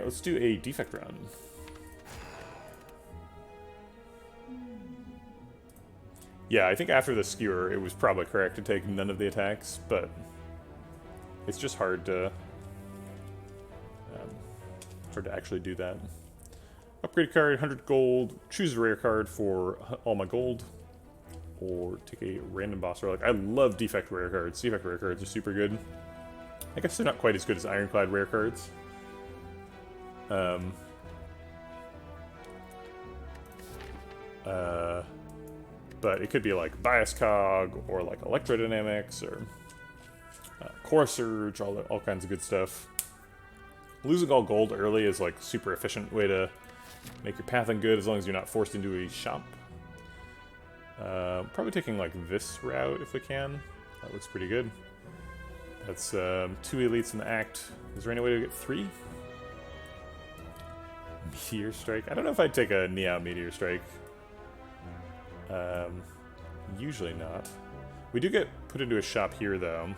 let's do a defect run. Yeah, I think after the skewer, it was probably correct to take none of the attacks, but it's just hard to actually do that. Upgrade card, 100 gold. Choose a rare card for all my gold, or take a random boss relic. I love defect rare cards. Defect rare cards are super good. I guess they're not quite as good as ironclad rare cards. But it could be like Bias Cog, or like Electrodynamics, or Core Surge, all kinds of good stuff. Losing all gold early is like super efficient way to make your pathing good, as long as you're not forced into a shop. Probably taking like this route if we can. That looks pretty good. That's 2 elites in the act. Is there any way to get 3? Meteor Strike? I don't know if I'd take a Neon Meteor Strike. Usually not. We do get put into a shop here, though.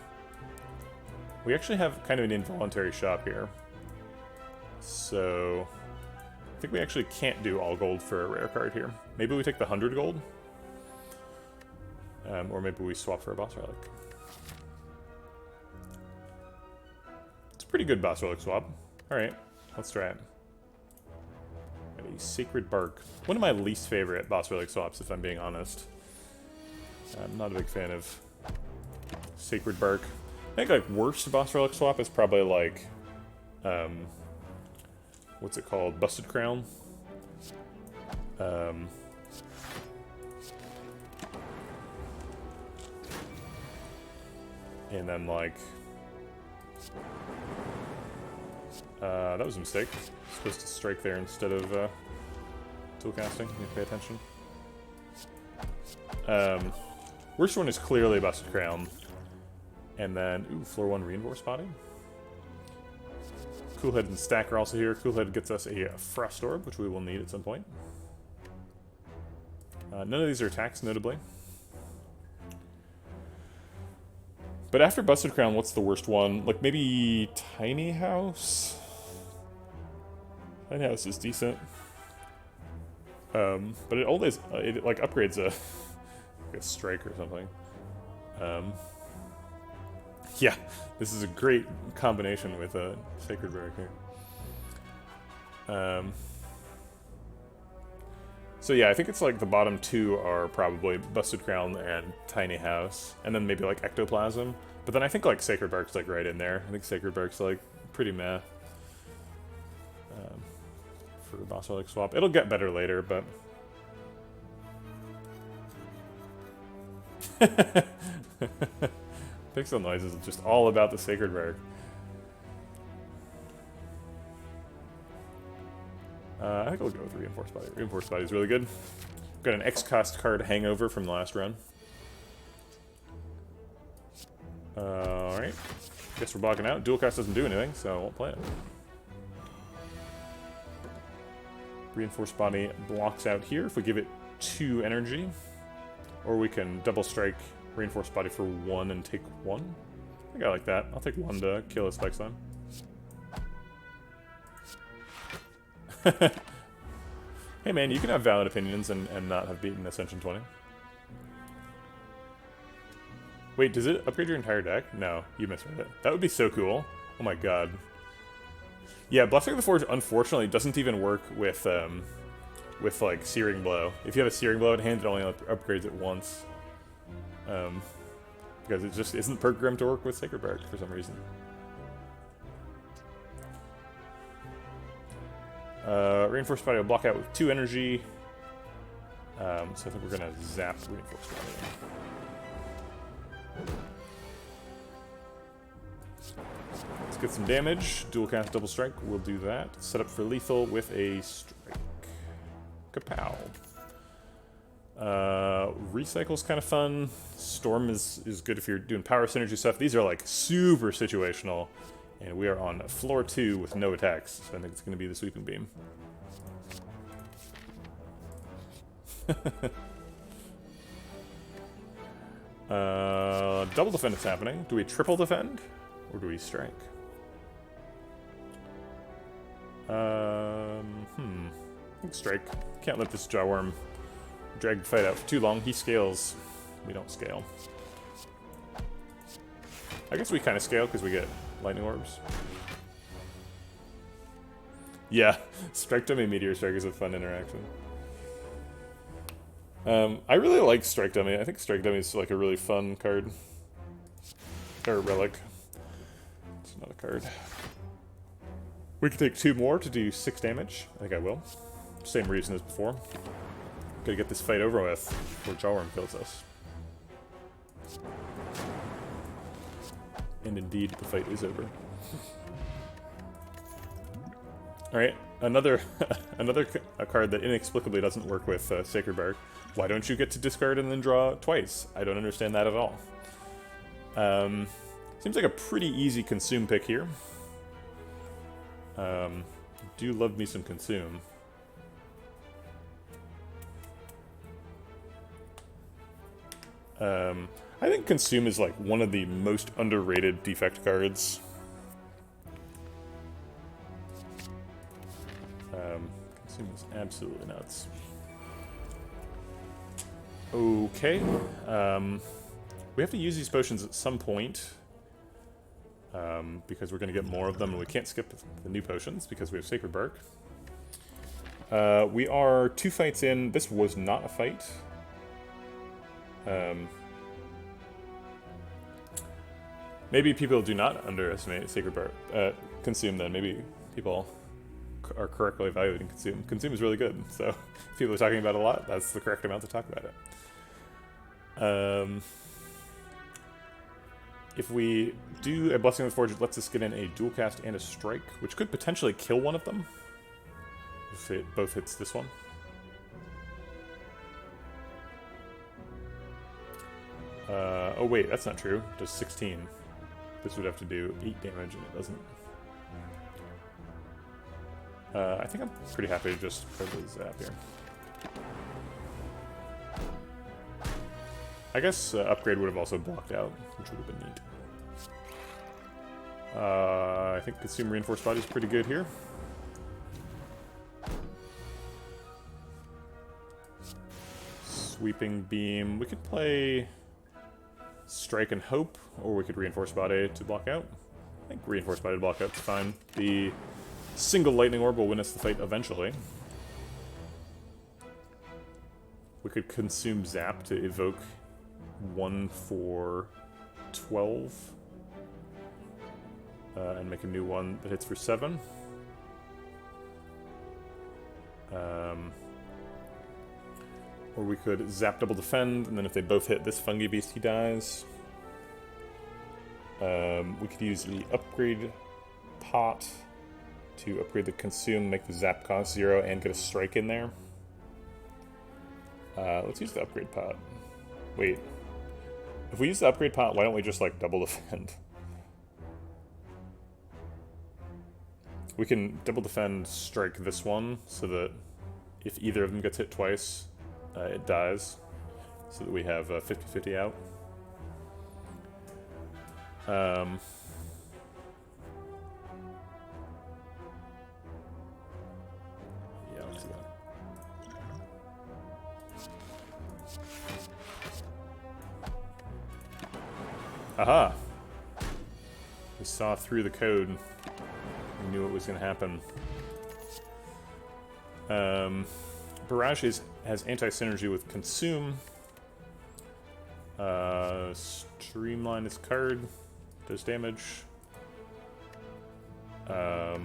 We actually have kind of an involuntary shop here. So I think we actually can't do all gold for a rare card here. Maybe we take the 100 gold? Or maybe we swap for a boss relic. It's a pretty good boss relic swap. Alright, let's try it. A Sacred Bark. One of my least favorite boss relic swaps, if I'm being honest. I'm not a big fan of Sacred Bark. I think like worst boss relic swap is probably like what's it called? Busted Crown. And then like that was a mistake. Supposed to strike there instead of tool casting. You need to pay attention. Worst one is clearly Busted Crown. And then, ooh, floor 1 reinforced body. Coolhead and Stack are also here. Coolhead gets us a Frost Orb, which we will need at some point. None of these are attacks, notably. But after Busted Crown, what's the worst one? Like, maybe Tiny House? Tiny House is decent. But it always, it like upgrades a strike or something. Yeah, this is a great combination with a Sacred Bark here. So yeah, I think it's like the bottom 2 are probably Busted Crown and Tiny House, and then maybe like Ectoplasm. But then I think like Sacred Bark's like right in there. I think Sacred Bark's like pretty meh for a boss relic swap. It'll get better later, but Pixel Noises is just all about the Sacred Bark. I think I'll go with Reinforced Body. Reinforced Body is really good. Got an X-Cost card hangover from the last run. Alright. Guess we're blocking out. Dual Cast doesn't do anything, so I won't play it. Reinforced Body blocks out here if we give it 2 energy. Or we can double strike Reinforced Body for 1 and take 1. I think I like that. I'll take 1 to kill a Spike Slime. Hey man, you can have valid opinions and not have beaten Ascension 20. Wait, does it upgrade your entire deck? No, you misread it. That would be so cool. Oh my god. Yeah, Blessing of the Forge unfortunately doesn't even work with like Searing Blow. If you have a Searing Blow at hand, it only upgrades it once. Because it just isn't programmed to work with Sacred Bark for some reason. Reinforced Body will block out with 2 energy. So I think we're gonna zap Reinforced Body. Let's get some damage. Dual Cast, Double Strike. We'll do that. Set up for lethal with a strike. Kapow. Recycle's kind of fun. Storm is good if you're doing power synergy stuff. These are like super situational. And we are on floor 2 with no attacks, so I think it's going to be the Sweeping Beam. Double defend is happening. Do we triple defend? Or do we strike? I think strike. Can't let this jawworm drag the fight out for too long. He scales. We don't scale. I guess we kind of scale because we get lightning orbs. Yeah, Strike Dummy Meteor Strike is a fun interaction. I really like Strike Dummy. I think Strike Dummy is like a really fun card. Or relic. It's not a card. We can take 2 more to do 6 damage. I think I will. Same reason as before. Gotta get this fight over with before Jawworm kills us. And indeed, the fight is over. Alright, another a card that inexplicably doesn't work with Sacred Bark. Why don't you get to discard and then draw twice? I don't understand that at all. Seems like a pretty easy consume pick here. Do love me some consume. I think consume is like one of the most underrated defect cards. Consume is absolutely nuts. Okay. We have to use these potions at some point. Because we're going to get more of them, and we can't skip the new potions because we have Sacred Bark. We are 2 fights in. This was not a fight. Maybe people do not underestimate Sacred Bark. Consume, then. Maybe people are correctly evaluating Consume. Consume is really good, so if people are talking about it a lot, that's the correct amount to talk about it. If we do a Blessing of the Forge, it lets us get in a dual cast and a strike, which could potentially kill one of them. If it both hits this one. Oh wait, that's not true. It does 16. This would have to do 8 damage, and it doesn't. I think I'm pretty happy to just put the zap here. I guess upgrade would have also blocked out, which would have been neat. I think Consume Reinforced Body is pretty good here. Sweeping Beam. We could play Strike and Hope, or we could Reinforced Body to block out. I think Reinforced Body to block out is fine. The single Lightning Orb will win us the fight eventually. We could Consume Zap to evoke 1 for 12. And make a new one that hits for 7. Or we could Zap Double Defend, and then if they both hit this Fungi Beast, he dies. We could use the Upgrade Pot to upgrade the Consume, make the Zap cost 0, and get a Strike in there. Let's use the Upgrade Pot. Wait. If we use the Upgrade Pot, why don't we just, like, Double Defend? We can Double Defend, strike this one, so that if either of them gets hit twice, it dies. So that we have 50-50 out. Yeah, let's do that. Aha! We saw through the code. We knew it was going to happen. Barrage has anti-synergy with Consume. Streamline is card. Does damage. I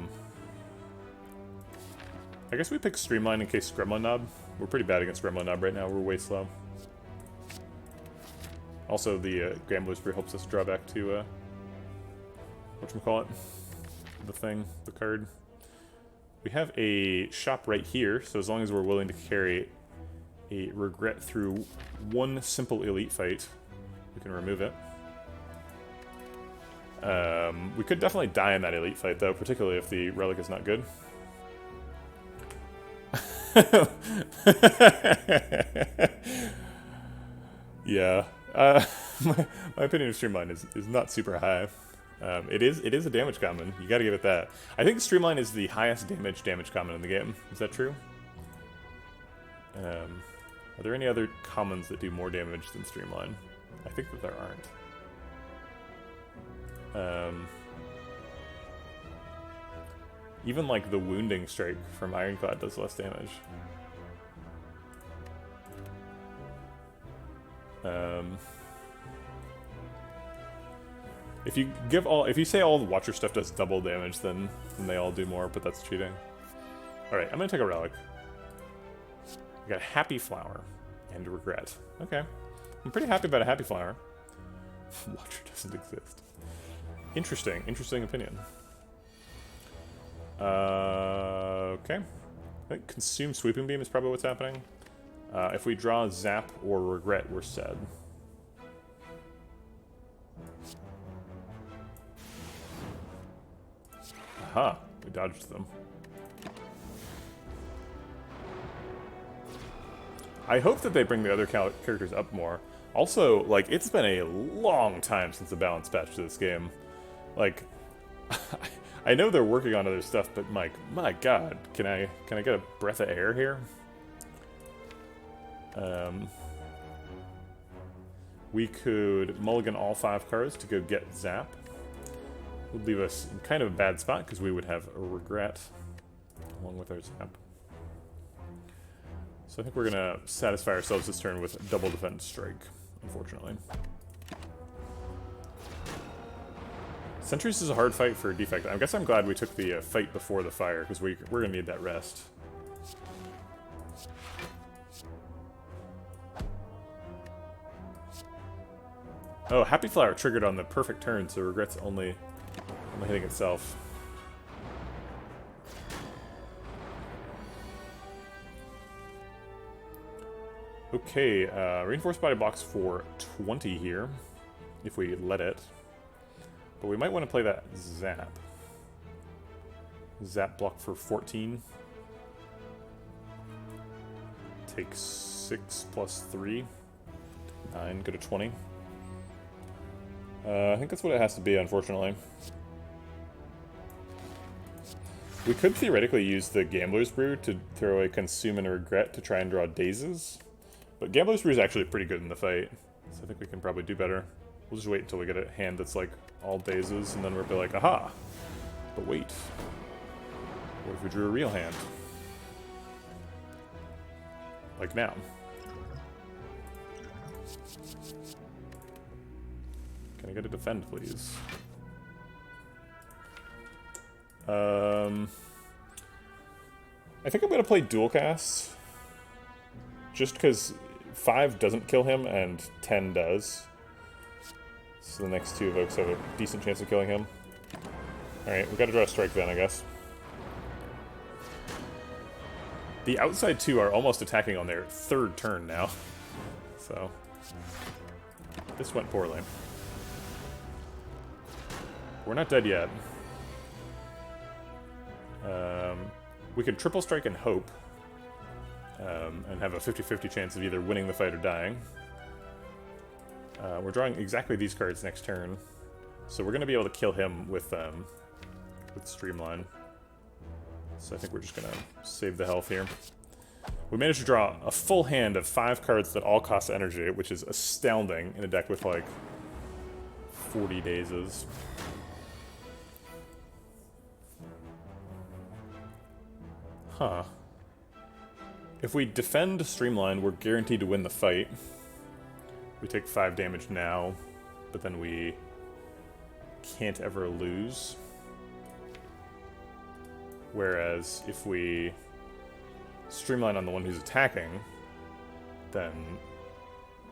guess we pick Streamline in case Gremlin Knob. We're pretty bad against Gremlin Knob right now. We're way slow. Also, the Gambler's Brew helps us draw back to, whatchamacallit? The thing, the card. We have a shop right here, so as long as we're willing to carry a regret through one simple elite fight, we can remove it. We could definitely die in that elite fight, though, particularly if the relic is not good. Yeah. My opinion of Streamline is not super high. It is a damage common. You gotta give it that. I think Streamline is the highest damage common in the game. Is that true? Are there any other commons that do more damage than Streamline? I think that there aren't. Even like the Wounding Strike from Ironclad does less damage. If you say all the Watcher stuff does double damage, then they all do more, but that's cheating. Alright, I'm gonna take a relic. I got a Happy Flower and Regret. Okay. I'm pretty happy about a Happy Flower. Watcher doesn't exist. Interesting opinion. Okay. I think Consume Sweeping Beam is probably what's happening. If we draw Zap or Regret, we're dead. Aha, we dodged them. I hope that they bring the other characters up more. Also, like, it's been a long time since the balance patch to this game. Like, I know they're working on other stuff, but my god, can I get a breath of air here? We could mulligan all 5 cards to go get Zap. Would leave us in kind of a bad spot because we would have a Regret along with our Zap. So I think we're gonna satisfy ourselves this turn with double Defense Strike, unfortunately. Sentries is a hard fight for Defect. I guess I'm glad we took the fight before the fire, because we're gonna need that rest. Oh, Happy Flower triggered on the perfect turn, so Regret's only hitting itself. Okay, Reinforced Body Box for 20 here, if we let it. But we might want to play that Zap. Zap block for 14. Take 6 plus 3. 9, go to 20. I think that's what it has to be, unfortunately. We could theoretically use the Gambler's Brew to throw a Consume and a Regret to try and draw Dazes. But Gambler's Brew is actually pretty good in the fight, so I think we can probably do better. We'll just wait until we get a hand that's like all Dazes, and then we'll be like, aha! But wait. What if we drew a real hand? Like now. Can I get a defend, please? I think I'm gonna play Dual Cast. Just because 5 doesn't kill him and 10 does. So the next 2 evokes have a decent chance of killing him. Alright, we gotta draw a strike then, I guess. The outside 2 are almost attacking on their 3rd turn now. So, this went poorly. We're not dead yet. We could triple strike and hope. And have a 50-50 chance of either winning the fight or dying. We're drawing exactly these cards next turn. So we're going to be able to kill him with Streamline. So I think we're just going to save the health here. We managed to draw a full hand of 5 cards that all cost energy, which is astounding in a deck with like 40 Dazes. Huh. If we defend Streamline, we're guaranteed to win the fight. We take 5 damage now, but then we can't ever lose. Whereas if we Streamline on the one who's attacking, then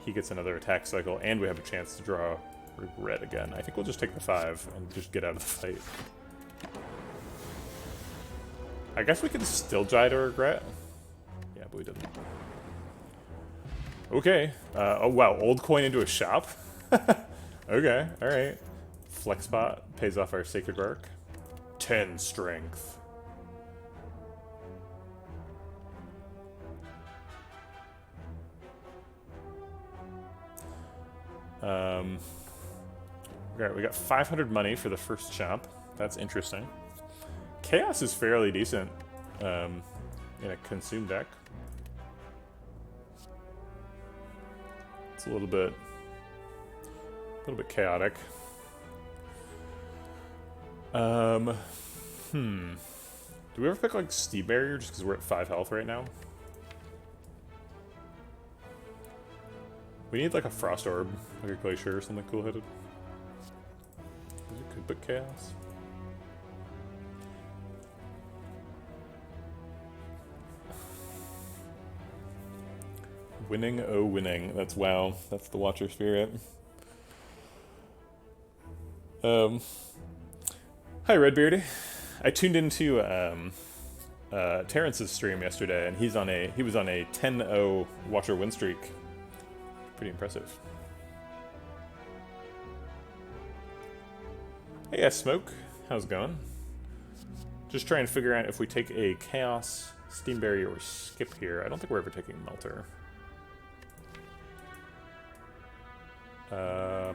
he gets another attack cycle, and we have a chance to draw Regret again. I think we'll just take the 5 and just get out of the fight. I guess we can still try to Regret. Yeah, but we didn't. Okay. Oh, wow. Old coin into a shop? Okay. Alright. Flexbot pays off our Sacred Bark. 10 strength. Alright, we got 500 money for the first shop. That's interesting. Chaos is fairly decent in a consume deck. It's a little bit chaotic. Do we ever pick like Steam Barrier just because we're at 5 health right now? We need like a Frost Orb, like a Glacier or something cool-headed. We could put Chaos. Winning, oh winning. That's WoW. That's the Watcher spirit. Hi Redbeard. I tuned into Terrence's stream yesterday, and he was on a 10-0 Watcher win streak. Pretty impressive. Hey, yeah, Smoke. How's it going? Just trying to figure out if we take a Chaos, Steam Barrier, or Skip here. I don't think we're ever taking Melter.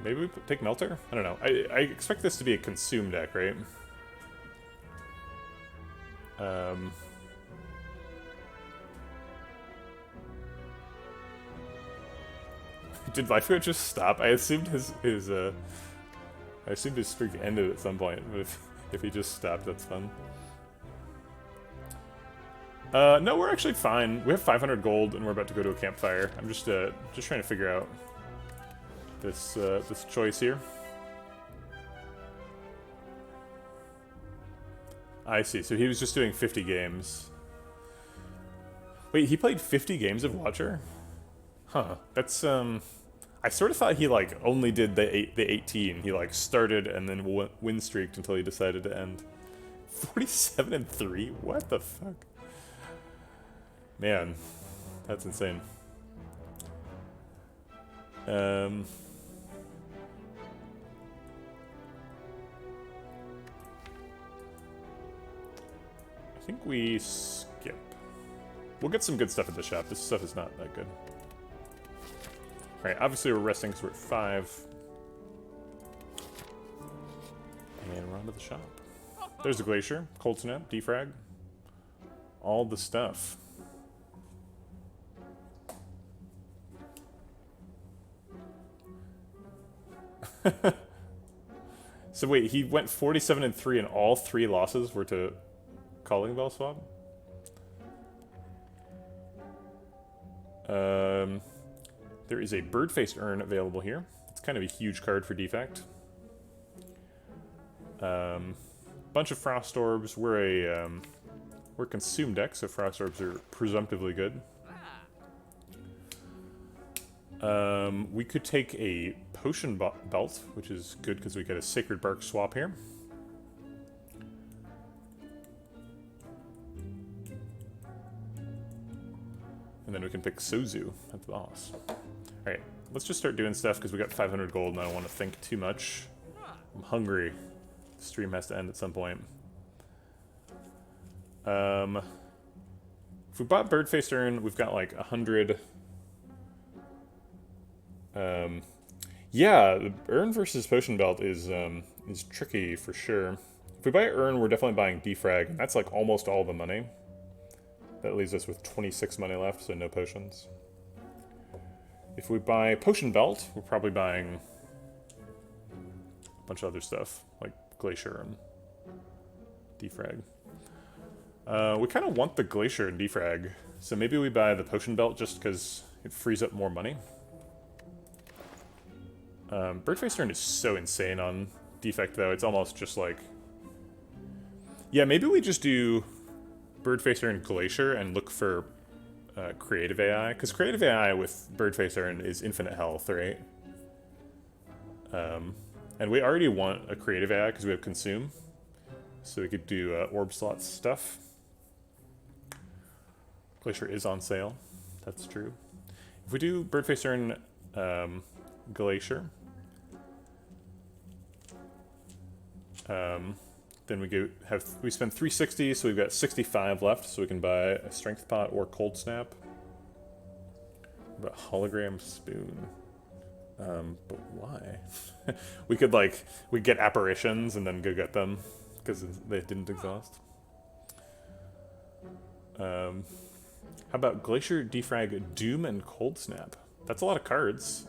Maybe we take Melter? I don't know. I expect this to be a consume deck, right? Did Lifecoach just stop? I assumed his streak ended at some point, but if he just stopped, that's fun. No, we're actually fine. We have 500 gold, and we're about to go to a campfire. I'm just trying to figure out this choice here. I see. So he was just doing 50 games. Wait, he played 50 games of Watcher? Huh. That's I sort of thought he like only did the 18. He like started and then win streaked until he decided to end. 47-3? What the fuck? Man, that's insane. I think we skip. We'll get some good stuff at the shop. This stuff is not that good. Alright, obviously we're resting because we're at 5. And we're on to the shop. There's the Glacier, Cold Snap, Defrag. All the stuff. So wait, he went 47-3 and all 3 losses were to Calling Bell swap? There is a Bird-Faced Urn available here. It's kind of a huge card for Defect. Bunch of Frost Orbs. We're Consume deck, so Frost Orbs are presumptively good. We could take a Potion Belt, which is good because we get a Sacred Bark swap here. And then we can pick Sozu at the boss. Alright, let's just start doing stuff because we got 500 gold and I don't want to think too much. I'm hungry. The stream has to end at some point. If we bought Bird-Faced Urn, we've got like 100... yeah, the Urn versus Potion Belt is tricky for sure. If we buy Urn, we're definitely buying Defrag, and that's like almost all the money. That leaves us with 26 money left, so no potions. If we buy Potion Belt, we're probably buying a bunch of other stuff, like Glacier and Defrag. We kind of want the Glacier and Defrag, so maybe we buy the Potion Belt just because it frees up more money. Bird-Faced Urn is so insane on Defect, though. It's almost just like... Yeah, maybe we just do Bird-Faced Urn Glacier and look for Creative AI. Because Creative AI with Bird-Faced Urn is infinite health, right? And we already want a Creative AI because we have Consume. So we could do Orb Slot stuff. Glacier is on sale. That's true. If we do Bird-Faced Urn Glacier... then we spend 360, so we've got 65 left, so we can buy a Strength Pot or Cold Snap. What about Hologram Spoon? But why? We could, like, we get apparitions and then go get them, because they didn't exhaust. How about Glacier, Defrag, Doom, and Cold Snap? That's a lot of cards.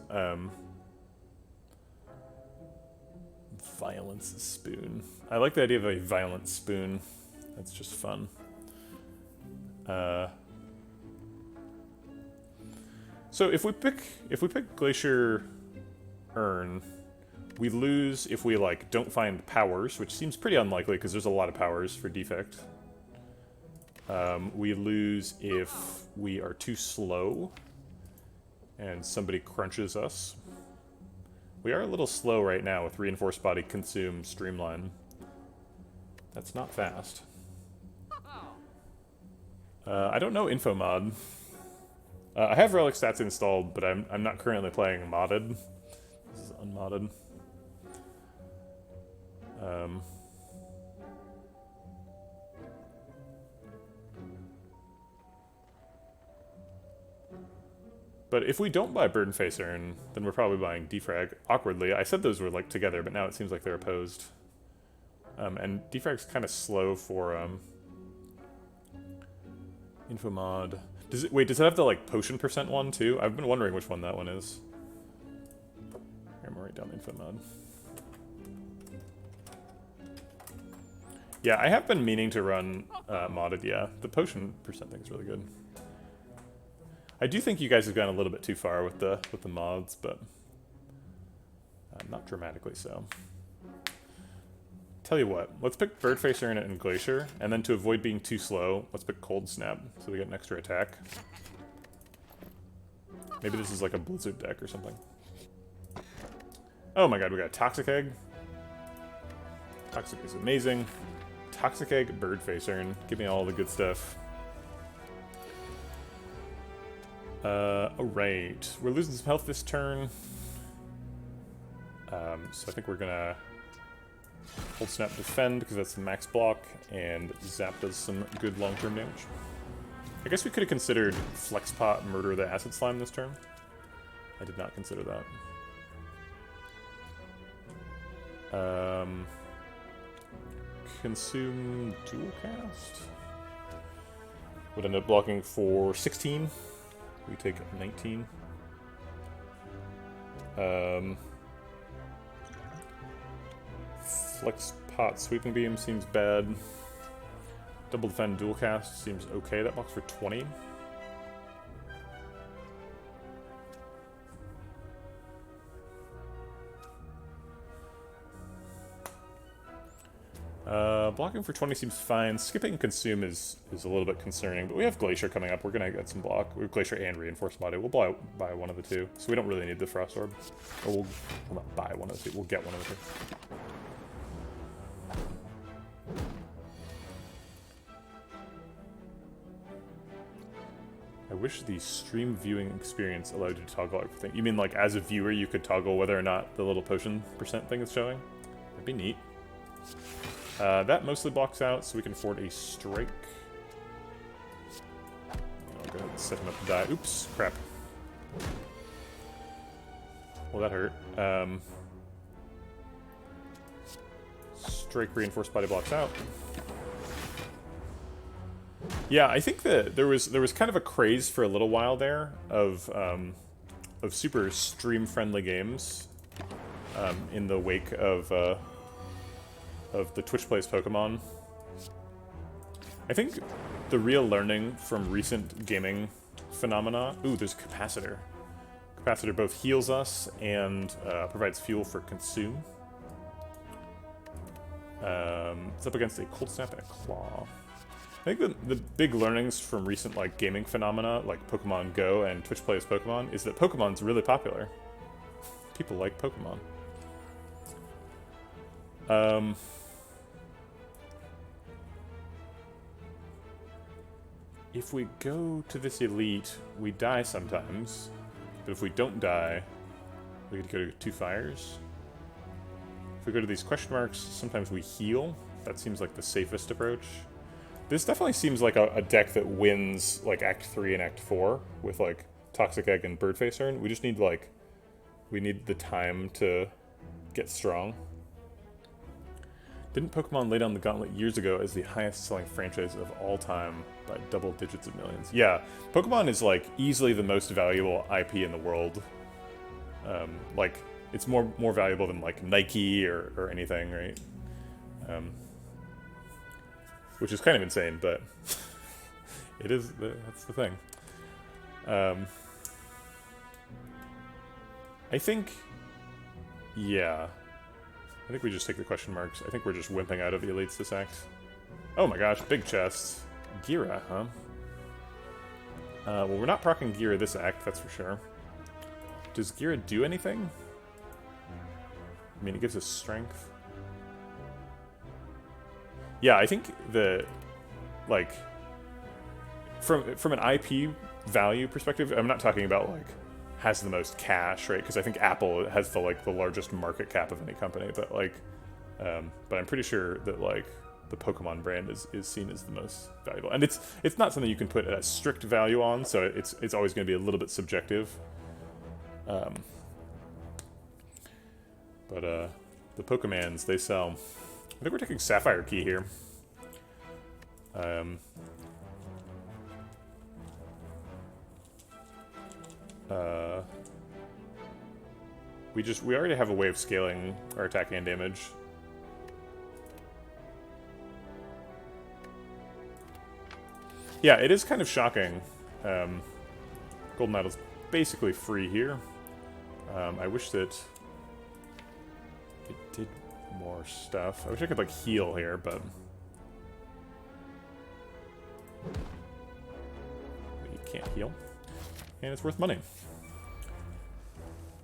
Violence Spoon. I like the idea of a Violent Spoon. That's just fun. So if we pick Glacier Urn, we lose if we like don't find powers, which seems pretty unlikely because there's a lot of powers for Defect. We lose if we are too slow and somebody crunches us. We are a little slow right now with Reinforced Body, Consume, Streamline. That's not fast. I don't know Info Mod. I have Relic Stats installed, but I'm not currently playing modded. This is unmodded. But if we don't buy Burdenface Urn, then we're probably buying Defrag. Awkwardly, I said those were like together, but now it seems like they're opposed. And Defrag's kind of slow for Infomod. Does it does it have the like potion percent one too? I've been wondering which one that one is. Here, I'm gonna write down Infomod. Yeah, I have been meaning to run modded, yeah. The potion percent thing is really good. I do think you guys have gone a little bit too far with the mods, but not dramatically so. Tell you what, let's pick Birdface Urn and Glacier, and then to avoid being too slow, let's pick Cold Snap, so we get an extra attack. Maybe this is like a Blizzard deck or something. Oh my god, we got Toxic Egg. Toxic is amazing. Toxic Egg, Birdface Urn. Give me all the good stuff. Alright. We're losing some health this turn. So I think we're gonna Cold Snap Defend, because that's the max block, and Zap does some good long-term damage. I guess we could have considered Flex Pot Murder the Acid Slime this turn. I did not consider that. Consume Dual Cast. Would end up blocking for 16. We take 19. Flex Pot Sweeping Beam seems bad. Double Defend Dual Cast seems okay. That blocks for 20. Blocking for 20 seems fine. Skipping Consume is a little bit concerning, but we have Glacier coming up. We're going to get some block. We have Glacier and Reinforced Body. We'll buy one of the two, so we don't really need the Frost Orb. Or we'll not buy one of the two. We'll get one of the two. I wish the stream viewing experience allowed you to toggle everything. You mean like as a viewer you could toggle whether or not the little potion percent thing is showing? That'd be neat. That mostly blocks out, so we can afford a strike. I'll go ahead and set him up to die. Oops, crap. Well, that hurt. Strike Reinforced Body blocks out. Yeah, I think that there was kind of a craze for a little while there of super stream-friendly games in the wake of the Twitch Plays Pokemon. I think the real learning from recent gaming phenomena... Ooh, there's a Capacitor. Capacitor both heals us and provides fuel for Consume. It's up against a Cold Snap and a Claw. I think the big learnings from recent like gaming phenomena, like Pokemon Go and Twitch Plays Pokemon, is that Pokemon's really popular. People like Pokemon. If we go to this elite, we die sometimes, but if we don't die, we could go to 2 fires. If we go to these question marks, sometimes we heal. That seems like the safest approach. This definitely seems like a deck that wins like Act 3 and Act 4 with like Toxic Egg and Birdface Urn. We just need like we need the time to get strong. Didn't Pokemon lay down the gauntlet years ago as the highest selling franchise of all time by double digits of millions? Yeah, Pokemon is like easily the most valuable IP in the world. Like, it's more valuable than like Nike or anything, right? Which is kind of insane, but it is. That's the thing. I think, yeah. I think we just take the question marks. I think we're just wimping out of the elites this act. Oh my gosh, big chests. Gira, huh? Well, we're not proccing Gira this act, that's for sure. Does Gira do anything? I mean, it gives us strength. Yeah, I think the, like, from an IP value perspective, I'm not talking about, like, has the most cash, right? Because I think Apple has the largest market cap of any company, but like, but I'm pretty sure that like the Pokemon brand is seen as the most valuable, and it's not something you can put a strict value on, so it's always going to be a little bit subjective. But the Pokemans, they sell. I think we're taking Sapphire Key here. We already have a way of scaling our attack and damage. Yeah, it is kind of shocking. Golden Idol's basically free here. I wish that it did more stuff. I wish I could like heal here, but you can't heal. And it's worth money.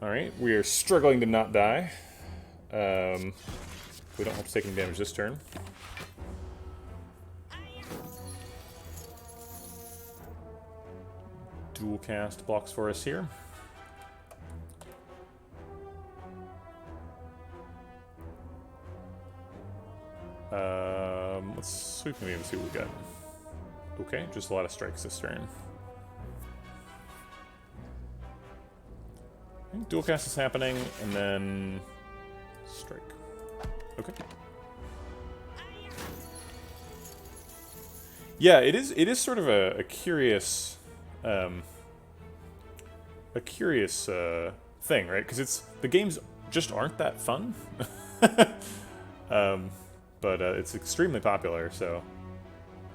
Alright, we are struggling to not die. We don't have to take any damage this turn. Dual cast blocks for us here. Let's sweep the and see what we got. Okay, just a lot of strikes this turn. I think dual cast is happening, and then strike. Okay. Yeah, it is sort of a curious thing, right? Because the games just aren't that fun, but it's extremely popular, so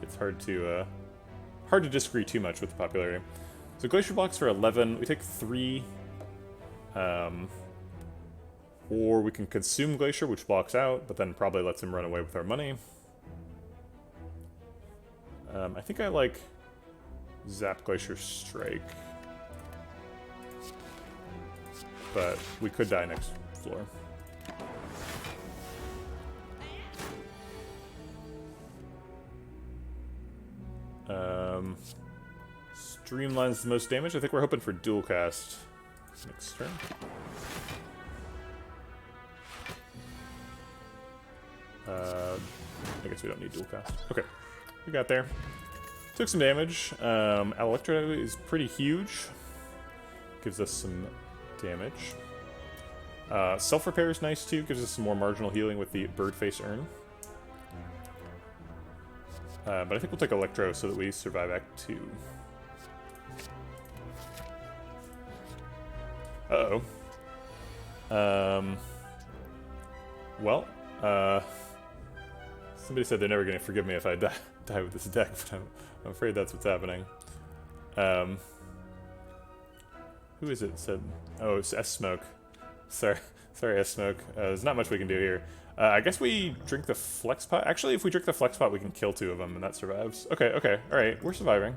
it's hard to disagree too much with the popularity. So Glacier blocks for 11. We take 3. Or we can consume Glacier, which blocks out, but then probably lets him run away with our money. I think I like Zap Glacier Strike. But we could die next floor. Streamlines the most damage. I think we're hoping for dual cast next turn. I guess we don't need dual cast. Okay, we got there. Took some damage. Electro is pretty huge. Gives us some damage. Self-repair is nice too. Gives us some more marginal healing with the bird face urn. But I think we'll take Electro so that we survive Act 2. Uh-oh. Well, somebody said they're never going to forgive me if I die with this deck, but I'm afraid that's what's happening. Who is it said? Oh, it's S-Smoke. Sorry, S-Smoke. There's not much we can do here. I guess we drink the Flex Pot. Actually, if we drink the Flex Pot, we can kill 2 of them, and that survives. Okay, alright, we're surviving.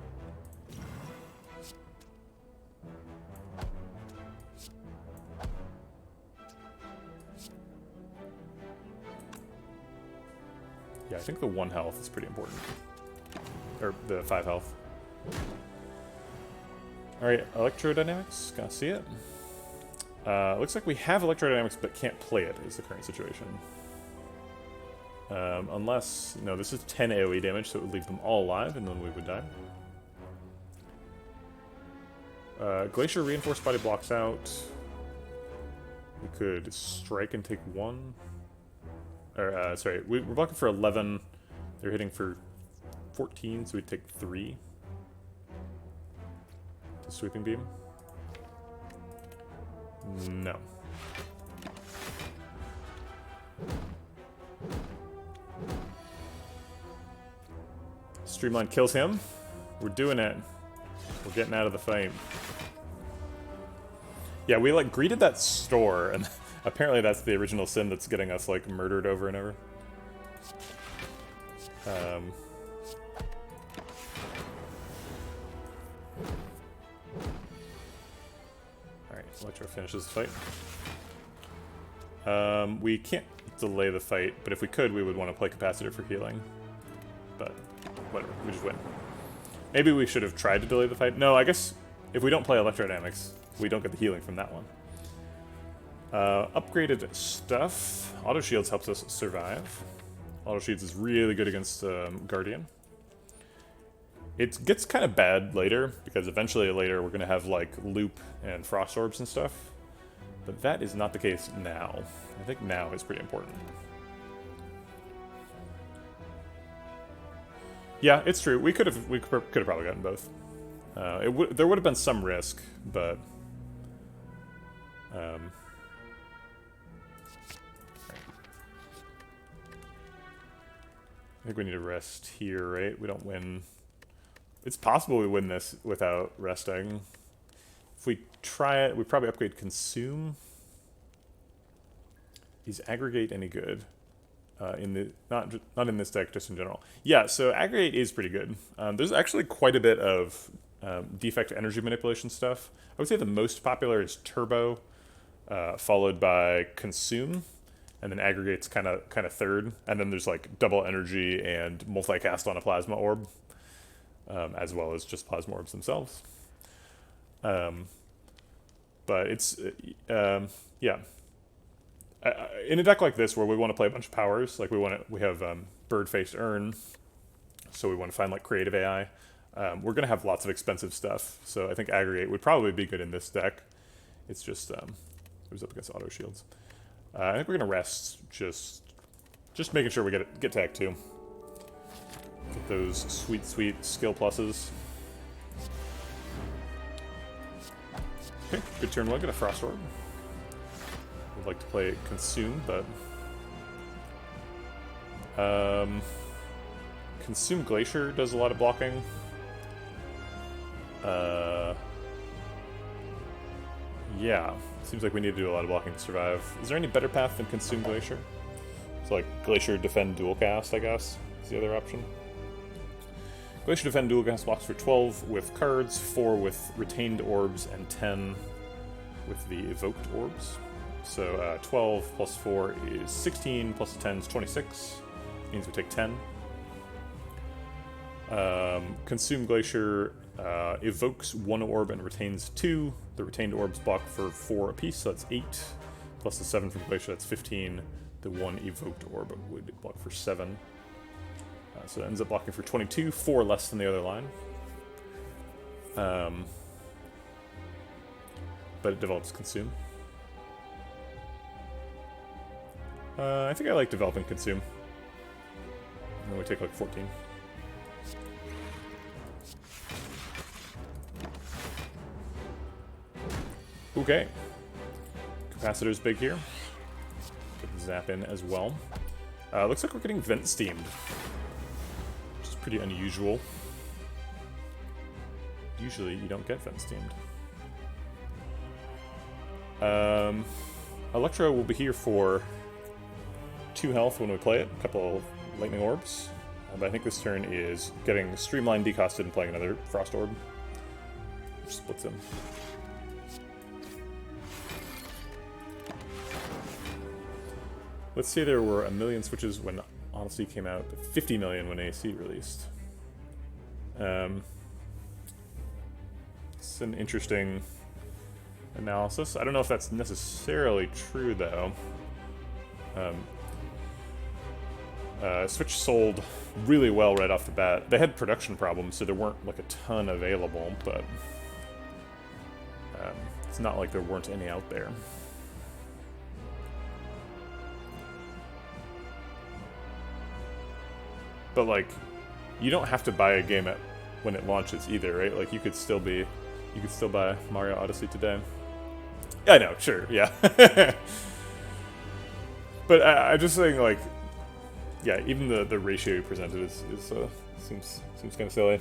Yeah, I think the 1 health is pretty important. Or the 5 health. Alright, Electrodynamics. Gotta see it. Looks like we have Electrodynamics but can't play it, is the current situation. Unless... No, this is 10 AoE damage, so it would leave them all alive, and then we would die. Glacier Reinforced Body blocks out. We could strike and take 1. Or, sorry, we're blocking for 11. They're hitting for 14, so we'd take 3. To sweeping beam? No. Streamline kills him. We're doing it. We're getting out of the fight. Yeah, we like greeted that store, and apparently that's the original sin that's getting us like murdered over and over. Alright, Electro finishes the fight. We can't delay the fight, but if we could, we would want to play Capacitor for healing. But whatever, we just win. Maybe we should have tried to delay the fight. No, I guess if we don't play Electrodynamics, we don't get the healing from that one. Upgraded stuff. Auto Shields helps us survive. Auto Shields is really good against Guardian. It gets kind of bad later, because eventually later we're going to have like Loop and Frost Orbs and stuff. But that is not the case now. I think now is pretty important. Yeah, it's true. We could have probably gotten both. There would have been some risk, but I think we need to rest here, right? We don't win. It's possible we win this without resting. If we try it, we probably upgrade Consume. Is Aggregate any good? In the not in this deck, just in general. Yeah, so Aggregate is pretty good. There's actually quite a bit of Defect energy manipulation stuff. I would say the most popular is Turbo, followed by Consume, and then Aggregate's kind of third. And then there's like Double Energy and Multicast on a Plasma Orb, as well as just Plasma Orbs themselves. But it's yeah. In a deck like this, where we want to play a bunch of powers, like we have Bird-Faced Urn, so we want to find like creative AI. We're gonna have lots of expensive stuff, so I think Aggregate would probably be good in this deck. It's just it was up against Auto Shields. I think we're gonna rest, just making sure we get to Act 2. Get those sweet skill pluses. Okay, good turn 1. Get a Frost Orb. Would like to play Consume, but Consume Glacier does a lot of blocking. Yeah, seems like we need to do a lot of blocking to survive. Is there any better path than Consume Glacier? So like Glacier Defend Dual Cast, I guess, is the other option. Glacier Defend Dual Cast blocks for 12 with cards, 4 with Retained Orbs, and 10 with the Evoked Orbs. So 12 plus 4 is 16, plus 10 is 26. Means we take 10. Consume Glacier evokes 1 orb and retains 2. The retained orbs block for 4 apiece, so that's 8. Plus the 7 from Glacier, that's 15. The 1 evoked orb would block for 7. So it ends up blocking for 22, 4 less than the other line. But it develops Consume. I think I like developing Consume. And then we take like 14. Okay. Capacitor's big here. Get the Zap in as well. Looks like we're getting Vent Steamed, which is pretty unusual. Usually you don't get Vent Steamed. Electro will be here for 2 health when we play it, a couple of Lightning Orbs. But I think this turn is getting Streamline decosted and playing another Frost Orb, which splits him. Let's say there were 1 million switches when Odyssey came out, but 50 million when AC released. It's an interesting analysis. I don't know if that's necessarily true, though. Switch sold really well right off the bat. They had production problems, so there weren't like a ton available, but it's not like there weren't any out there. But, like, you don't have to buy a game when it launches either, right? Like, you could still buy Mario Odyssey today. Yeah, I know, sure, yeah. But I'm just saying, like, yeah, even the ratio you presented seems kind of silly.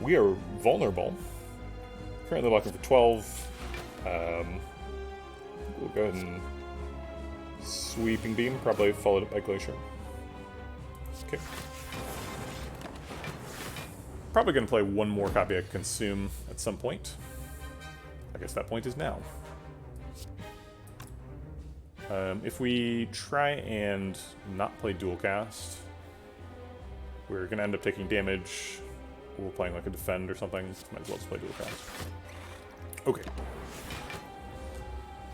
We are vulnerable. Currently blocking for 12. We'll go ahead and Sweeping Beam, probably followed up by Glacier. Okay. Probably going to play one more copy of Consume at some point. I guess that point is now. If we try and not play Dual Cast, we're going to end up taking damage. We're playing like a Defend or something. Might as well just play Dual Cast. Okay.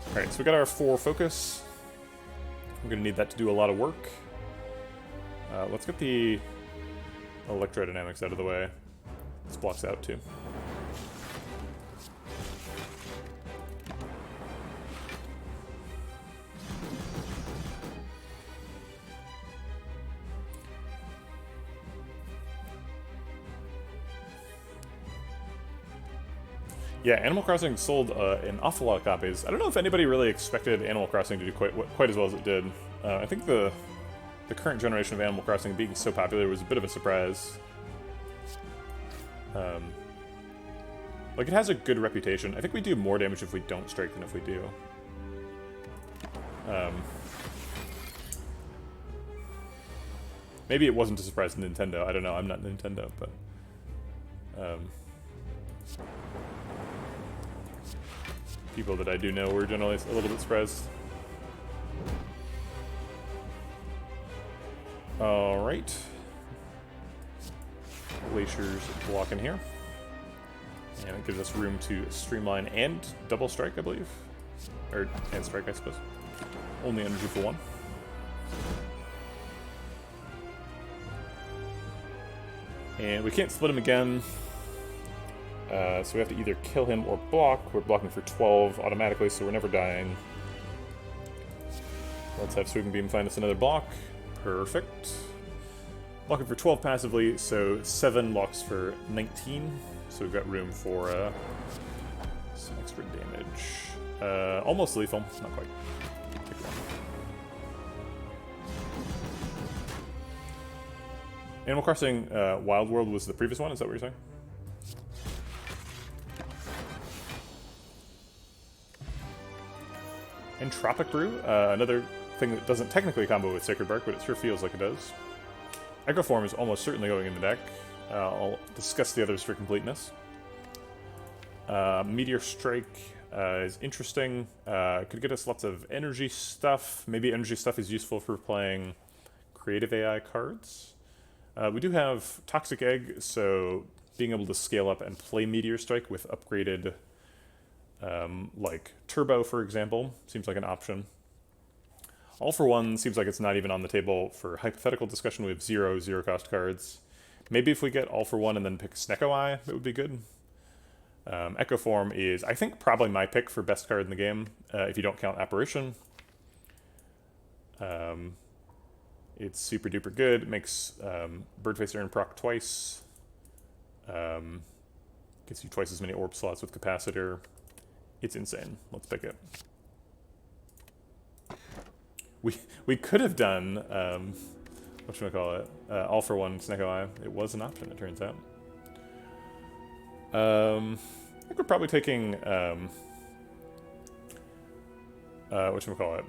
Alright, so we got our 4 focus. We're going to need that to do a lot of work. Let's get the electrodynamics out of the way. This blocks out too. Yeah, Animal Crossing sold an awful lot of copies. I don't know if anybody really expected Animal Crossing to do quite as well as it did. I think the current generation of Animal Crossing being so popular was a bit of a surprise. Like, it has a good reputation. I think we do more damage if we don't strike than if we do. Maybe it wasn't a surprise to Nintendo. I don't know. I'm not Nintendo, but... people that I do know were generally a little bit surprised. Alright. Glacier's blocking here. And it gives us room to streamline and double strike, I believe. Or, and strike, I suppose. Only energy for 1. And we can't split him again. So we have to either kill him or block. We're blocking for 12 automatically, so we're never dying. Let's have Sweeping Beam find us another block. Perfect. Blocking for 12 passively, so 7 blocks for 19. So we've got room for some extra damage. Almost lethal, not quite. Take 1. Animal Crossing Wild World was the previous one, is that what you're saying? Entropic Brew, another thing that doesn't technically combo with Sacred Bark, but it sure feels like it does. Echo Form is almost certainly going in the deck. I'll discuss the others for completeness. Meteor Strike is interesting. Could get us lots of energy stuff. Maybe energy stuff is useful for playing creative AI cards. We do have Toxic Egg, so being able to scale up and play Meteor Strike with upgraded like Turbo, for example, seems like an option. All for One seems like it's not even on the table for hypothetical discussion. We have 0 cost cards. Maybe if we get All for One and then pick Snecko Eye, that would be good. Echo Form is, I think, probably my pick for best card in the game, if you don't count Apparition. It's super duper good. It makes Birdface Urn proc twice. Gives you twice as many orb slots with Capacitor. It's insane. Let's pick it. We could have done, whatchamacallit, All for One Snecko Eye. It was an option, it turns out. I think we're probably taking, whatchamacallit,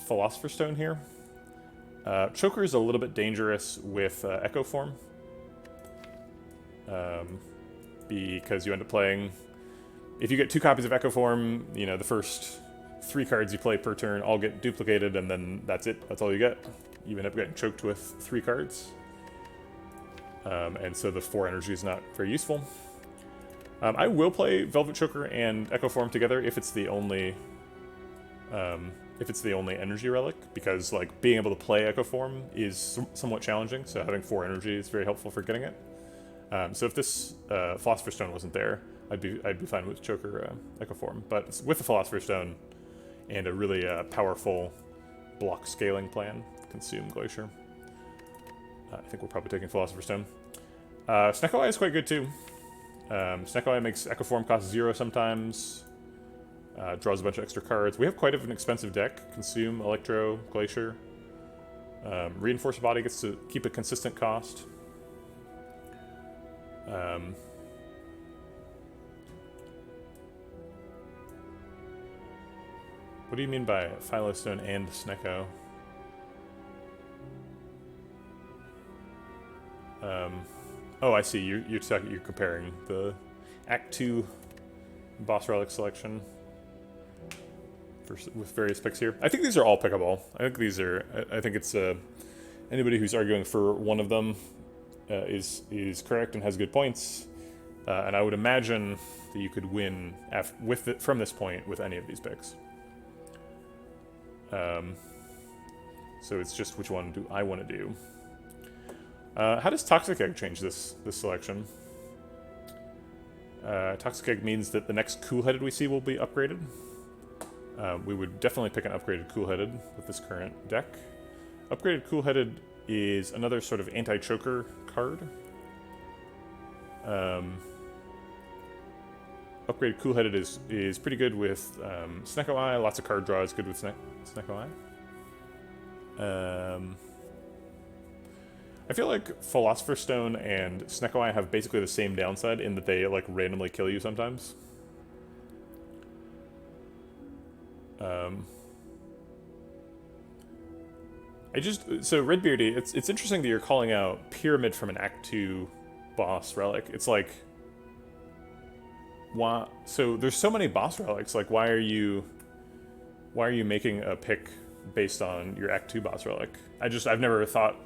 Philosopher's Stone here. Choker is a little bit dangerous with Echo Form. Because you end up playing... If you get 2 copies of Echo Form, you know, the first 3 cards you play per turn all get duplicated, and then that's it. That's all you get. You end up getting choked with 3 cards. And so the 4 energy is not very useful. I will play Velvet Choker and Echo Form together if it's the only energy relic, because like being able to play Echo Form is somewhat challenging, so having 4 energy is very helpful for getting it. So if this Philosopher's Stone wasn't there, I'd be fine with Choker Echo Form. But with the Philosopher's Stone and a really powerful block scaling plan, Consume Glacier. I think we're probably taking Philosopher's Stone. Snecko Eye is quite good too. Snecko Eye makes Echo Form cost 0 sometimes. Draws a bunch of extra cards. We have quite an expensive deck. Consume, Electro, Glacier. Reinforced Body gets to keep a consistent cost. What do you mean by Philostone and Snecko? Oh, I see. You're comparing the Act 2 boss relic selection with various picks here. I think these are all pickable. I think these are. I think it's anybody who's arguing for one of them is correct and has good points. And I would imagine that you could win from this point with any of these picks. So it's just which one do I want to do. How does Toxic Egg change this selection? Toxic Egg means that the next Cool-Headed we see will be upgraded. We would definitely pick an upgraded Cool-Headed with this current deck. Upgraded Cool-Headed is another sort of anti-choker card. Upgraded Cool-Headed is pretty good with Snecko Eye. Lots of card draw is good with Snecko Eye. I feel like Philosopher's Stone and Snecko Eye have basically the same downside in that they like randomly kill you sometimes. So Redbeardy, it's interesting that you're calling out Pyramid from an Act 2 boss relic. It's like, why? So there's so many boss relics. Like, why are you making a pick based on your Act 2 boss relic? I've never thought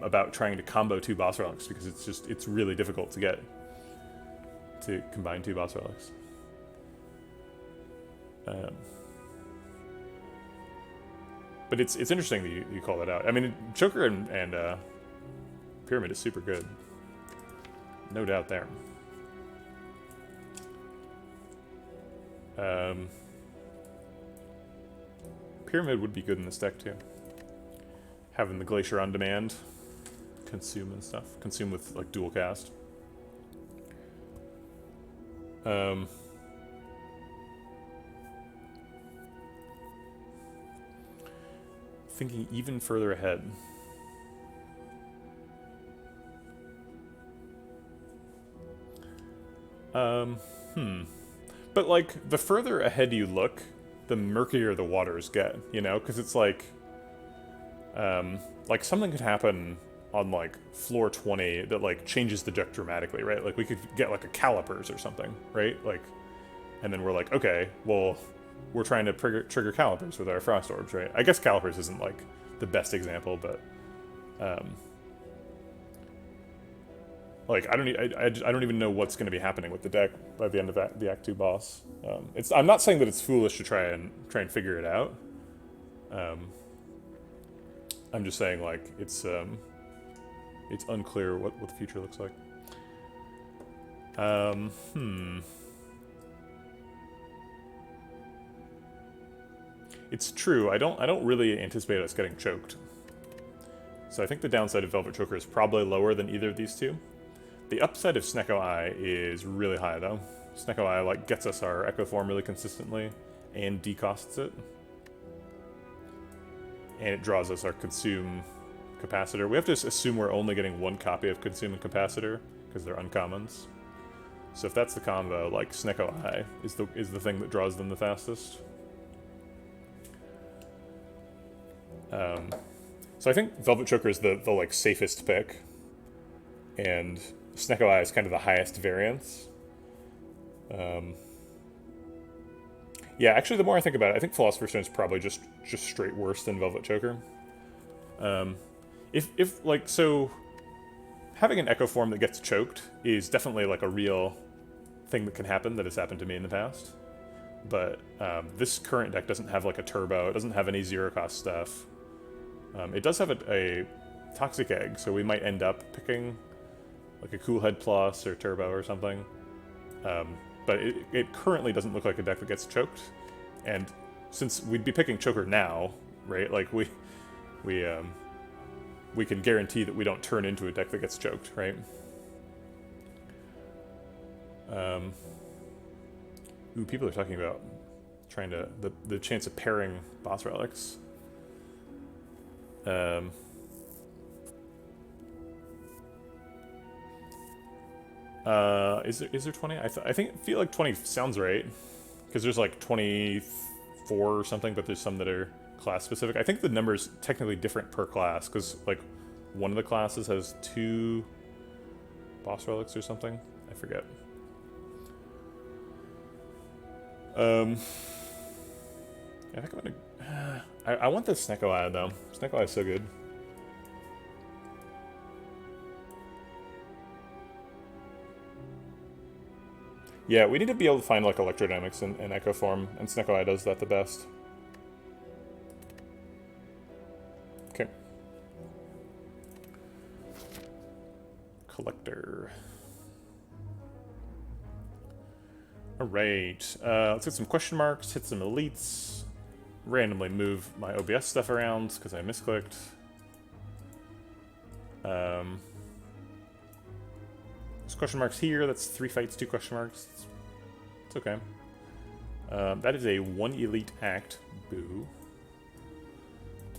about trying to combo 2 boss relics because it's really difficult to combine 2 boss relics. But it's interesting that you call that out. I mean, Choker and Pyramid is super good. No doubt there. Pyramid would be good in this deck too. Having the Glacier on demand, consume and stuff. Consume with like dual cast. Thinking even further ahead. But like the further ahead you look, the murkier the waters get, you know, because it's like something could happen on like floor 20 that like changes the deck dramatically, right? Like we could get like a Calipers or something, right? Like, and then we're like, okay, well, we're trying to trigger Calipers with our Frost Orbs, right? I guess Calipers isn't like the best example, but like I don't even know what's going to be happening with the deck by the end of the Act 2 boss. I'm not saying that it's foolish to try and figure it out. I'm just saying like it's unclear what the future looks like. It's true. I don't really anticipate us getting choked. So I think the downside of Velvet Choker is probably lower than either of these two. The upside of Snecko Eye is really high though. Snecko Eye like gets us our Echo Form really consistently and decosts it. And it draws us our Consume Capacitor. We have to assume we're only getting one copy of Consume and Capacitor because they're uncommons. So if that's the combo, like Snecko Eye is the thing that draws them the fastest. So I think Velvet Choker is the like safest pick, and Snecko Eye is kind of the highest variance. Yeah, actually, the more I think about it, I think Philosopher's Stone is probably just straight worse than Velvet Choker. If like so, having an Echo Form that gets choked is definitely like a real thing that can happen that has happened to me in the past. But this current deck doesn't have like a turbo. It doesn't have any zero cost stuff. It does have a Toxic Egg, so we might end up picking like a Cool Head Plus or Turbo or something. But it currently doesn't look like a deck that gets choked. And since we'd be picking Choker now, right? Like we we can guarantee that we don't turn into a deck that gets choked, right? Ooh, people are talking about trying to the chance of pairing boss relics. Is there 20? I feel like 20 sounds right, because there's like 24 or something, but there's some that are class specific. I think the number's technically different per class, because like one of the classes has 2 boss relics or something. I forget. I think I'm gonna. I want the Snecko Eye though. Snecko Eye is so good. Yeah, we need to be able to find like electrodynamics in Echo form, and Snecko Eye does that the best. Okay. Collector. Alright, let's get some question marks, hit some elites, randomly move my OBS stuff around because I misclicked. There's question marks here, that's 3 fights, 2 question marks. It's okay. That is a 1 elite act, boo.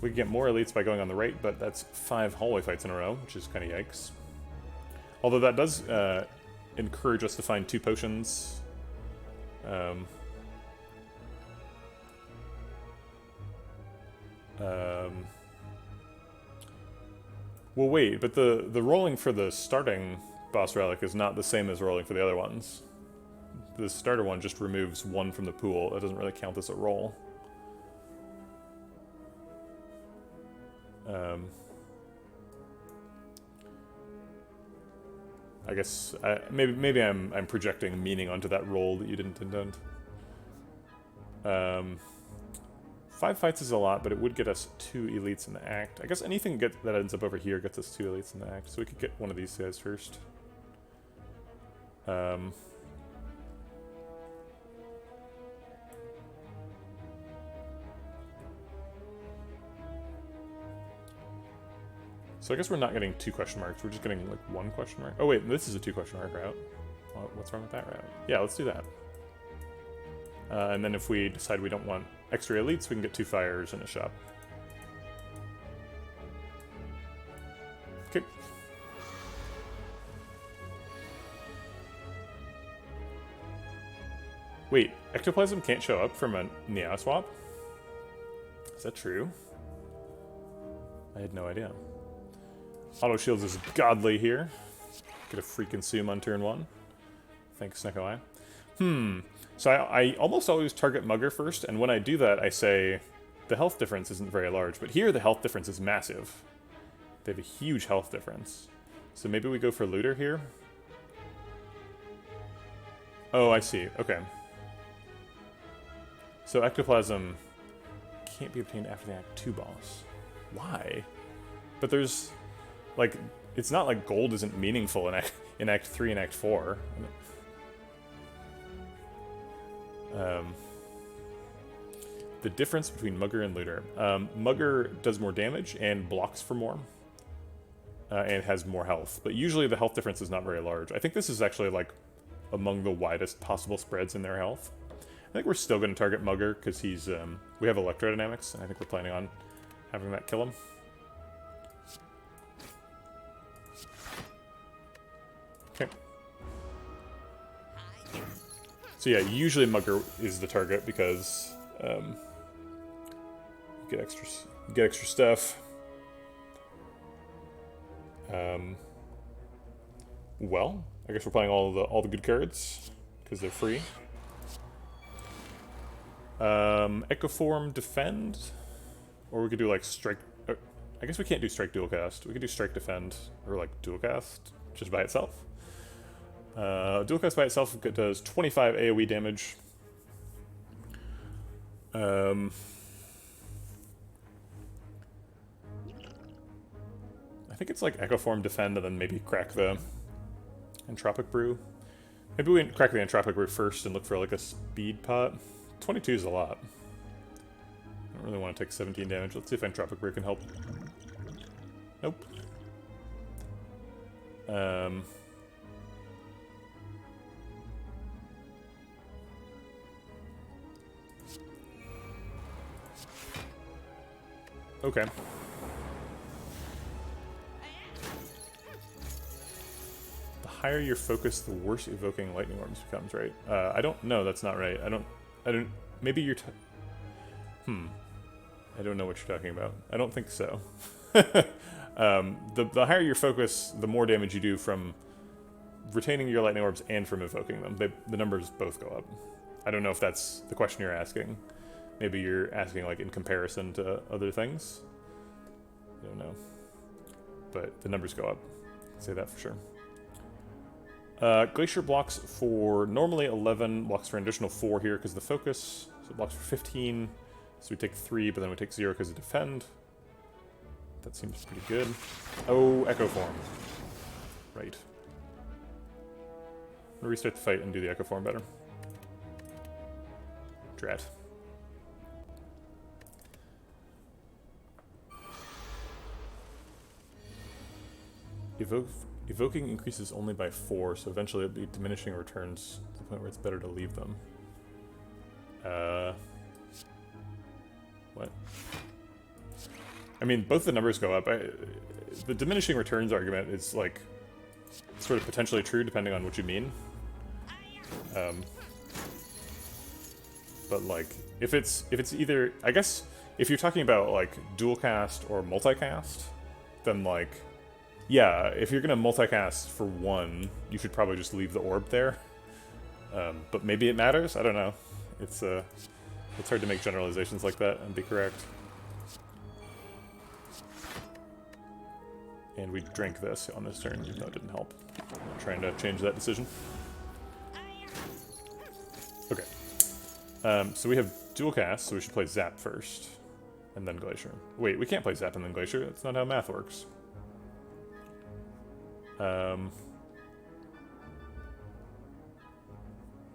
We can get more elites by going on the right, but that's 5 hallway fights in a row, which is kind of yikes. Although that does encourage us to find 2 potions. Well, wait, but the rolling for the starting boss relic is not the same as rolling for the other ones. The starter one just removes 1 from the pool. It doesn't really count as a roll. I guess maybe I'm projecting meaning onto that roll that you didn't intend. 5 fights is a lot, but it would get us 2 elites in the act. I guess anything that ends up over here gets us 2 elites in the act, so we could get one of these guys first. So I guess we're not getting 2 question marks, we're just getting like 1 question mark. Oh wait, this is a 2 question mark route. What's wrong with that route? Yeah, let's do that. And then if we decide we don't want extra elites, we can get 2 fires in a shop. Okay. Wait, ectoplasm can't show up from a Neo swap? Is that true? I had no idea. Auto shields is godly here. Get a free consume on turn 1. Thanks, Snecko Eye. So I almost always target Mugger first, and when I do that, I say the health difference isn't very large, but here the health difference is massive. They have a huge health difference. So maybe we go for Looter here? Oh, I see. Okay. So Ectoplasm can't be obtained after the Act 2 boss. Why? But there's, like, it's not like gold isn't meaningful in Act 3 and Act 4. The difference between Mugger and Looter. Mugger does more damage and blocks for more. And has more health. But usually the health difference is not very large. I think this is actually, like, among the widest possible spreads in their health. I think we're still going to target Mugger because he's, we have electrodynamics, and I think we're planning on having that kill him. Okay. So yeah, usually Mugger is the target because get extra stuff. Well, I guess we're playing all the good cards because they're free. Echoform Defend, or we could do like Strike. I guess we can't do Strike Dual Cast. We could do Strike Defend or like Dual Cast just by itself. Dual Cast by itself does 25 AoE damage. I think it's like Echoform Defend and then maybe crack the Entropic Brew. Maybe we crack the Entropic Brew first and look for like a speed pot. 22 is a lot. I don't really want to take 17 damage. Let's see if Entropic Brew can help. Nope. Okay. The higher your focus, the worse evoking lightning orbs becomes, right? I don't know, that's not right. I don't, maybe you're I don't know what you're talking about. I don't think so. The higher your focus, the more damage you do from retaining your lightning orbs and from evoking them. The numbers both go up. I don't know if that's the question you're asking. Maybe you're asking like in comparison to other things. I don't know. But the numbers go up. I'll say that for sure. Glacier blocks for normally 11, blocks for an additional 4 here because the focus. So it blocks for 15. So we take 3, but then we take 0 because of defend. That seems pretty good. Oh, Echo Form. Right. I'm gonna restart the fight and do the Echo Form better. Drat. Evoking increases only by 4, so eventually it'll be diminishing returns to the point where it's better to leave them. What? I mean, both the numbers go up. The diminishing returns argument is, like, sort of potentially true depending on what you mean. But, like, if it's either... I guess if you're talking about, like, dual cast or multicast, then, like... Yeah, if you're gonna multicast for 1, you should probably just leave the orb there. But maybe it matters? I don't know. It's hard to make generalizations like that and be correct. And we drank this on this turn, even though it didn't help. I'm not trying to change that decision. Okay. So we have dual cast, so we should play Zap first. And then Glacier. Wait, we can't play Zap and then Glacier. That's not how math works.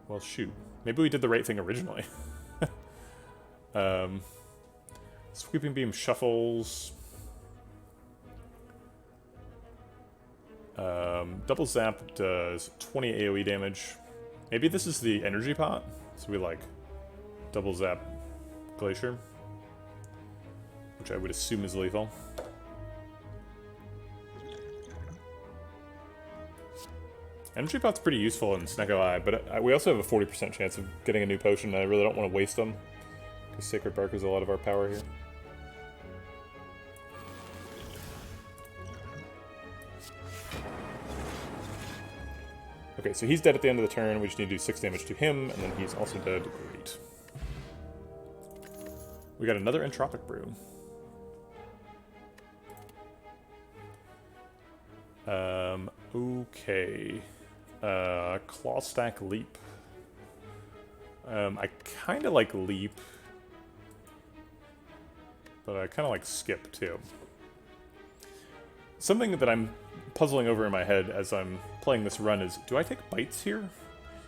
Well, shoot. Maybe we did the right thing originally. Sweeping Beam shuffles. Double Zap does 20 AoE damage. Maybe this is the energy pot, so we like double Zap Glacier, which I would assume is lethal. Energy pot's pretty useful in Snecko Eye, but we also have a 40% chance of getting a new potion, and I really don't want to waste them, because Sacred Bark is a lot of our power here. Okay, so he's dead at the end of the turn. We just need to do 6 damage to him, and then he's also dead. Great. We got another Entropic Brew. Okay. Claw Stack Leap. I kind of like Leap, but I kind of like Skip, too. Something that I'm puzzling over in my head as I'm playing this run is, do I take Bites here?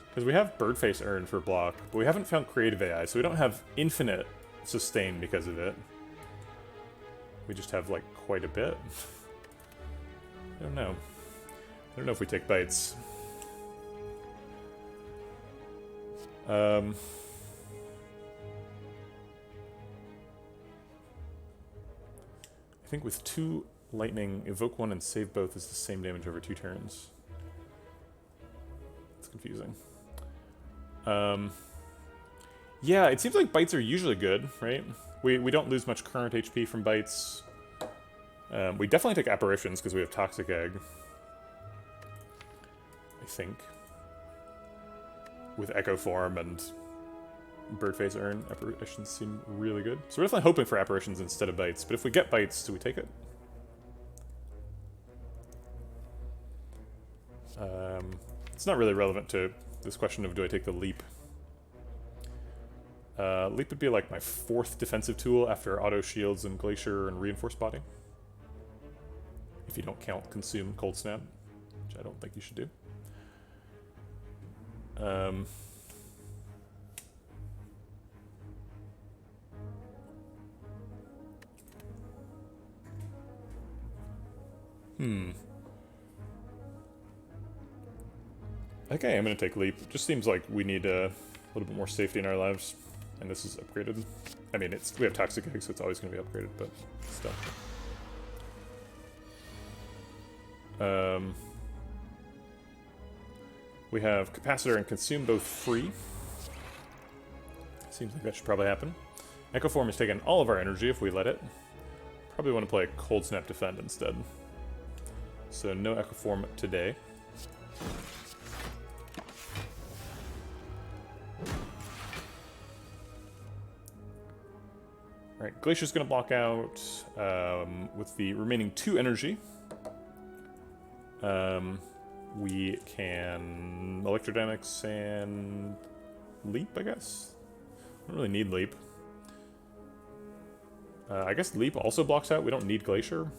Because we have Birdface Urn for block, but we haven't found Creative AI, so we don't have infinite sustain because of it. We just have, like, quite a bit. I don't know. I don't know if we take Bites. I think with 2 lightning, evoke 1 and save both is the same damage over 2 turns. It's confusing. Yeah, it seems like Bites are usually good, right? We don't lose much current HP from Bites. We definitely take Apparitions because we have Toxic Egg. I think. With Echo Form and Birdface Urn, Apparitions seem really good. So we're definitely hoping for Apparitions instead of Bites, but if we get Bites, do we take it? It's not really relevant to this question of do I take the Leap. Leap would be like my 4th defensive tool after Auto Shields and Glacier and Reinforced Body. If you don't count Consume Cold Snap, which I don't think you should do. Okay, I'm gonna take Leap. Just seems like we need a little bit more safety in our lives. And this is upgraded. I mean, we have Toxic Egg, so it's always gonna be upgraded, but still. We have Capacitor and Consume both free. Seems like that should probably happen. Echo Form is taking all of our energy if we let it. Probably want to play Cold Snap Defend instead. So no Echo Form today. Alright, Glacier's going to block out with the remaining 2 energy. We can Electrodynamics and Leap, I guess. I don't really need Leap. I guess Leap also blocks out. We don't need Glacier.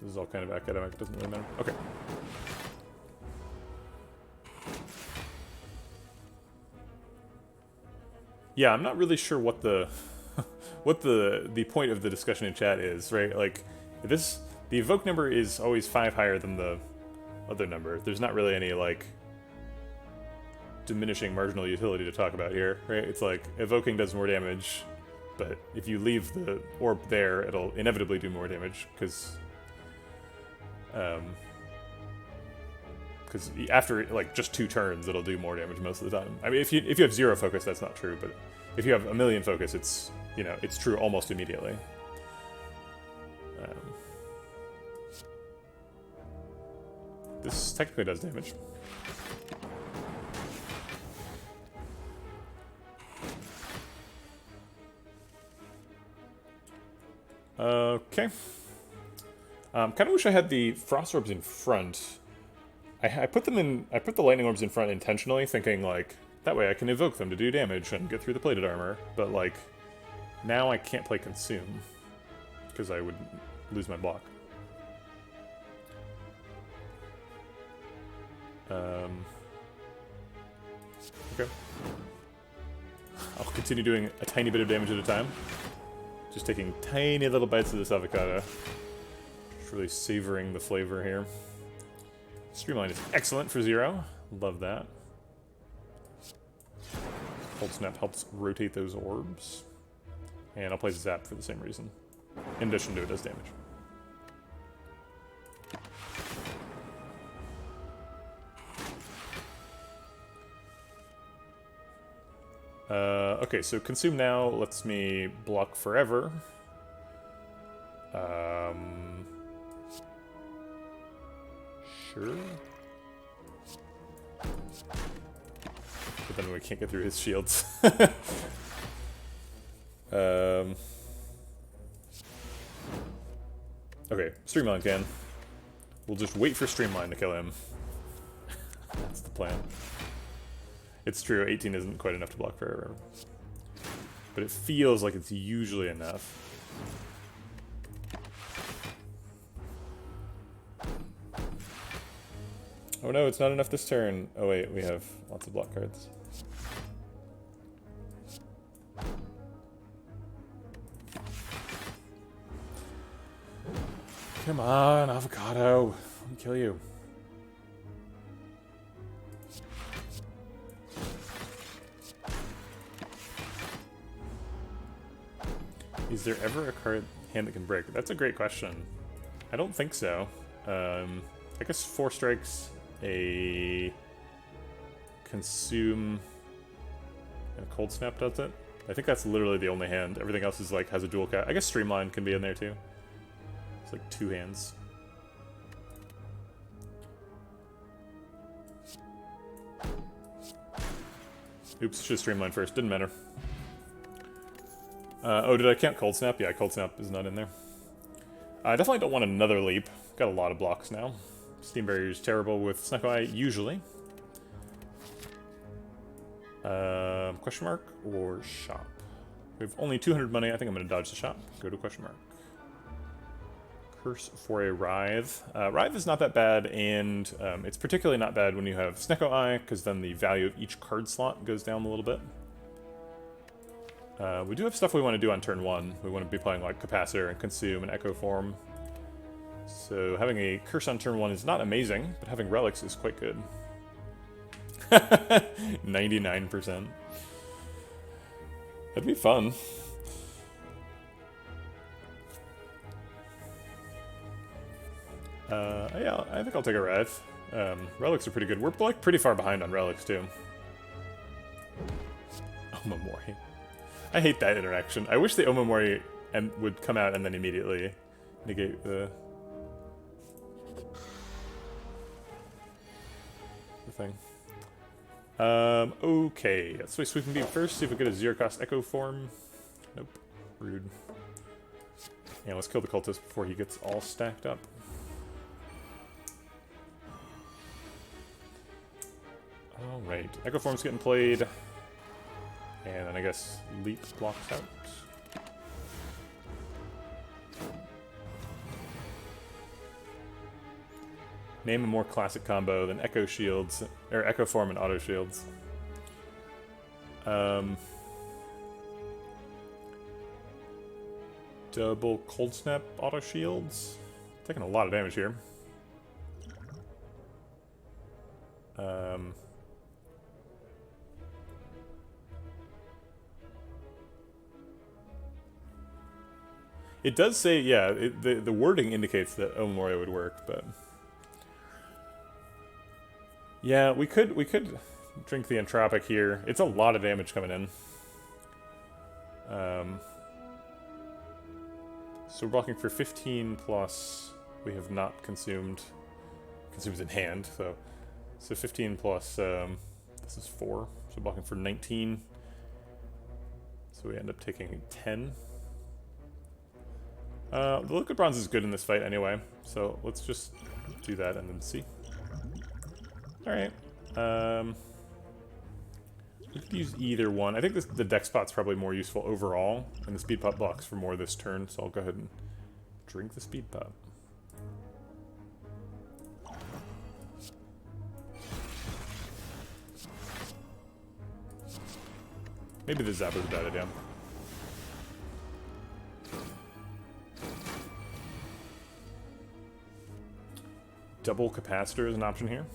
This is all kind of academic. It doesn't really matter. Okay. Yeah, I'm not really sure what the what the point of the discussion in chat is, right? Like, the evoke number is always 5 higher than the other number. There's not really any, like, diminishing marginal utility to talk about here, right? It's like, evoking does more damage, but if you leave the orb there, it'll inevitably do more damage, because after, like, just 2 turns, it'll do more damage most of the time. I mean, if you have 0 focus, that's not true, but if you have 1,000,000 focus, it's, you know, it's true almost immediately. This technically does damage. Okay. Kind of wish I had the Frost Orbs in front. I put them in. I put the Lightning Orbs in front intentionally, thinking like that way I can evoke them to do damage and get through the plated armor. But like now I can't play Consume because I would lose my block. Okay. I'll continue doing a tiny bit of damage at a time. Just taking tiny little bites of this avocado. Just really savoring the flavor here. Streamline is excellent for 0. Love that. Cold Snap helps rotate those orbs. And I'll play Zap for the same reason. In addition to it does damage. Okay, so Consume now lets me block forever. Sure. But then we can't get through his shields. Okay, Streamline can. We'll just wait for Streamline to kill him. That's the plan. It's true, 18 isn't quite enough to block forever. But it feels like it's usually enough. Oh no, it's not enough this turn. Oh wait, we have lots of block cards. Come on, avocado. Let me kill you. Is there ever a card hand that can break? That's a great question. I don't think so. I guess 4 strikes, a Consume, and a Cold Snap does it. I think that's literally the only hand. Everything else is like has a dual cat. I guess Streamline can be in there too. It's like 2 hands. Oops, should Streamline first. Didn't matter. Oh, did I count Cold Snap? Yeah, Cold Snap is not in there. I definitely don't want another Leap. Got a lot of blocks now. Steam Barrier is terrible with Snecko Eye, usually. Question mark or shop? We have only 200 money. I think I'm going to dodge the shop. Go to question mark. Curse for a Writhe. Writhe is not that bad, and it's particularly not bad when you have Snecko Eye, because then the value of each card slot goes down a little bit. We do have stuff we want to do on turn 1. We want to be playing like Capacitor and Consume and Echo Form. So having a Curse on turn 1 is not amazing, but having Relics is quite good. 99%. That'd be fun. Yeah, I think I'll take a Wrath. Relics are pretty good. We're like pretty far behind on Relics too. Omamori. I hate that interaction. I wish the Omamori would come out and then immediately negate the thing. Okay, let's play Sweeping Beam first, see if we get a 0-cost Echo Form. Nope. Rude. Yeah, let's kill the cultist before he gets all stacked up. Alright, Echo Form's getting played. And then I guess Leap blocks out. Name a more classic combo than Echo Shields, or Echo Form and Auto Shields. Double Cold Snap Auto Shields. Taking a lot of damage here. It does say, yeah, the wording indicates that Omamori would work, but... Yeah, we could drink the Entropic here. It's a lot of damage coming in. So we're blocking for 15 plus we have not consumed. Consumes in hand, so 15 plus this is 4. So blocking for 19. So we end up taking 10. The Liquid Bronze is good in this fight anyway, so let's just do that and then see. Alright. We could use either one. I think the deck spot's probably more useful overall, and the Speed Pop blocks for more this turn, so I'll go ahead and drink the Speed Pop. Maybe the Zap is a bad idea. Double Capacitor is an option here.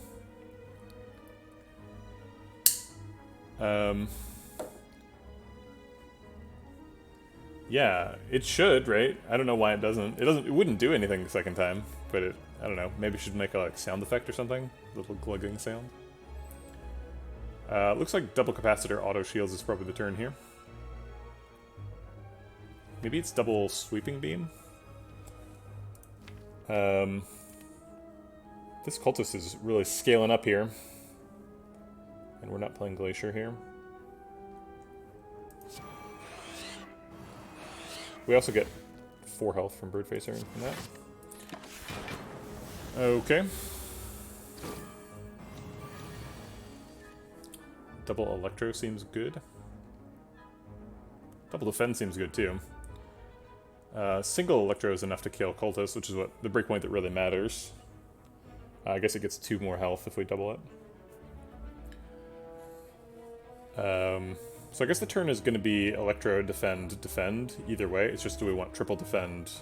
Yeah, it should, right? I don't know why it doesn't. It wouldn't do anything the second time, but I don't know. Maybe it should make a like sound effect or something. A little glugging sound. Looks like double capacitor auto shields is probably the turn here. Maybe it's double sweeping beam. This cultist is really scaling up here. And we're not playing Glacier here. We also get 4 health from Birdfacer from that. Okay. Double Electro seems good. Double Defend seems good too. Single Electro is enough to kill Cultist, which is what the breakpoint that really matters. I guess it gets 2 more health if we double it. So I guess the turn is going to be Electro, Defend, Defend. Either way, it's just do we want triple Defend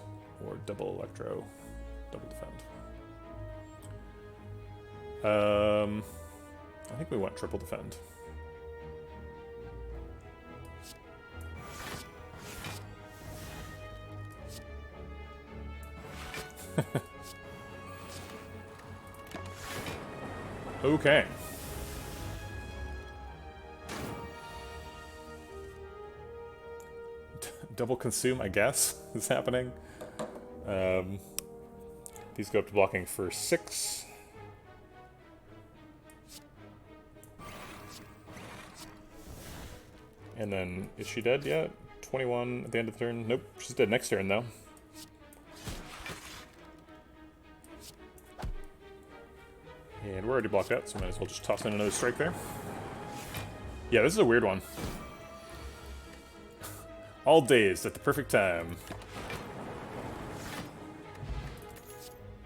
or double Electro, double Defend. I think we want triple Defend. Okay. Double consume, I guess, is happening. These go up to blocking for 6. And then, is she dead yet? 21 at the end of the turn? Nope, she's dead next turn, though. And we're already blocked out, so might as well just toss in another strike there. Yeah, this is a weird one. All dazed at the perfect time.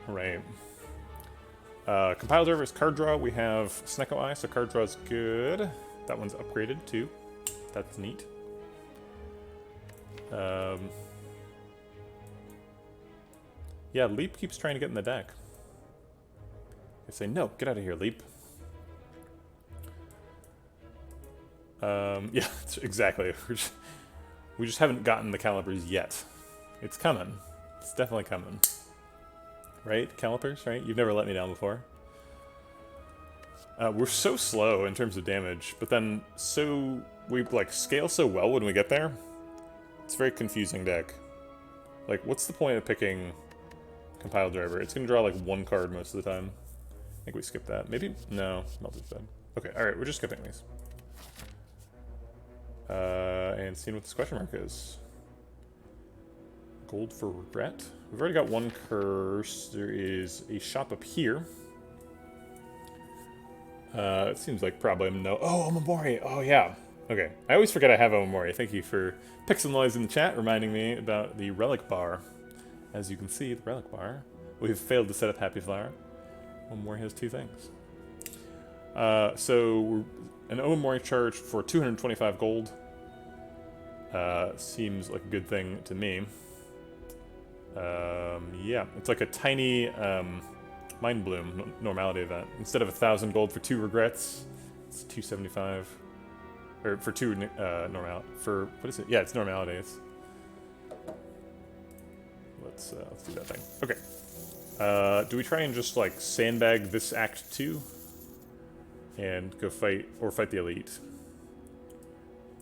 Right. Compile drivers card draw. We have Snecko Eye, so card draw is good. That one's upgraded too. That's neat. Yeah, Leap keeps trying to get in the deck. I say, no, get out of here, Leap. Yeah, exactly. We just haven't gotten the calipers yet. It's coming. It's definitely coming. Right? Calipers, right? You've never let me down before. We're so slow in terms of damage, but then we like scale so well when we get there. It's a very confusing deck. Like, what's the point of picking Compile Driver? It's gonna draw like one card most of the time. I think we skip that. Maybe? No, Melted Fed. Okay, alright, we're just skipping these. And seeing what this question mark is. Gold for Regret. We've already got one curse. There is a shop up here. It seems like probably no. Oh, Omamori. Oh, yeah. Okay. I always forget I have Omamori. Thank you for Pixel Noise in the chat reminding me about the Relic Bar. As you can see, the Relic Bar. We've failed to set up Happy Flower. Omamori has two things. So, an Omamori charge for 225 gold. Seems like a good thing to me. Yeah, it's like a tiny Mind Bloom normality event. Instead of 1,000 gold for 2 regrets, it's 275. Or for 2 normal. For what is it? Yeah, it's normality. Let's do that thing. Okay. Do we try and just like sandbag this act 2 and go fight the elite?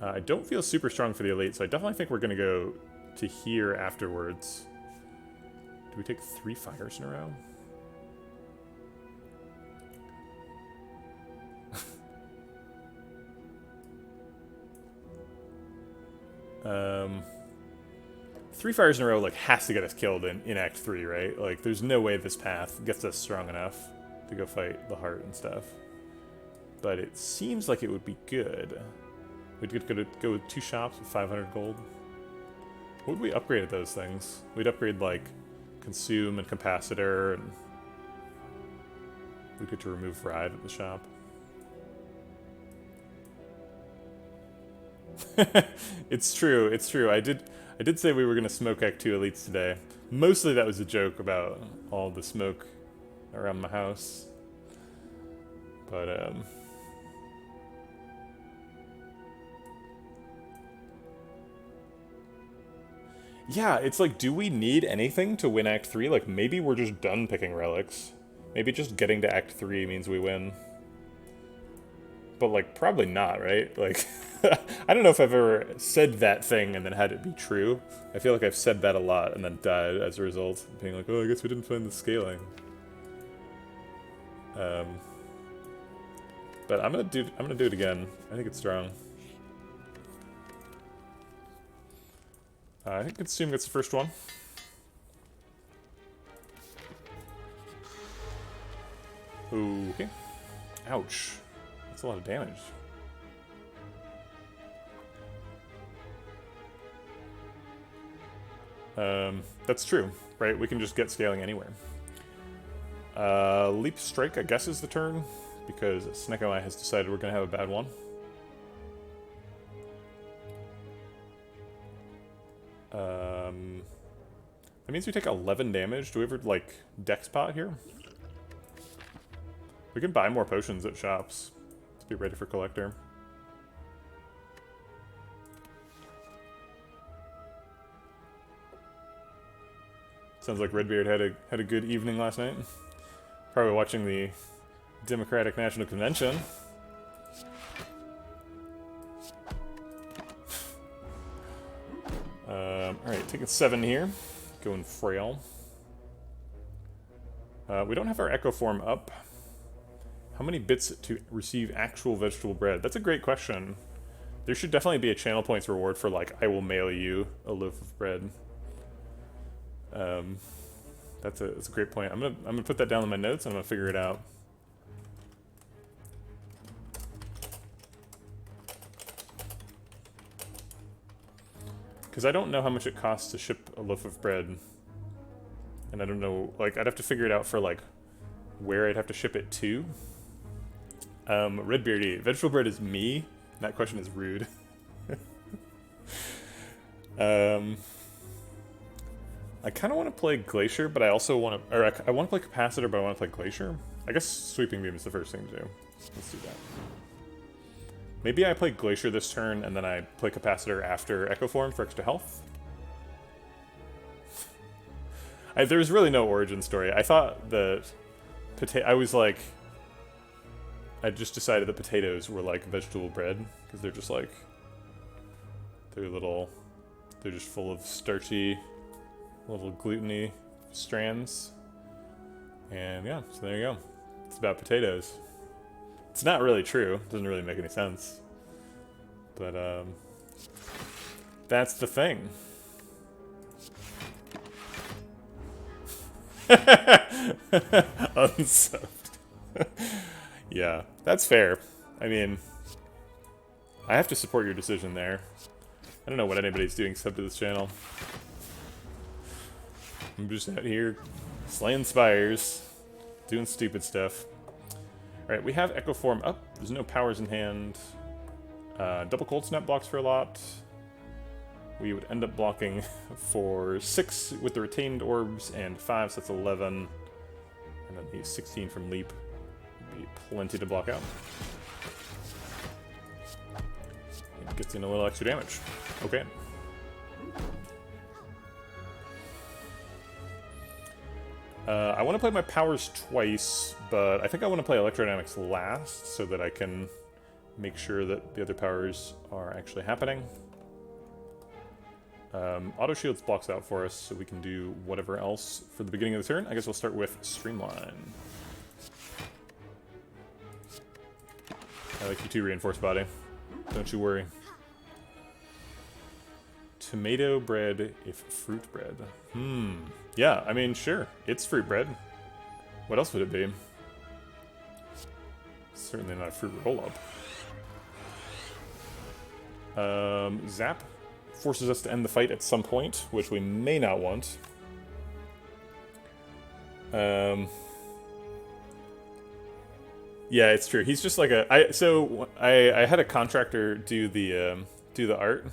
I don't feel super strong for the elite, so I definitely think we're gonna go to here afterwards. Do we take 3 fires in a row? 3 fires in a row like has to get us killed in Act 3, right? Like there's no way this path gets us strong enough to go fight the heart and stuff. But it seems like it would be good. We'd go with 2 shops with 500 gold. What would we upgrade at those things? We'd upgrade like Consume and Capacitor, and we get to remove Ride at the shop. It's true, it's true. I did say we were gonna smoke Act 2 elites today. Mostly that was a joke about all the smoke around my house. But yeah, it's like, do we need anything to win Act 3? Like, maybe we're just done picking relics. Maybe just getting to Act 3 means we win. But, like, probably not, right? Like, I don't know if I've ever said that thing and then had it be true. I feel like I've said that a lot and then died as a result. Being like, oh, I guess we didn't find the scaling. But I'm gonna do it again. I think it's strong. I think Consume gets the first one. Okay. Ouch. That's a lot of damage. That's true, right? We can just get scaling anywhere. Leap Strike, I guess, is the turn, because Snecko Eye has decided we're gonna have a bad one. That means we take 11 damage. Do we ever, like, Dex Pot here? We can buy more potions at shops. Let's be ready for Collector. Sounds like Redbeard had a good evening last night. Probably watching the Democratic National Convention. Alright, taking 7 here. Going Frail. We don't have our Echo Form up. How many bits to receive actual vegetable bread? That's a great question. There should definitely be a channel points reward for, like, I will mail you a loaf of bread. That's a great point. I'm gonna put that down in my notes and I'm gonna figure it out. Because I don't know how much it costs to ship a loaf of bread. And I don't know, like, I'd have to figure it out for, like, where I'd have to ship it to. Redbeardy, vegetable bread is me? That question is rude. I kind of want to play Glacier, but I also want to, or I want to play Capacitor, but I want to play Glacier. I guess Sweeping Beam is the first thing to do. Let's do that. Maybe I play Glacier this turn, and then I play Capacitor after Echo Form for extra health. There was really no origin story. I thought that I was like, I just decided that potatoes were like vegetable bread because they're just like, they're just full of starchy, little gluten-y strands. And yeah, so there you go. It's about potatoes. It's not really true. It doesn't really make any sense. But that's the thing. Unsubbed. Yeah, that's fair. I mean, I have to support your decision there. I don't know what anybody's doing sub to this channel. I'm just out here slaying spires, doing stupid stuff. Alright, we have Echo Form up. There's no powers in hand. Double Cold Snap blocks for a lot. We would end up blocking for 6 with the retained orbs and 5, so that's 11. And then the 16 from Leap would be plenty to block out. It gets in a little extra damage. Okay. I want to play my powers twice, but I think I want to play Electrodynamics last so that I can make sure that the other powers are actually happening. Auto Shields blocks out for us, so we can do whatever else for the beginning of the turn. I guess we'll start with Streamline. I like you too, Reinforced Body. Don't you worry. Tomato bread if fruit bread. Yeah, I mean, sure. It's fruit bread. What else would it be? Certainly not a fruit roll-up. Zap forces us to end the fight at some point, which we may not want. Yeah, it's true. He's just like a... I had a contractor do the art,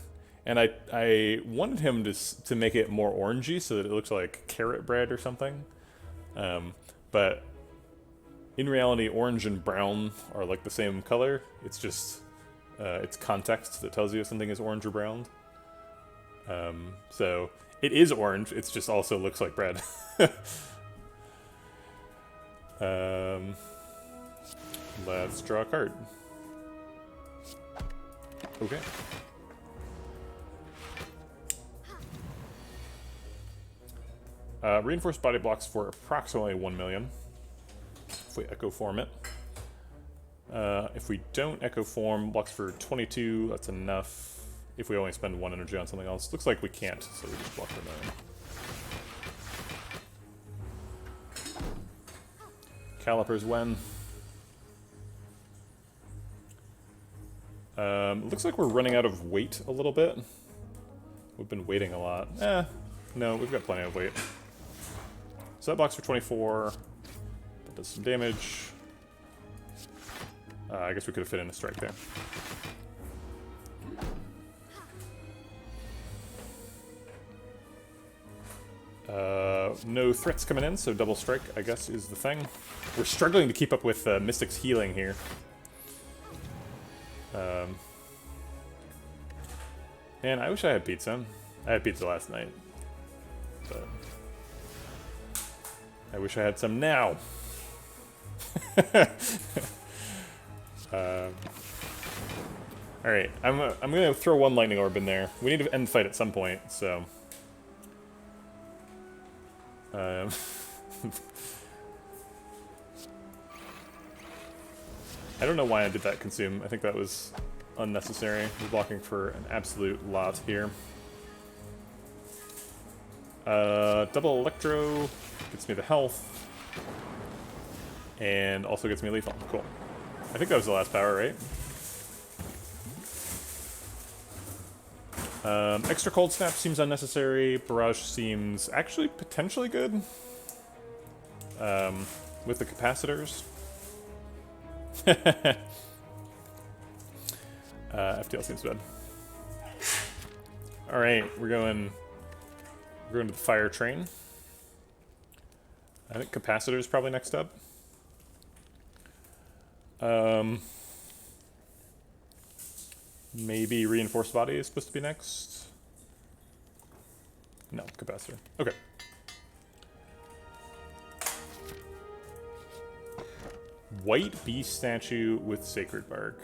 and I wanted him to make it more orangey so that it looks like carrot bread or something. But in reality, orange and brown are like the same color. It's just it's context that tells you if something is orange or brown. So it is orange. It just also looks like bread. Let's draw a card. Okay. Reinforced body blocks for approximately 1 million. If we Echo Form it. If we don't Echo Form, blocks for 22, that's enough. If we only spend 1 energy on something else. Looks like we can't, so we just block for 1 million. Calipers when? Looks like we're running out of weight a little bit. We've been waiting a lot. No, we've got plenty of weight. So that blocks for 24. That does some damage. I guess we could have fit in a strike there. No threats coming in, so double strike, I guess, is the thing. We're struggling to keep up with Mystic's healing here. Man, I wish I had pizza. I had pizza last night. But I wish I had some now. Alright, I'm gonna throw 1 lightning orb in there. We need to end the fight at some point, so... I don't know why I did that consume. I think that was unnecessary. We're blocking for an absolute lot here. Double Electro gets me the health. And also gets me lethal. Cool. I think that was the last power, right? Extra Cold Snap seems unnecessary. Barrage seems actually potentially good. With the capacitors. FTL seems bad. All right, we're going to the fire train. I think capacitor is probably next up. Maybe reinforced body is supposed to be next. No, capacitor. Okay. White beast statue with sacred bark.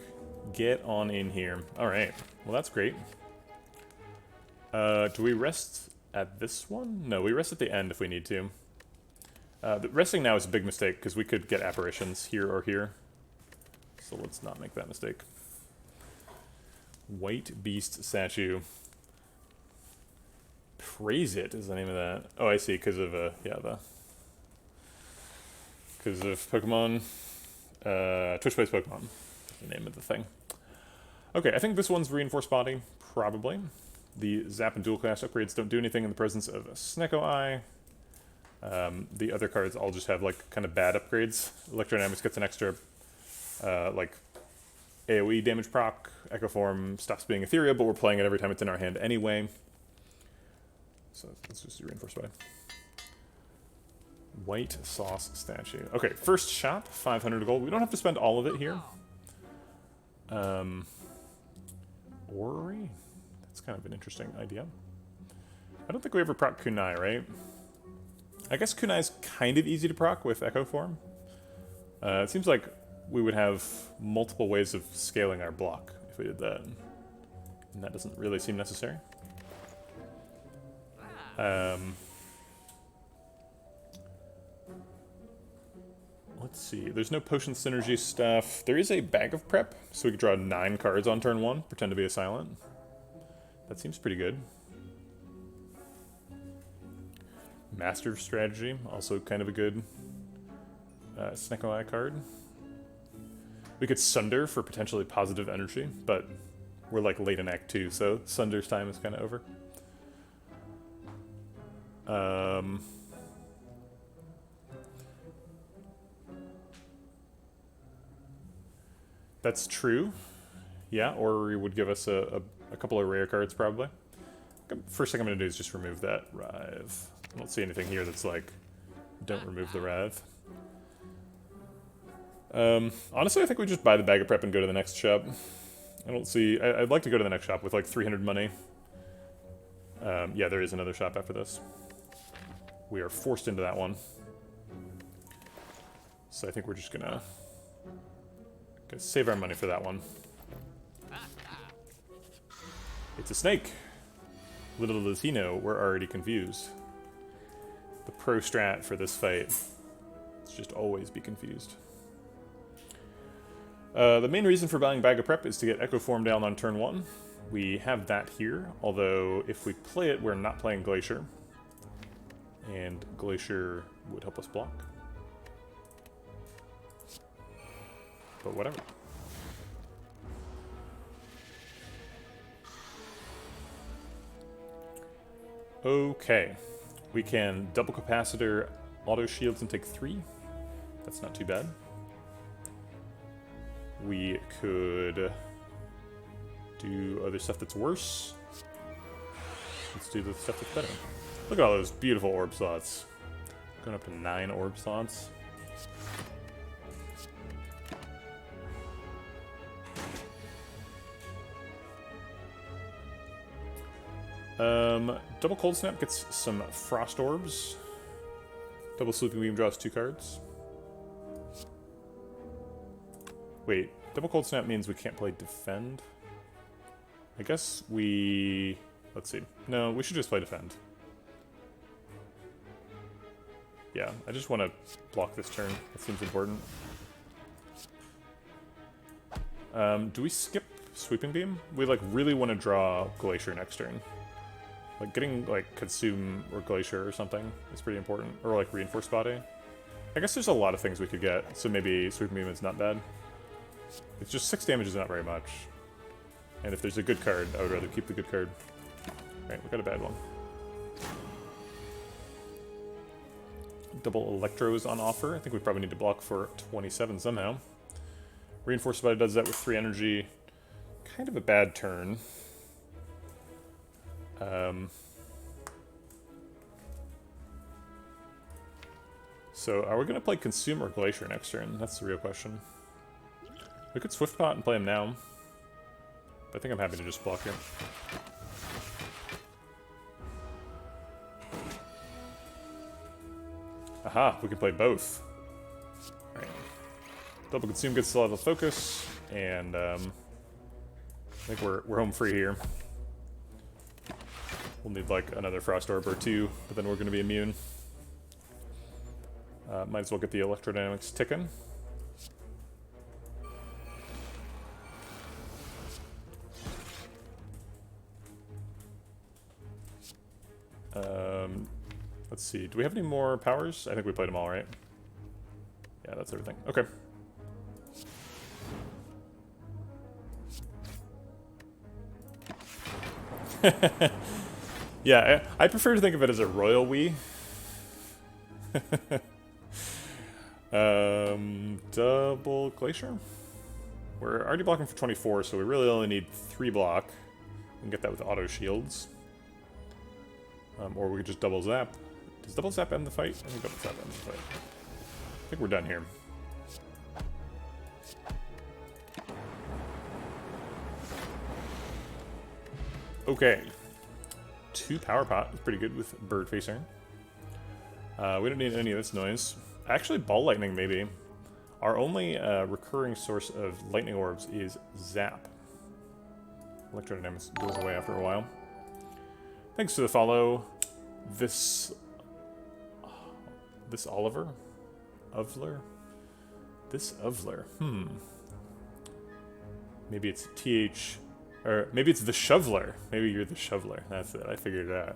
Get on in here. All right. Well, that's great. Do we rest at this one? No, we rest at the end if we need to. Resting now is a big mistake because we could get apparitions here or here. So let's not make that mistake. White beast statue. Praise it is the name of that. Oh, I see. Because of because of Pokemon. Twitch-based Pokemon. The name of the thing. Okay, I think this one's reinforced body. Probably. The Zap and Dual Class upgrades don't do anything in the presence of a Snecko Eye. The other cards all just have like kind of bad upgrades. Electrodynamics gets an extra like AoE damage proc. Echo Form stops being ethereal, but we're playing it every time it's in our hand anyway. So let's just do reinforced body. White sauce statue. Okay, first shop, 500 gold. We don't have to spend all of it here. Orrery? That's kind of an interesting idea. I don't think we ever proc Kunai, right? I guess Kunai's kind of easy to proc with Echo Form. It seems like we would have multiple ways of scaling our block if we did that. And that doesn't really seem necessary. Let's see. There's no potion synergy stuff. There is a bag of prep, so we could draw 9 cards on turn 1, pretend to be a silent. That seems pretty good. Master of Strategy, also kind of a good Snecko Eye card. We could Sunder for potentially positive energy, but we're like late in Act 2, so Sunder's time is kind of over. That's true. Yeah, or we would give us a couple of rare cards, probably. First thing I'm going to do is just remove that Writhe. I don't see anything here that's like, don't remove the Writhe. Honestly, I think we just buy the bag of prep and go to the next shop. I don't see... I'd like to go to the next shop with like 300 money. Yeah, there is another shop after this. We are forced into that one. So I think we're just gonna save our money for that one. It's a snake! Little does he know, we're already confused. The pro strat for this fight is just always be confused. The main reason for buying Bag of Prep is to get Echo Form down on turn 1. We have that here, although if we play it, we're not playing Glacier. And Glacier would help us block. But whatever. Okay. We can double capacitor, auto shields, and take 3. That's not too bad. We could do other stuff that's worse. Let's do the stuff that's better. Look at all those beautiful orb slots. Going up to 9 orb slots. Double Cold Snap gets some Frost Orbs. Double Sleeping Beam draws 2 cards. Wait, Double Cold Snap means we can't play Defend? I guess we... Let's see. No, we should just play Defend. Yeah, I just want to block this turn. That seems important. Do we skip Sweeping Beam? We, like, really want to draw Glacier next turn. Like, getting, like, Consume or Glacier or something is pretty important. Or, like, Reinforced Body. I guess there's a lot of things we could get, so maybe Sweeping Beam is not bad. It's just 6 damage is not very much. And if there's a good card, I would rather keep the good card. Alright, we got a bad one. Double Electros on offer. I think we probably need to block for 27 somehow. Reinforced Body does that with 3 energy. Kind of a bad turn. So, are we going to play Consume or Glacier next turn? That's the real question. We could Swift Pot and play him now. But I think I'm happy to just block here. Aha, we can play both. Alright. Double Consume gets a lot of focus, and I think we're home free here. We'll need like another Frost Orb or two, but then we're going to be immune. Might as well get the electrodynamics ticking. Let's see. Do we have any more powers? I think we played them all, right? Yeah, that's everything. Okay. Yeah, I prefer to think of it as a royal we. Double Glacier? We're already blocking for 24, so we really only need 3 block. We can get that with auto shields. Or we could just double zap. Does double zap end the fight? I think double zap ends the fight. I think we're done here. Okay. 2 power pot. Pretty good with bird facing. We don't need any of this noise. Actually, ball lightning maybe. Our only recurring source of lightning orbs is zap. Electrodynamics goes away after a while. Thanks for the follow. This Oliver? Ovler? This Ovler. Maybe it's TH... Or maybe it's the Shoveler. Maybe you're the Shoveler. That's it. I figured it out.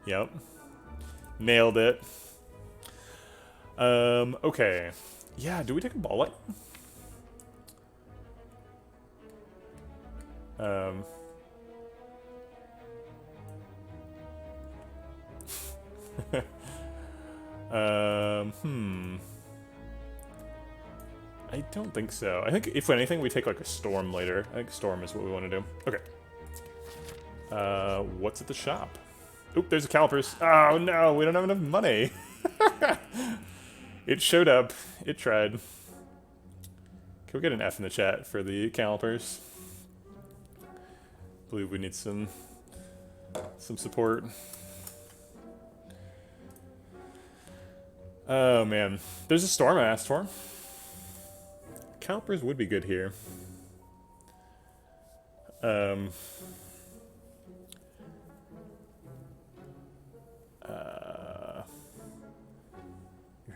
Yep. Nailed it. Okay. Yeah, do we take a ball lightning? I don't think so. I think, if anything, we take, like, a storm later. I think storm is what we want to do. Okay. What's at the shop? Oop, there's a calipers. Oh, no, we don't have enough money. It showed up. It tried. Can we get an F in the chat for the calipers? I believe we need some support. Oh, man. There's a storm I asked for. Calipers would be good here. You're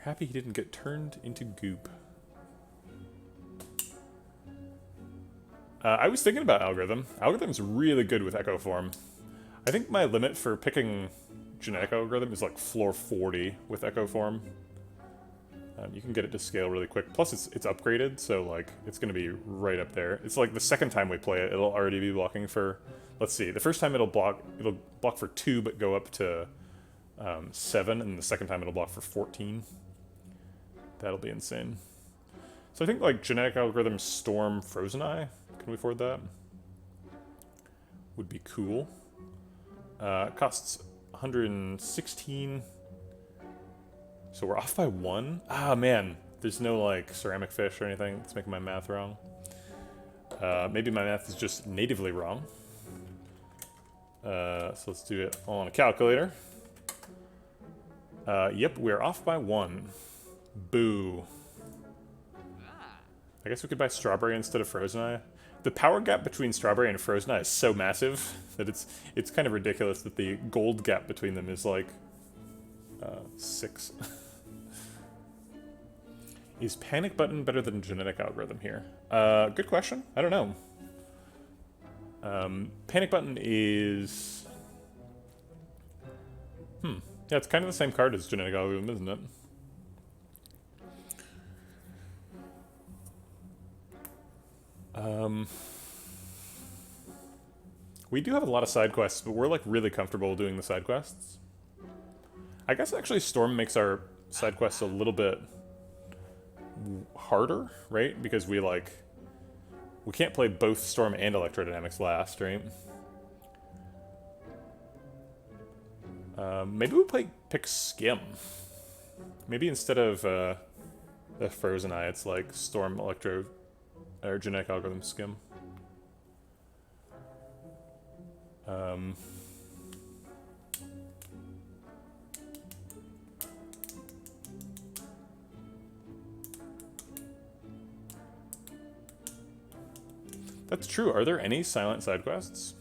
happy he didn't get turned into goop. I was thinking about Algorithm. Algorithm's really good with Echo Form. I think my limit for picking Genetic Algorithm is like floor 40 with Echo Form. You can get it to scale really quick. Plus, it's upgraded, so like it's going to be right up there. It's like the second time we play it, it'll already be blocking for. Let's see. The first time it'll block for 2, but go up to 7, and the second time it'll block for 14. That'll be insane. So I think like Genetic Algorithm Storm Frozen Eye. Can we afford that? Would be cool. Costs 116. So we're off by 1? Ah, man. There's no, like, ceramic fish or anything. It's making my math wrong. Maybe my math is just natively wrong. So let's do it all on a calculator. Yep, we're off by 1. Boo. I guess we could buy Strawberry instead of Frozen Eye. The power gap between Strawberry and Frozen Eye is so massive that it's kind of ridiculous that the gold gap between them is, like, 6. Is Panic Button better than Genetic Algorithm here? Good question. I don't know. Panic Button is... Yeah, it's kind of the same card as Genetic Algorithm, isn't it? We do have a lot of side quests, but we're, like, really comfortable doing the side quests. I guess actually Storm makes our side quests a little bit harder, right? Because we can't play both Storm and Electrodynamics last, right? Maybe we pick Skim. Maybe instead of the Frozen Eye, it's like Storm, Electro, or Genetic Algorithm Skim. That's true. Are there any silent side quests?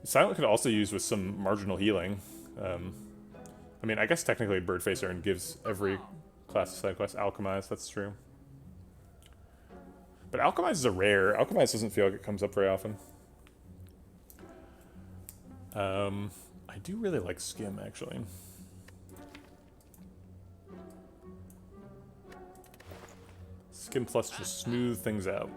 Silent could also use with some marginal healing. I mean, I guess technically Birdface Urn gives every class of side quest Alchemize. That's true. But Alchemize is a rare. Alchemize doesn't feel like it comes up very often. I do really like Skim, actually. Skim Plus just smooth things out.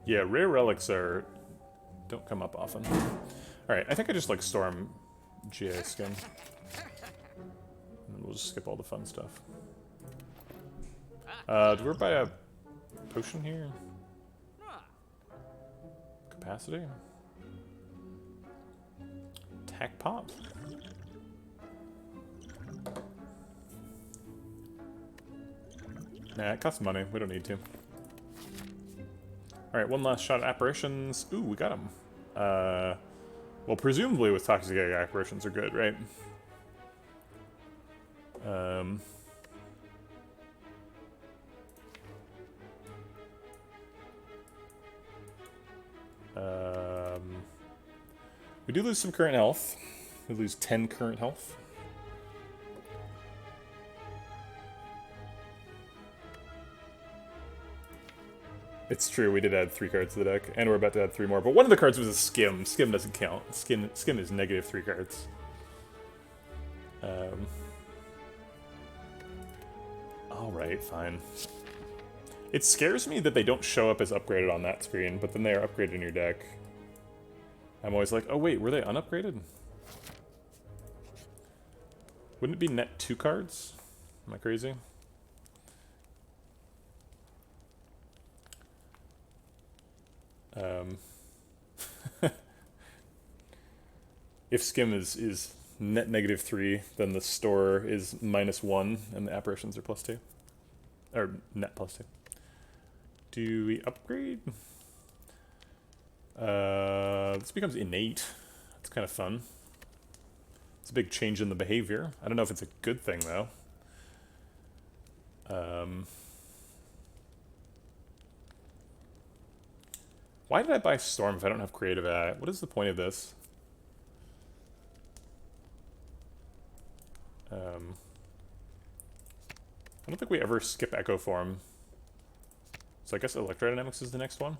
Yeah, rare relics don't come up often. Alright, I think I just like Storm GA Skim. And then we'll just skip all the fun stuff. Do we buy a potion here? Capacity? Attack pop. Nah, it costs money. We don't need to. Alright, one last shot at apparitions. Ooh, we got them. Well, presumably with Toxic Egg, apparitions are good, right? We do lose some current health. We lose 10 current health. It's true, we did add 3 cards to the deck, and we're about to add 3 more, but one of the cards was a Skim. Skim doesn't count. Skim is negative 3 cards. Alright, fine. It scares me that they don't show up as upgraded on that screen, but then they are upgraded in your deck. I'm always like, oh wait, were they unupgraded? Wouldn't it be net 2 cards? Am I crazy? If Skim is net negative 3, then the store is -1, and the apparitions are +2. Or net +2. Do we upgrade? This becomes innate. That's kind of fun. It's a big change in the behavior. I don't know if it's a good thing, though. Why did I buy Storm if I don't have Creative AI? What is the point of this? I don't think we ever skip Echo Form. So I guess Electrodynamics is the next one?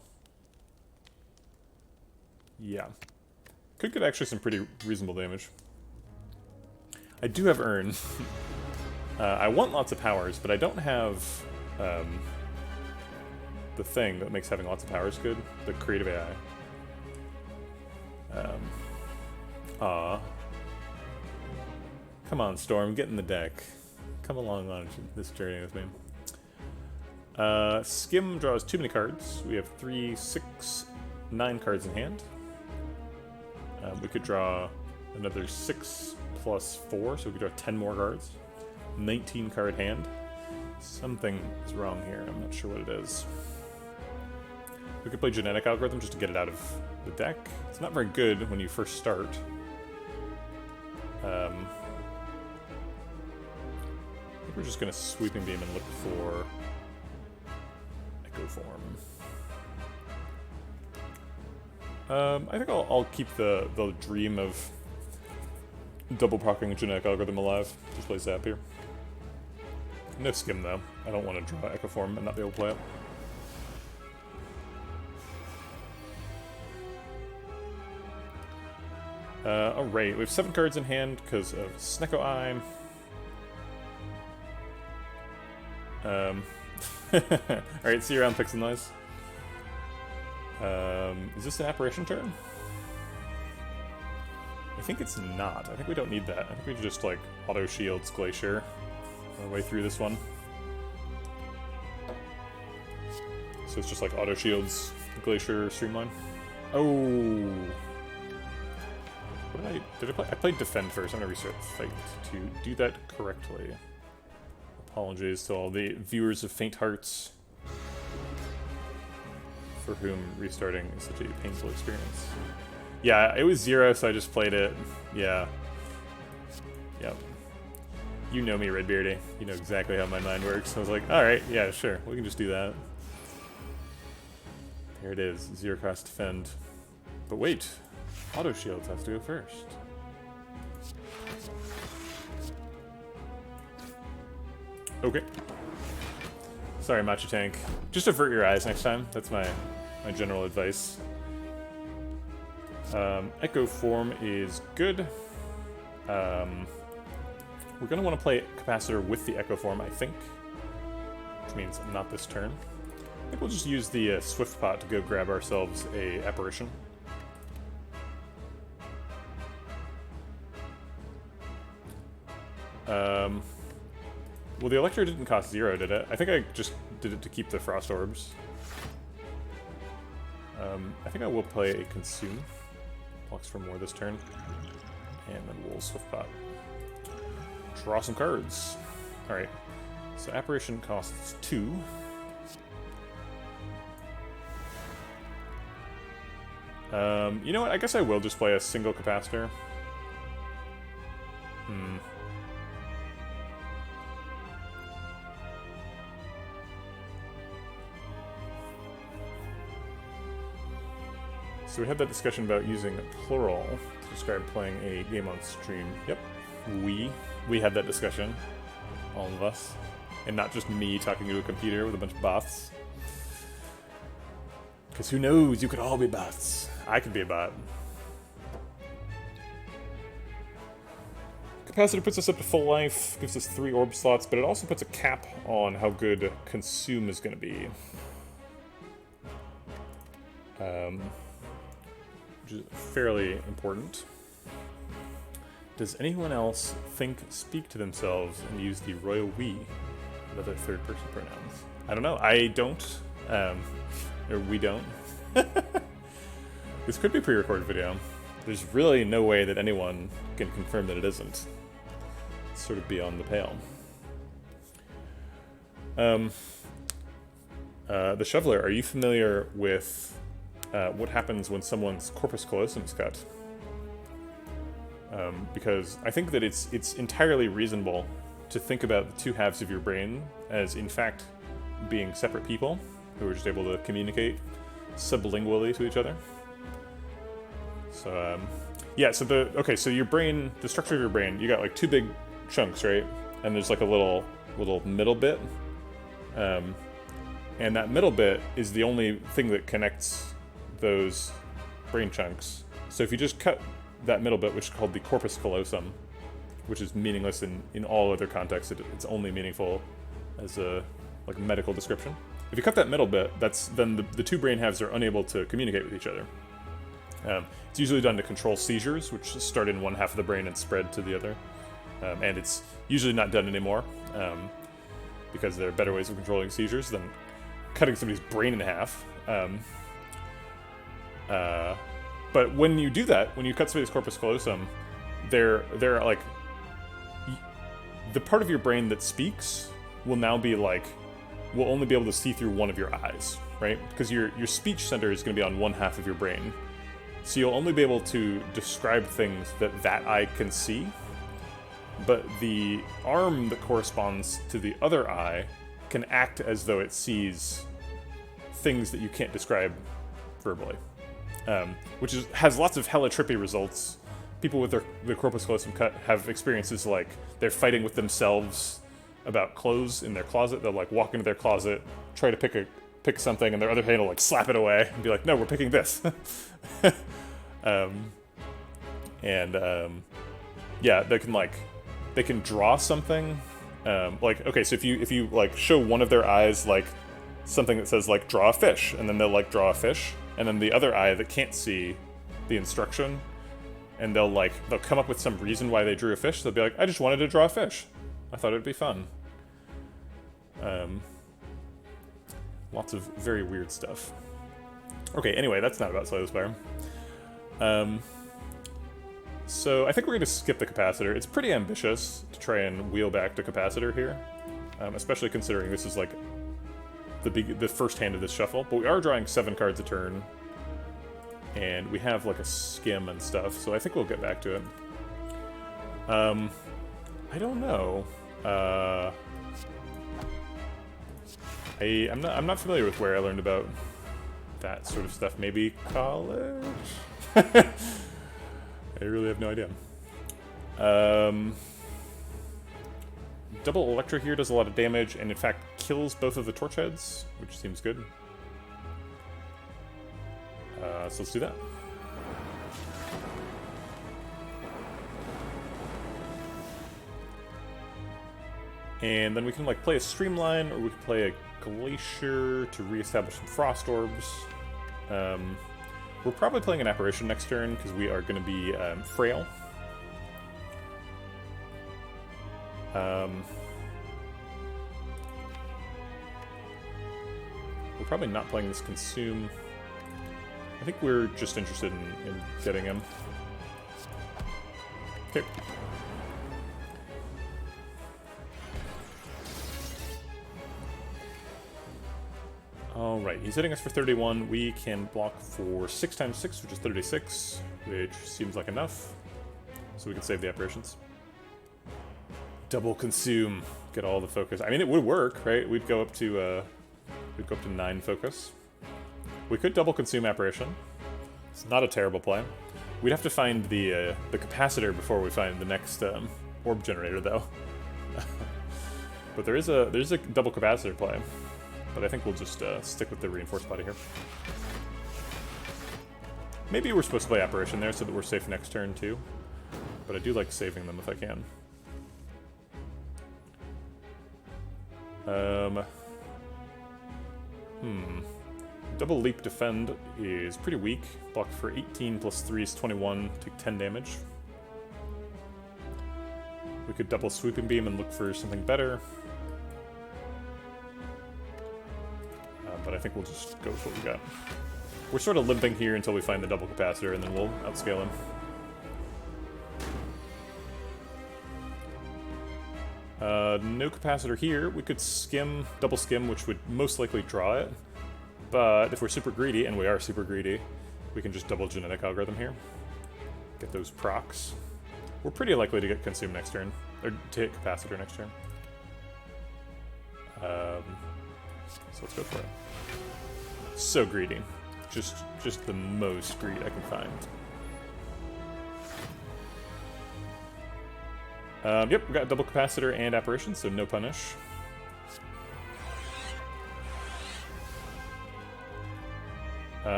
Yeah. Could get actually some pretty reasonable damage. I do have Urn. I want lots of powers, but I don't have the thing that makes having lots of powers good. The Creative AI. Come on, Storm, get in the deck. Come along on this journey with me. Skim draws too many cards. We have 3, 6, 9 cards in hand. We could draw another 6 plus 4, so we could draw 10 more cards. 19 card hand. Something is wrong here. I'm not sure what it is. We could play Genetic Algorithm just to get it out of the deck. It's not very good when you first start. I think we're just going to Sweeping Beam and look for Echo Form. I think I'll keep the dream of double procking a Genetic Algorithm alive. Just play Zap here. No Skim, though. I don't want to draw Echo Form and not be able to play it. Alright, we have 7 cards in hand because of Snecko Eye. Alright, see you around, Pixel Noise. Is this an apparition turn? I think it's not. I think we don't need that. I think we can just, like, auto shields Glacier our way through this one. So it's just like auto shields Glacier Streamline. Oh. What did I play? I played Defend first. I'm gonna restart Fight to do that correctly. Apologies to all the viewers of Faint Hearts, for whom restarting is such a painful experience. Yeah, it was 0, so I just played it. Yeah. Yep. You know me, Redbeardy. You know exactly how my mind works. I was like, alright, yeah, sure. We can just do that. There it is. 0 cost Defend. But wait. Auto Shields has to go first. Okay. Sorry, Macho Tank. Just avert your eyes next time. That's my general advice. Echo Form is good. We're going to want to play Capacitor with the Echo Form, I think. Which means not this turn. I think we'll just use the Swift Pot to go grab ourselves a Apparition. Well, the Electro didn't cost 0, did it? I think I just did it to keep the Frost Orbs. I think I will play a Consume. Flux for more this turn. And then we'll Swift Pot. Draw some cards. Alright. So Apparition costs 2. You know what? I guess I will just play a single Capacitor. So we had that discussion about using plural to describe playing a game on stream. Yep. We had that discussion. All of us. And not just me talking to a computer with a bunch of bots. Because who knows, you could all be bots. I could be a bot. Capacitor puts us up to full life, gives us 3 orb slots, but it also puts a cap on how good Consume is going to be. Which is fairly important. Does anyone else speak to themselves, and use the royal we and other third-person pronouns? I don't know. I don't. Or we don't. This could be a pre-recorded video. There's really no way that anyone can confirm that it isn't. It's sort of beyond the pale. The Shoveler, are you familiar with what happens when someone's corpus callosum is cut? Because I think that it's entirely reasonable to think about the 2 halves of your brain as, in fact, being separate people who are just able to communicate sublingually to each other. So, yeah, so so your brain, the structure of your brain, you got like 2 big chunks, right? And there's like a little middle bit. And that middle bit is the only thing that connects those brain chunks. So if you just cut that middle bit, which is called the corpus callosum, which is meaningless in all other contexts, it's only meaningful as a medical description. If you cut that middle bit, then the 2 brain halves are unable to communicate with each other. It's usually done to control seizures, which start in one half of the brain and spread to the other. And it's usually not done anymore, because there are better ways of controlling seizures than cutting somebody's brain in half. But when you do that, when you cut somebody's corpus callosum, they're like, the part of your brain that speaks will now be like, will only be able to see through one of your eyes, right? Because your speech center is going to be on one half of your brain. So you'll only be able to describe things that eye can see, but the arm that corresponds to the other eye can act as though it sees things that you can't describe verbally. Which has lots of hella trippy results. People with their corpus callosum cut have experiences like they're fighting with themselves about clothes in their closet. They'll like walk into their closet, try to pick something, and their other hand will like slap it away and be like, "No, we're picking this." Yeah, they can draw something. Okay, so if you like show one of their eyes like something that says like draw a fish, and then they'll like draw a fish, and then the other eye that can't see the instruction, and they'll come up with some reason why they drew a fish. They'll be like, "I just wanted to draw a fish. I thought it'd be fun." Lots of very weird stuff. Okay, anyway, that's not about Slay the Spire. So I think we're going to skip the capacitor. It's pretty ambitious to try and wheel back the capacitor here, especially considering this is like the first hand of this shuffle. But we are drawing 7 cards a turn, and we have like a skim and stuff, so I think we'll get back to it. I don't know. I'm not familiar with where I learned about that sort of stuff. Maybe college? I really have no idea. Double Electro here does a lot of damage, and in fact kills both of the torch heads, which seems good. So let's do that. And then we can like play a Streamline, or we can play a Glacier to reestablish some Frost Orbs. We're probably playing an Apparition next turn, because we are going to be frail. We're probably not playing this Consume. I think we're just interested in getting him. Okay. Alright, he's hitting us for 31. We can block for 6 times 6, which is 36, which seems like enough. So we can save the Apparitions. Double Consume. Get all the focus. I mean, it would work, right? We'd go up to 9 focus. We could double Consume Apparition. It's not a terrible play. We'd have to find the capacitor before we find the next orb generator, though. But there's a double capacitor play. But I think we'll just stick with the reinforced body here. Maybe we're supposed to play Apparition there so that we're safe next turn too. But I do like saving them if I can. Double Leap Defend is pretty weak. Block for 18 plus 3 is 21, take 10 damage. We could double Sweeping Beam and look for something better. But I think we'll just go with what we got. We're sort of limping here until we find the double capacitor, and then we'll outscale him. No capacitor here. We could skim, double skim, which would most likely draw it. But if we're super greedy, and we are super greedy, we can just double Genetic Algorithm here. Get those procs. We're pretty likely to get Consume next turn, or to hit capacitor next turn. So let's go for it. So greedy. Just the most greed I can find. Yep, we got double capacitor and apparition, so no punish.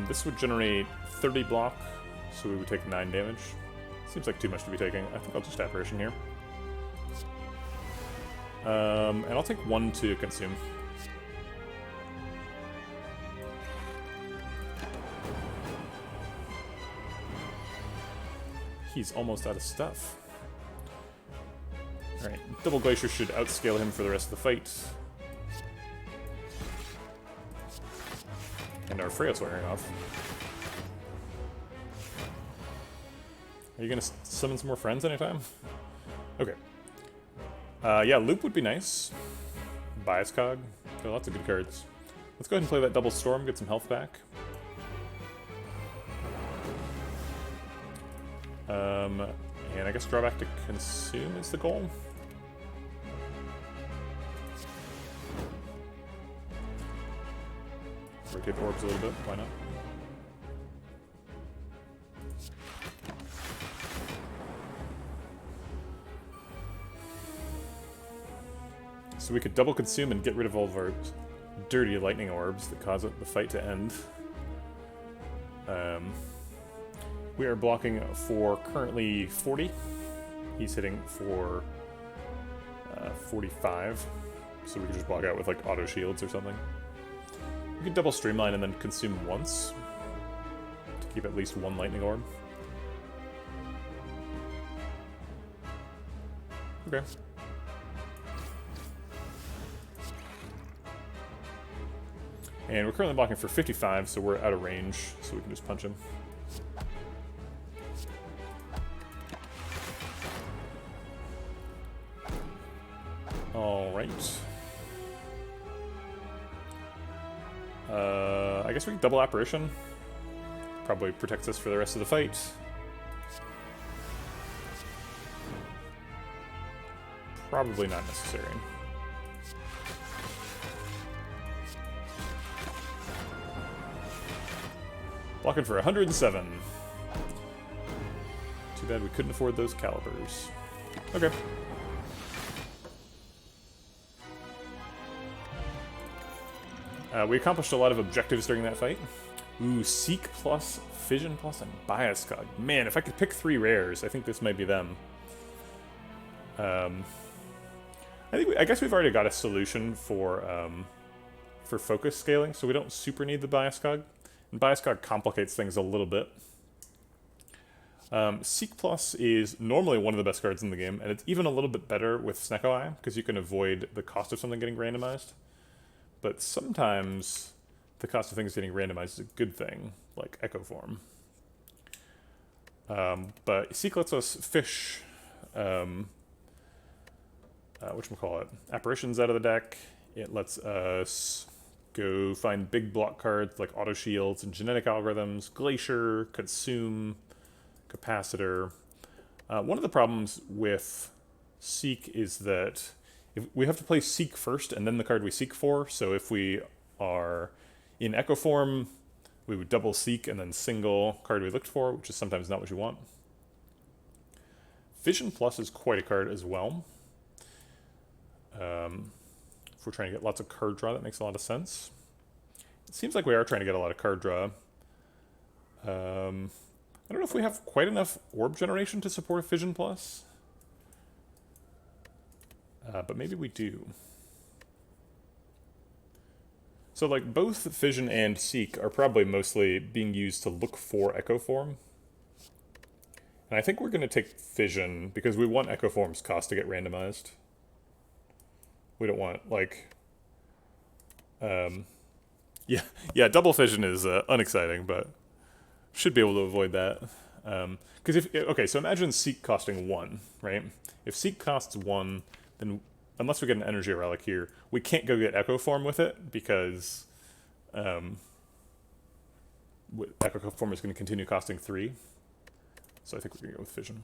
This would generate 30 block, so we would take 9 damage. Seems like too much to be taking. I think I'll just apparition here. And I'll take 1 to consume. He's almost out of stuff. Alright, Double Glacier should outscale him for the rest of the fight. And our Freya's wearing off. Are you gonna summon some more friends anytime? Okay. Yeah, Loop would be nice. Bias Cog. Got lots of good cards. Let's go ahead and play that Double Storm, get some health back. And I guess draw back to consume is the goal. Rotate the orbs a little bit, why not? So we could double consume and get rid of all of our dirty lightning orbs that cause the fight to end. We are blocking for currently 40. He's hitting for 45. So we can just block out with like auto shields or something. We can double Streamline and then consume once to keep at least 1 lightning orb. Okay. And we're currently blocking for 55, so we're out of range, so we can just punch him. Alright. I guess we can double apparition. Probably protects us for the rest of the fight. Probably not necessary. Blocking for 107. Too bad we couldn't afford those calibers. Okay. We accomplished a lot of objectives during that fight. Ooh, Seek plus, Fission plus, and Bias Cog. Man, if I could pick 3 rares, I think this might be them. I guess we've already got a solution for focus scaling, so we don't super need the Bias Cog. And Bias Cog complicates things a little bit. Seek Plus is normally one of the best cards in the game, and it's even a little bit better with Snecko Eye, because you can avoid the cost of something getting randomized. But sometimes the cost of things getting randomized is a good thing, like Echo Form. But Seek lets us fish, whatchamacallit, apparitions out of the deck. It lets us go find big block cards like Auto Shields and Genetic Algorithms, Glacier, Consume, Capacitor. One of the problems with Seek is that if we have to play Seek first and then the card we seek for, so if we are in Echo Form, we would double Seek and then single card we looked for, which is sometimes not what you want. Fission Plus is quite a card as well. If we're trying to get lots of card draw, that makes a lot of sense. It seems like we are trying to get a lot of card draw. I don't know if we have quite enough orb generation to support a Fission Plus. But maybe we do. So like both Fission and Seek are probably mostly being used to look for Echo Form. And I think we're going to take Fission because we want Echo Form's cost to get randomized. We don't want, like... Yeah, double Fission is unexciting, but should be able to avoid that. Because okay, so imagine Seek costing 1, right? If Seek costs 1, then unless we get an Energy Relic here, we can't go get Echo Form with it, because Echo Form is going to continue costing 3. So I think we're going to go with Fission.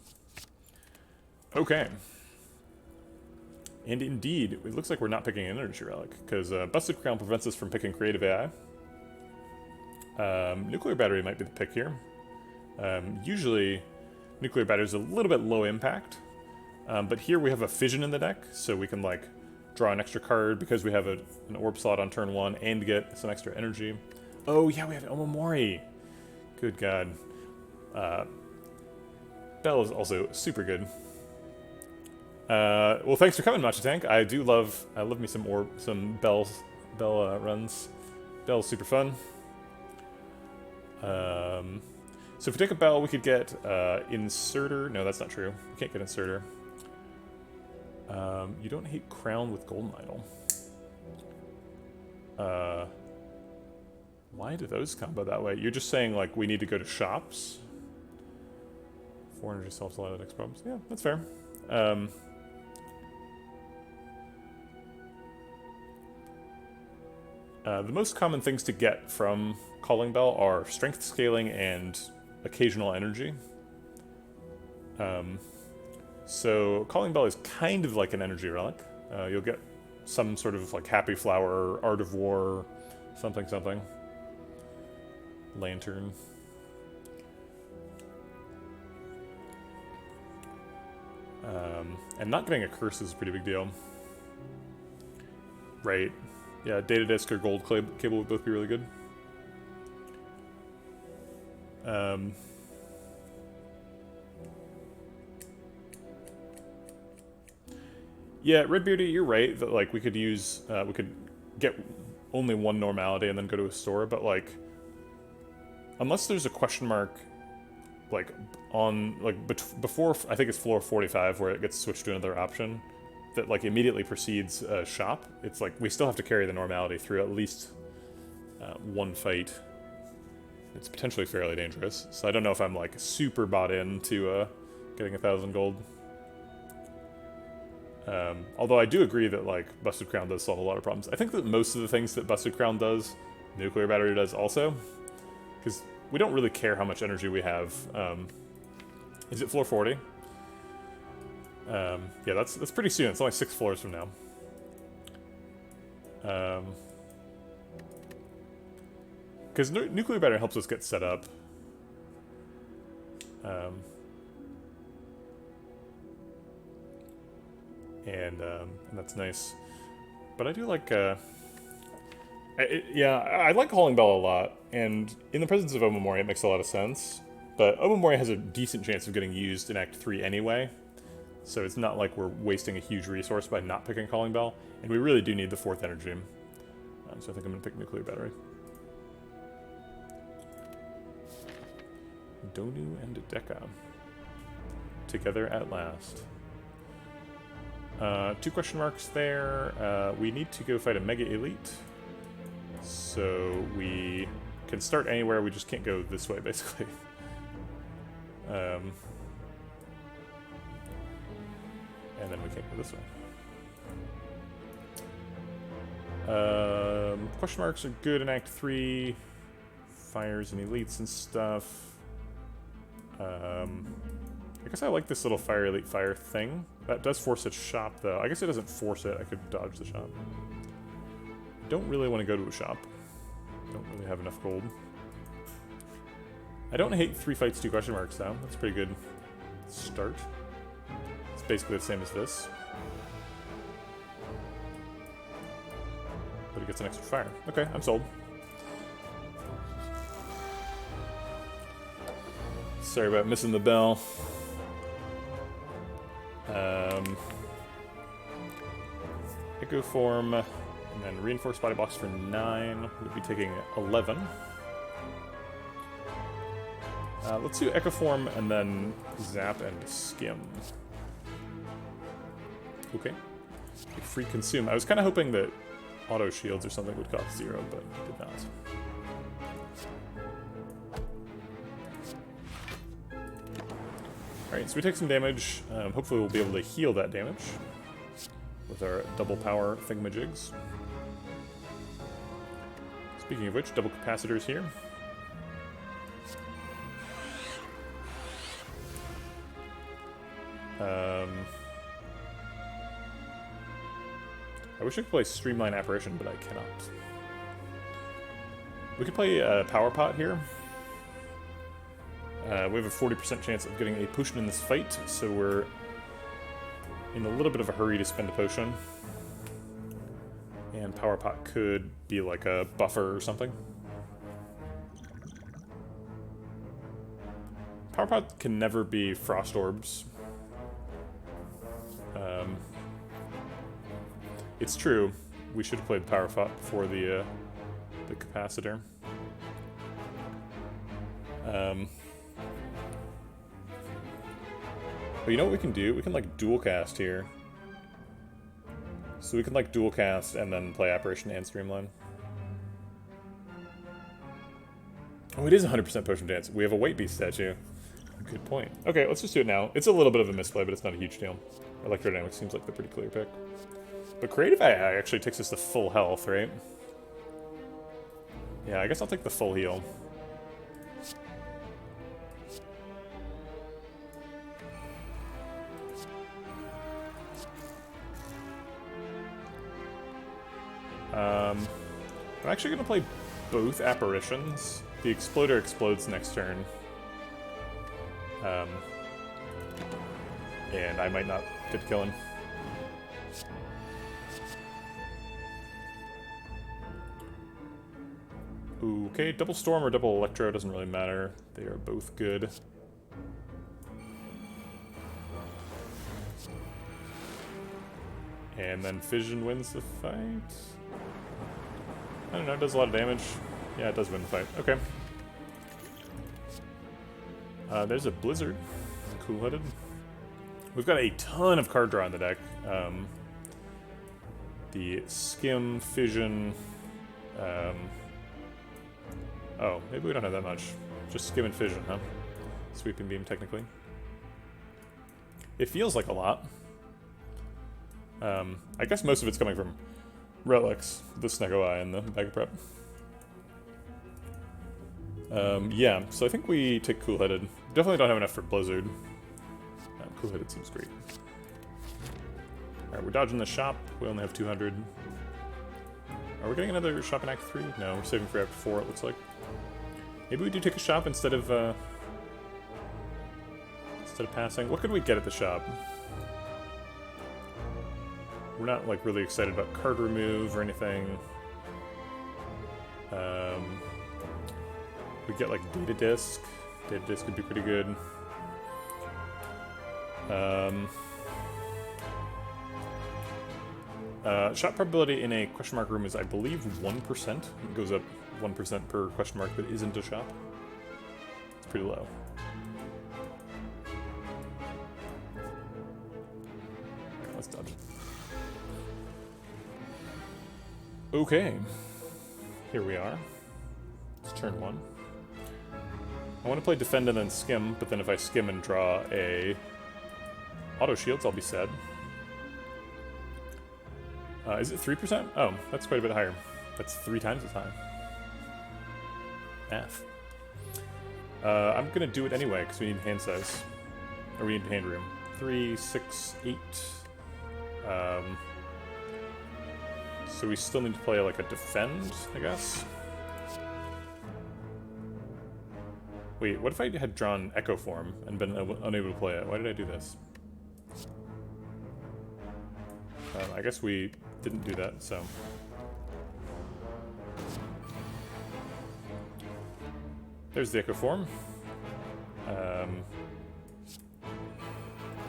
Okay. And indeed, it looks like we're not picking an Energy Relic, because Busted Crown prevents us from picking Creative AI. Nuclear Battery might be the pick here. Usually, Nuclear Battery is a little bit low impact, but here we have a Fission in the deck, so we can like draw an extra card because we have an orb slot on turn 1 and get some extra energy. Oh yeah, we have Omamori! Good god. Bell is also super good. Well, thanks for coming, Matcha Tank. I love me some Bell runs. Bell's super fun. So if we take a Bell, we could get Inserter. No, that's not true. We can't get Inserter. You don't hate Crown with Golden Idol. Why do those combo that way? You're just saying, like, we need to go to shops? 4 energy solves a lot of X problems. Yeah, that's fair. The most common things to get from Calling Bell are strength scaling and occasional energy. So Calling Bell is kind of like an energy relic. You'll get some sort of like Happy Flower, Art of War, something. Lantern. And not getting a curse is a pretty big deal. Right. Yeah, Data Disk or Gold Cable would both be really good. Yeah, Redbeardy, you're right that like we could use we could get only one normality and then go to a store, but like unless there's a question mark like on like before I think it's floor 45 where it gets switched to another option that like immediately precedes shop, it's like we still have to carry the normality through at least one fight. It's potentially fairly dangerous, so I don't know if I'm like super bought into getting 1,000 gold. Although I do agree that like Busted Crown does solve a lot of problems. I think that most of the things that Busted Crown does, Nuclear Battery does also, because we don't really care how much energy we have. Is it floor 40? Yeah, that's pretty soon. It's only 6 floors from now. Because Nuclear Battery helps us get set up. And that's nice. But I do like, yeah, I like Calling Bell a lot, and in the presence of Omamori it makes a lot of sense, but Omamori has a decent chance of getting used in Act 3 anyway, so it's not like we're wasting a huge resource by not picking Calling Bell, and we really do need the 4th energy. So I think I'm going to pick Nuclear Battery. Donu and Deka. Together at last. 2 question marks there. We need to go fight a Mega Elite. So we can start anywhere, we just can't go this way, basically. And then we can't go this way. Question marks are good in Act 3. Fires and Elites and stuff. I guess I like this little Fire Elite Fire thing. That does force a shop, though. I guess it doesn't force it. I could dodge the shop. Don't really want to go to a shop. Don't really have enough gold. I don't hate 3 fights, 2 question marks, though. That's a pretty good start. It's basically the same as this. But it gets an extra fire. Okay, I'm sold. Sorry about missing the bell. Echo Form, and then Reinforced Body Box for 9. We'll be taking 11. Let's do Echo Form and then Zap and Skim. Okay. Free Consume. I was kind of hoping that Auto Shields or something would cost 0, but it did not. Alright, so we take some damage. Hopefully we'll be able to heal that damage with our double power thingamajigs. Speaking of which, double capacitors here. I wish I could play Streamline Apparition, but I cannot. We could play Power Pot here. We have a 40% chance of getting a potion in this fight, so we're in a little bit of a hurry to spend a potion. And Power Pot could be like a buffer or something. Power Pot can never be Frost Orbs. It's true. We should have played Power Pot before the capacitor. But you know what we can do? We can like dual cast here. So we can like dual cast and then play Apparition and Streamline. Oh, it is 100% Potion Dance. We have a White Beast statue. Good point. Okay, let's just do it now. It's a little bit of a misplay, but it's not a huge deal. Electrodynamics seems like the pretty clear pick. But Creative AI actually takes us to full health, right? Yeah, I guess I'll take the full heal. I'm actually going to play both Apparitions. The Exploder explodes next turn. And I might not get to kill him. Okay, double Storm or double Electro doesn't really matter. They are both good. And then Fission wins the fight. I don't know, it does a lot of damage. Yeah, it does win the fight. Okay. There's a Blizzard. Cool-headed. We've got a ton of card draw in the deck. The Skim, Fission, Oh, maybe we don't have that much. Just skim and fission, huh? Sweeping beam, technically. It feels like a lot. I guess most of it's coming from relics, the Sneggo Eye and the bag of prep. Yeah, so I think we take Cool-Headed. Definitely don't have enough for Blizzard. Cool-Headed seems great. Alright, we're dodging the shop. We only have 200. Are we getting another shop in Act 3? No, we're saving for Act 4, it looks like. Maybe we do take a shop instead of passing. What could we get at the shop? We're not, like, really excited about card remove or anything. We get, like, data disk. Data disk would be pretty good. Shot probability in a question mark room is, I believe, 1%. It goes up 1% per question mark that isn't a shop. It's pretty low. Okay, let's dodge it. Okay. Here we are. It's turn 1. I want to play defend and then skim, but then if I skim and draw a auto shields, I'll be sad. Is it 3%? Oh, that's quite a bit higher. That's 3 times as high. Math. I'm gonna do it anyway, because we need hand size. Or we need hand room. 3, 6, 8. So we still need to play like a defend, I guess? Wait, what if I had drawn Echo Form and been unable to play it? Why did I do this? I guess we didn't do that, so... There's the Echo Form.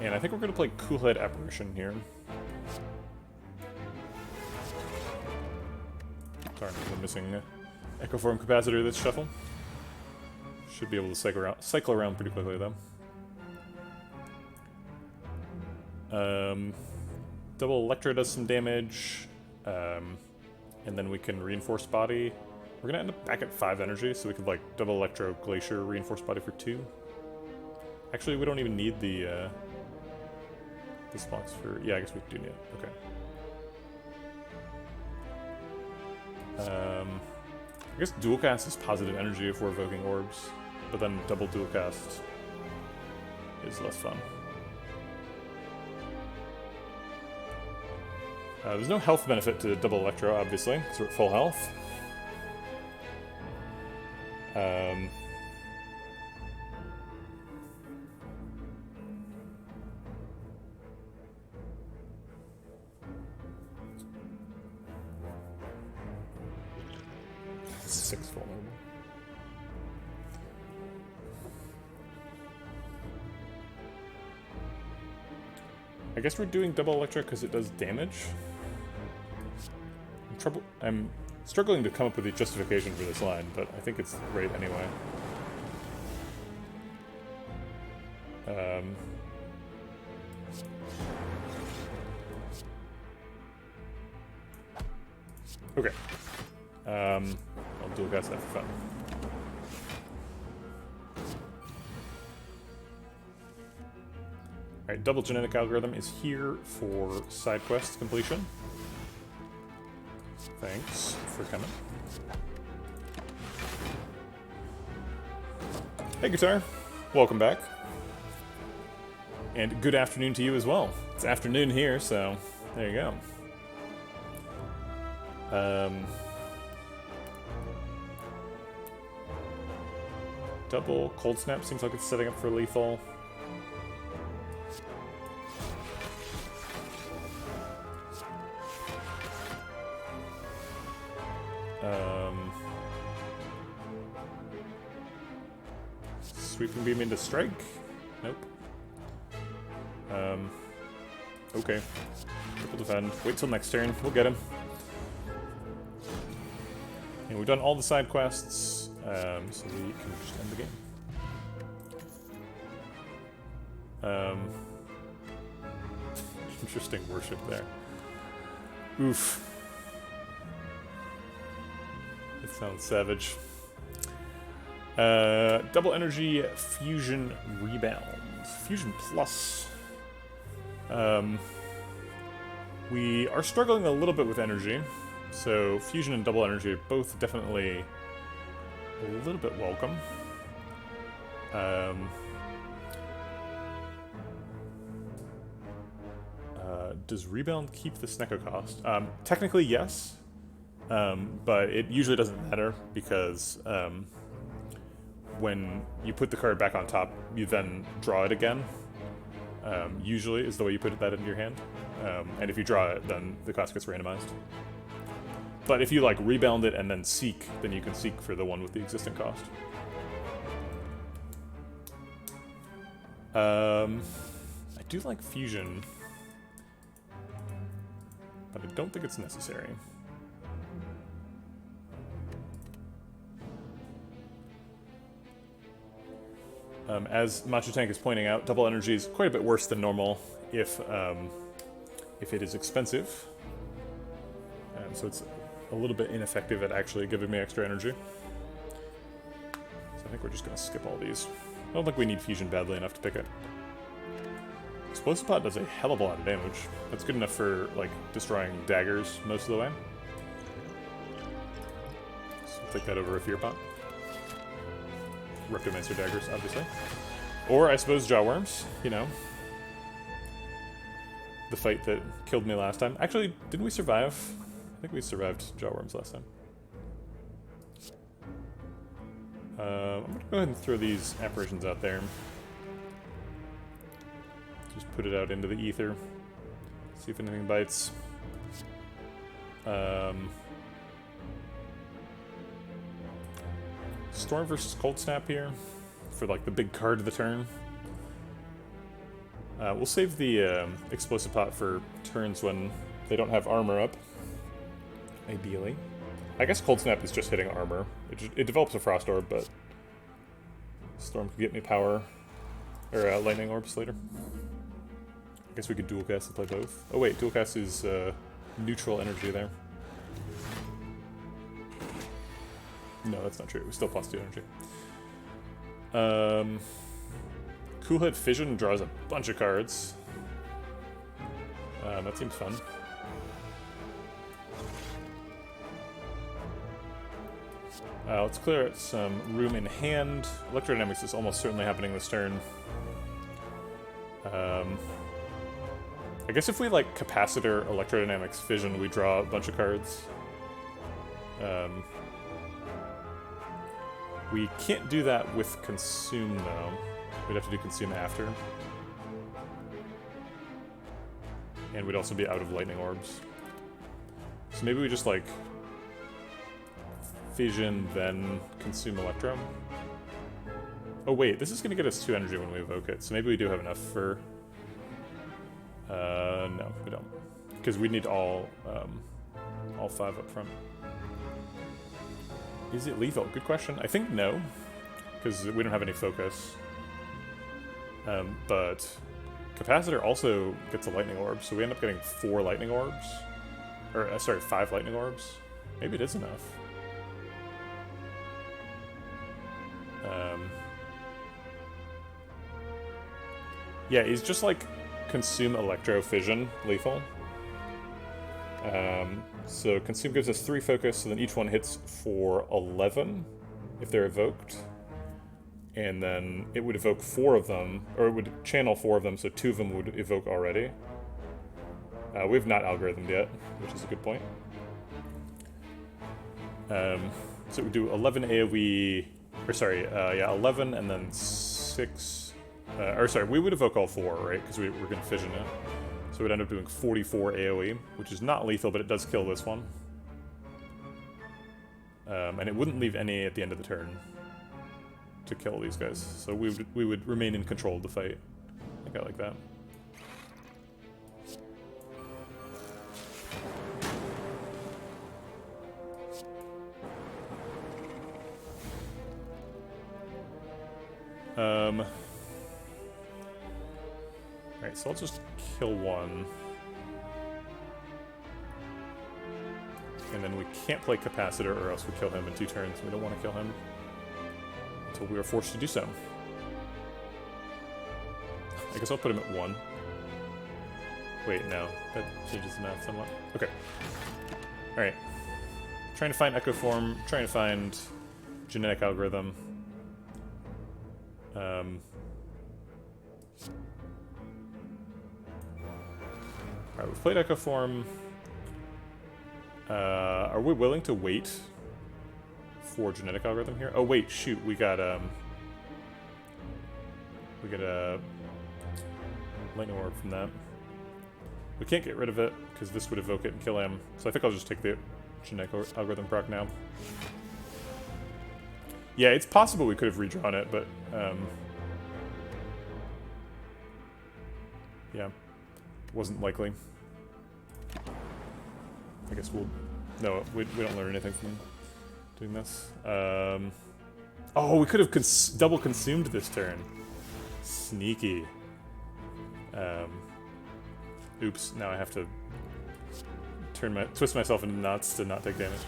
And I think we're going to play Coolhead Apparition here. Darn, we're missing Echo Form capacitor this shuffle. Should be able to cycle around pretty quickly, though. Double Electro does some damage, and then we can reinforce body. We're gonna end up back at 5 energy, so we could like double Electro Glacier reinforce body for 2. Actually, we don't even need the spots for. Yeah, I guess we do need it. Okay. I guess dual cast is positive energy if we're evoking orbs, but then double dual cast is less fun. There's no health benefit to double Electro, obviously, because we're at full health. Six vulnerable. I guess we're doing double Electro because it does damage. I'm struggling to come up with a justification for this line, but I think it's right anyway. Okay. I'll dual cast that for fun. Alright, double genetic algorithm is here for side quest completion. Thanks for coming. Hey, Guitar. Welcome back. And good afternoon to you as well. It's afternoon here, so there you go. Double Cold Snap seems like it's setting up for lethal. Sweeping beam into strike? Nope. Okay. Triple defend. Wait till next turn. We'll get him. And we've done all the side quests, so we can just end the game. Interesting worship there. Oof. It sounds savage. Double energy, fusion, rebound. Fusion plus. We are struggling a little bit with energy, so fusion and double energy are both definitely a little bit welcome. Does rebound keep the Snecko cost? Technically, yes, but it usually doesn't matter because when you put the card back on top, you then draw it again. Usually is the way you put that into your hand. And if you draw it, then the cost gets randomized. But if you like rebound it and then seek, then you can seek for the one with the existing cost. I do like fusion, but I don't think it's necessary. As Macho Tank is pointing out, double energy is quite a bit worse than normal if it is expensive. So it's a little bit ineffective at actually giving me extra energy. So I think we're just going to skip all these. I don't think we need fusion badly enough to pick it. Explosive Pot does a hell of a lot of damage. That's good enough for, like, destroying daggers most of the way. So take that over a Fear Pot. Rectomancer daggers, obviously. Or, I suppose, Jawworms, you know. The fight that killed me last time. Actually, didn't we survive? I think we survived Jawworms last time. I'm going to go ahead and throw these apparitions out there. Just put it out into the ether. See if anything bites. Storm versus Cold Snap here for like the big card of the turn. We'll save the Explosive Pot for turns when they don't have armor up. Ideally. I guess Cold Snap is just hitting armor. It develops a Frost Orb, but Storm can get me power, or Lightning Orbs later. I guess we could dual cast and play both. Oh wait, dual cast is neutral energy there. No, that's not true. It was still +2 energy. Cool Head Fission draws a bunch of cards. That seems fun. Let's clear out some room in hand. Electrodynamics is almost certainly happening this turn. I guess if we like Capacitor, Electrodynamics, Fission, we draw a bunch of cards. We can't do that with Consume, though. We'd have to do Consume after. And we'd also be out of Lightning Orbs. So maybe we just, like, Fission, then Consume Electro. Oh wait, this is going to get us 2 energy when we evoke it, so maybe we do have enough for... no, we don't. Because we need all 5 up front. Is it lethal? Good question. I think no, because we don't have any focus. But Capacitor also gets a Lightning Orb, so we end up getting 4 Lightning Orbs. Or, sorry, 5 Lightning Orbs. Maybe it is enough. Yeah, he's just like Consume Electro Fission lethal. So Consume gives us 3 focus, so then each one hits for 11 if they're evoked. And then it would evoke 4 of them, or it would channel 4 of them, so 2 of them would evoke already. We've not algorithmed yet, which is a good point. So it would do 11 AoE, or sorry, yeah, 11 and then 6... or sorry, we would evoke all 4, right? Because we're going to fission it. So we'd end up doing 44 AoE, which is not lethal, but it does kill this one. And it wouldn't leave any at the end of the turn to kill these guys. So we would remain in control of the fight. I think I like that. Alright, so I'll just kill one. And then we can't play Capacitor or else we kill him in 2 turns. We don't want to kill him. until we are forced to do so. I guess I'll put him at 1. Wait, no. That changes the math somewhat. Okay. Alright. Trying to find Echo Form, trying to find genetic algorithm. Alright, we've played Echo Form. Are we willing to wait for genetic algorithm here? Oh wait, shoot, we got a lightning orb from that. We can't get rid of it because this would evoke it and kill him. So I think I'll just take the genetic algorithm proc now. Yeah, it's possible we could have redrawn it, but yeah, wasn't likely. I guess we'll... No, we don't learn anything from doing this. Oh, we could have double consumed this turn. Sneaky. Oops, now I have to twist myself into knots to not take damage.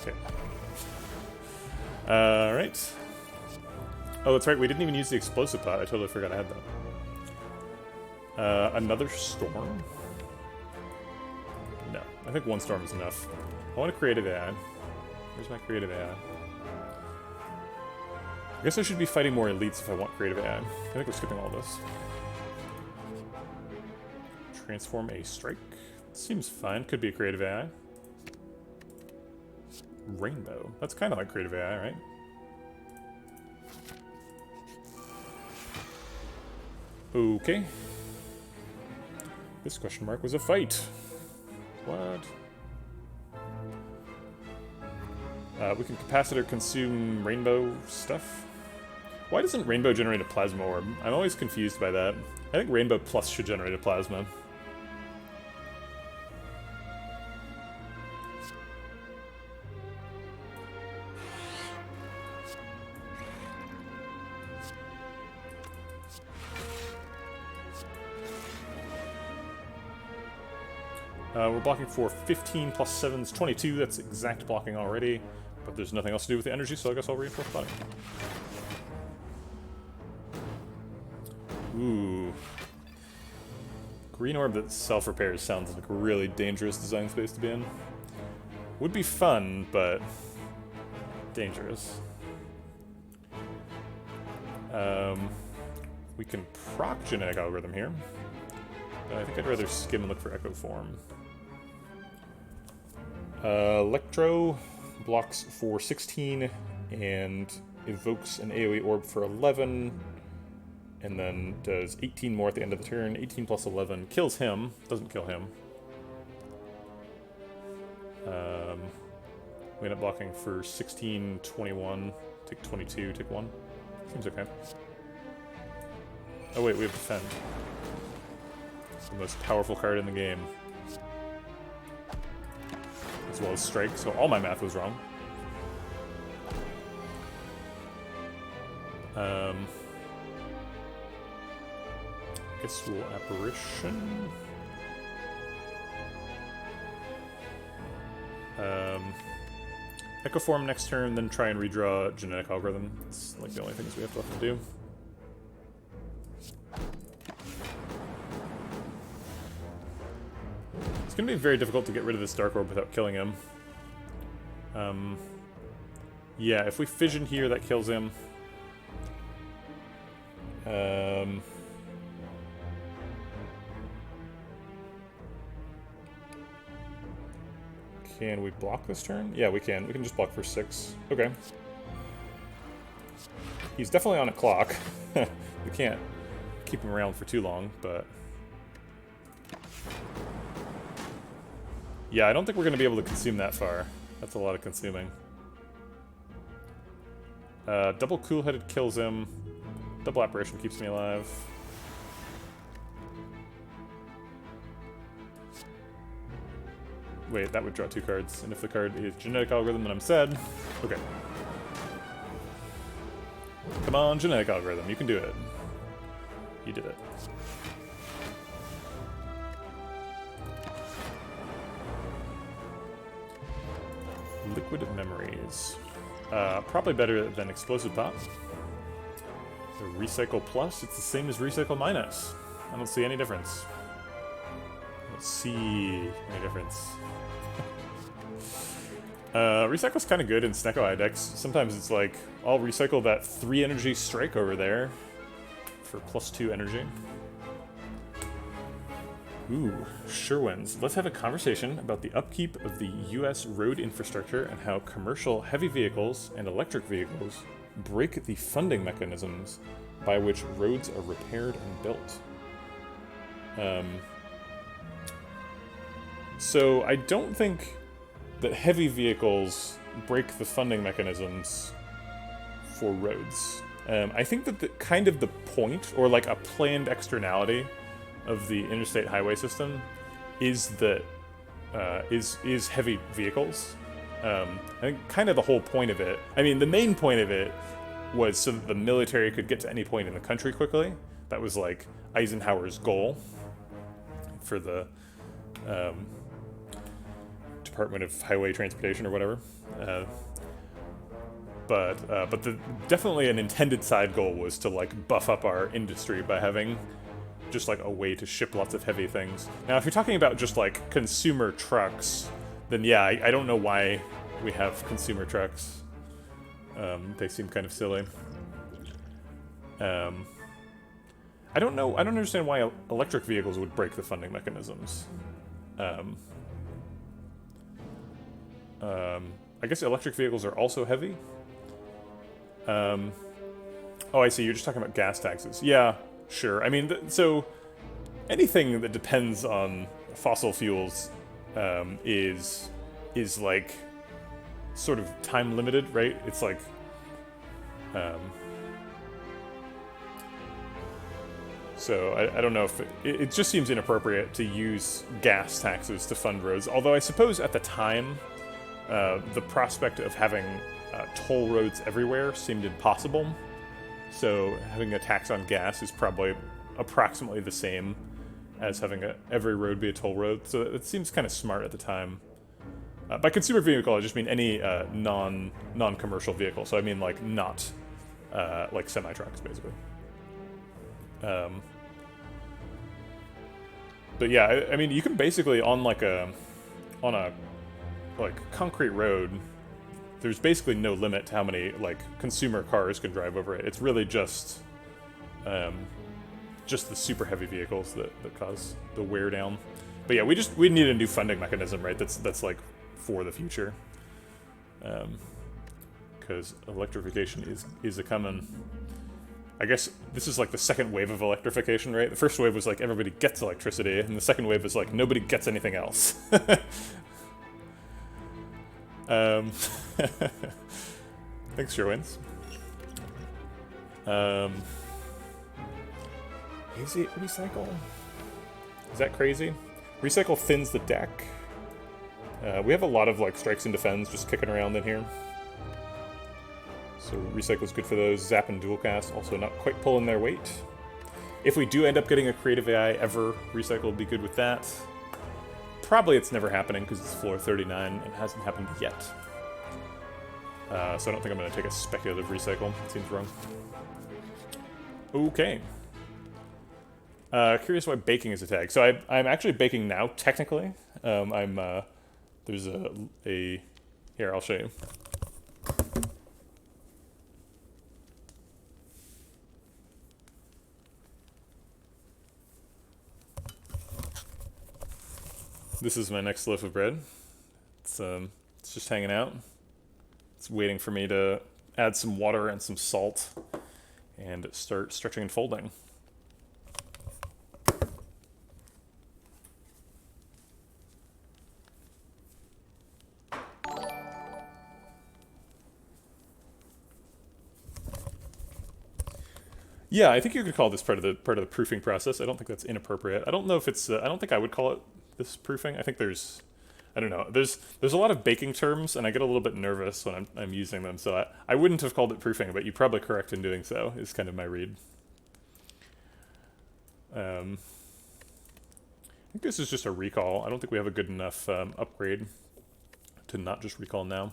Okay. Alright. Oh, that's right, we didn't even use the explosive pot. I totally forgot I had that. Another storm? No, I think 1 storm is enough. I want a creative AI. Where's my creative AI? I guess I should be fighting more elites if I want creative AI. I think we're skipping all this. Transform a strike. Seems fine. Could be a creative AI. Rainbow. That's kind of like creative AI, right? Okay. This question mark was a fight. What? We can capacitor consume rainbow stuff. Why doesn't rainbow generate a plasma orb? I'm always confused by that. I think rainbow plus should generate a plasma. We're blocking for 15 plus 7 is 22. That's exact blocking already. But there's nothing else to do with the energy, so I guess I'll reinforce body. Ooh. Green orb that self-repairs sounds like a really dangerous design space to be in. Would be fun, but dangerous. We can proc genetic algorithm here. But I think I'd rather skim and look for Echo Form. Electro blocks for 16 and evokes an AoE orb for 11, and then does 18 more at the end of the turn. 18 plus 11 kills him, doesn't kill him. We end up blocking for 16, 21, take 22, take 1. Seems okay. Oh wait, we have Defend. It's the most powerful card in the game. As well as Strike, so all my math was wrong. I guess we'll Apparition. Echo Form next turn, then try and redraw Genetic Algorithm. It's like the only things we have left to do. It's going to be very difficult to get rid of this Dark Orb without killing him. Yeah, if we Fission here, that kills him. Can we block this turn? Yeah, we can. We can just block for 6. Okay. He's definitely on a clock. We can't keep him around for too long, but... Yeah, I don't think we're going to be able to consume that far. That's a lot of consuming. Double Cool-Headed kills him. Double Apparition keeps me alive. Wait, that would draw 2 cards. And if the card is Genetic Algorithm, then I'm sad. Okay. Come on, Genetic Algorithm. You can do it. You did it. Liquid memories. Probably better than explosive pot. The recycle plus, it's the same as recycle minus. I don't see any difference. Recycle's kind of good in Snecko Eye decks. Sometimes it's like, I'll recycle that 3 energy strike over there for +2 energy. Ooh, Sherwins. Let's have a conversation about the upkeep of the U.S. road infrastructure and how commercial heavy vehicles and electric vehicles break the funding mechanisms by which roads are repaired and built. So I don't think that heavy vehicles break the funding mechanisms for roads. I think that the point, or like a planned externality of the interstate highway system, is that is heavy vehicles. I think kind of the whole point of it. I mean, the main point of it was so that the military could get to any point in the country quickly. That was like Eisenhower's goal for the Department of Highway Transportation or whatever. But definitely an intended side goal was to like buff up our industry by having just like a way to ship lots of heavy things. Now, if you're talking about just like consumer trucks, then yeah, I don't know why we have consumer trucks. They seem kind of silly. I don't understand why electric vehicles would break the funding mechanisms. I guess electric vehicles are also heavy. Oh, I see. You're just talking about gas taxes. Yeah, sure. I mean, so anything that depends on fossil fuels is like sort of time limited, right? It's like so I don't know if it just seems inappropriate to use gas taxes to fund roads. Although I suppose at the time, the prospect of having toll roads everywhere seemed impossible. So having a tax on gas is probably approximately the same as having every road be a toll road. So it seems kind of smart at the time. By consumer vehicle, I just mean any non-commercial vehicle. So I mean like not like semi-trucks, basically. But yeah, I mean you can basically on a concrete road, there's basically no limit to how many like consumer cars can drive over it. It's really just the super heavy vehicles that cause the wear down. But yeah, we need a new funding mechanism, right? That's like for the future, because electrification is a coming. I guess this is like the second wave of electrification, right? The first wave was like everybody gets electricity, and the second wave is like nobody gets anything else. Thanks, Sherwins. Is it recycle? Is that crazy? Recycle thins the deck. We have a lot of like strikes and defends just kicking around in here. So recycle's good for those. Zap and dual cast also not quite pulling their weight. If we do end up getting a creative AI ever, recycle would be good with that. Probably it's never happening because it's floor 39 and hasn't happened yet. So I don't think I'm going to take a speculative recycle. It seems wrong. Okay. Curious why baking is a tag. So I'm actually baking now, technically. There's a... Here, I'll show you. This is my next loaf of bread. It's just hanging out. It's waiting for me to add some water and some salt and start stretching and folding. Yeah, I think you could call this part of the proofing process. I don't think that's inappropriate. I don't know if it's. I don't think I would call it this proofing. I think there's. I don't know. There's a lot of baking terms, and I get a little bit nervous when I'm using them. So I wouldn't have called it proofing, but you're probably correct in doing so. Is kind of my read. I think this is just a recall. I don't think we have a good enough upgrade to not just recall now.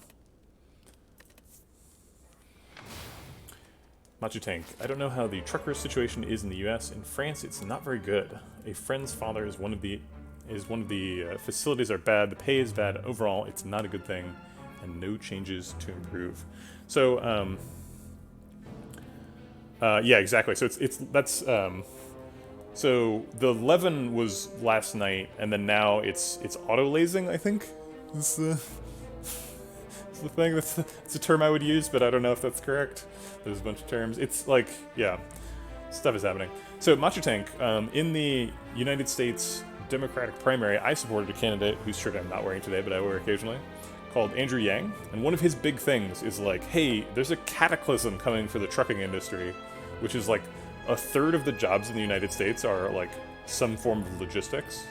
Machu Tank. I don't know how the trucker situation is in the U.S. In France, it's not very good. A friend's father is one of the facilities are bad. The pay is bad. Overall, it's not a good thing, and no changes to improve. So, yeah, exactly. So so the leaven was last night, and then now it's auto-lasing, I think. It's the thing. That's a term I would use, but I don't know if that's correct. There's a bunch of terms. It's like, yeah, stuff is happening. So Machu Tank, in the United States Democratic primary, I supported a candidate whose shirt I'm not wearing today, but I wear occasionally, called Andrew Yang. And one of his big things is like, hey, there's a cataclysm coming for the trucking industry, which is like a third of the jobs in the United States are like some form of logistics.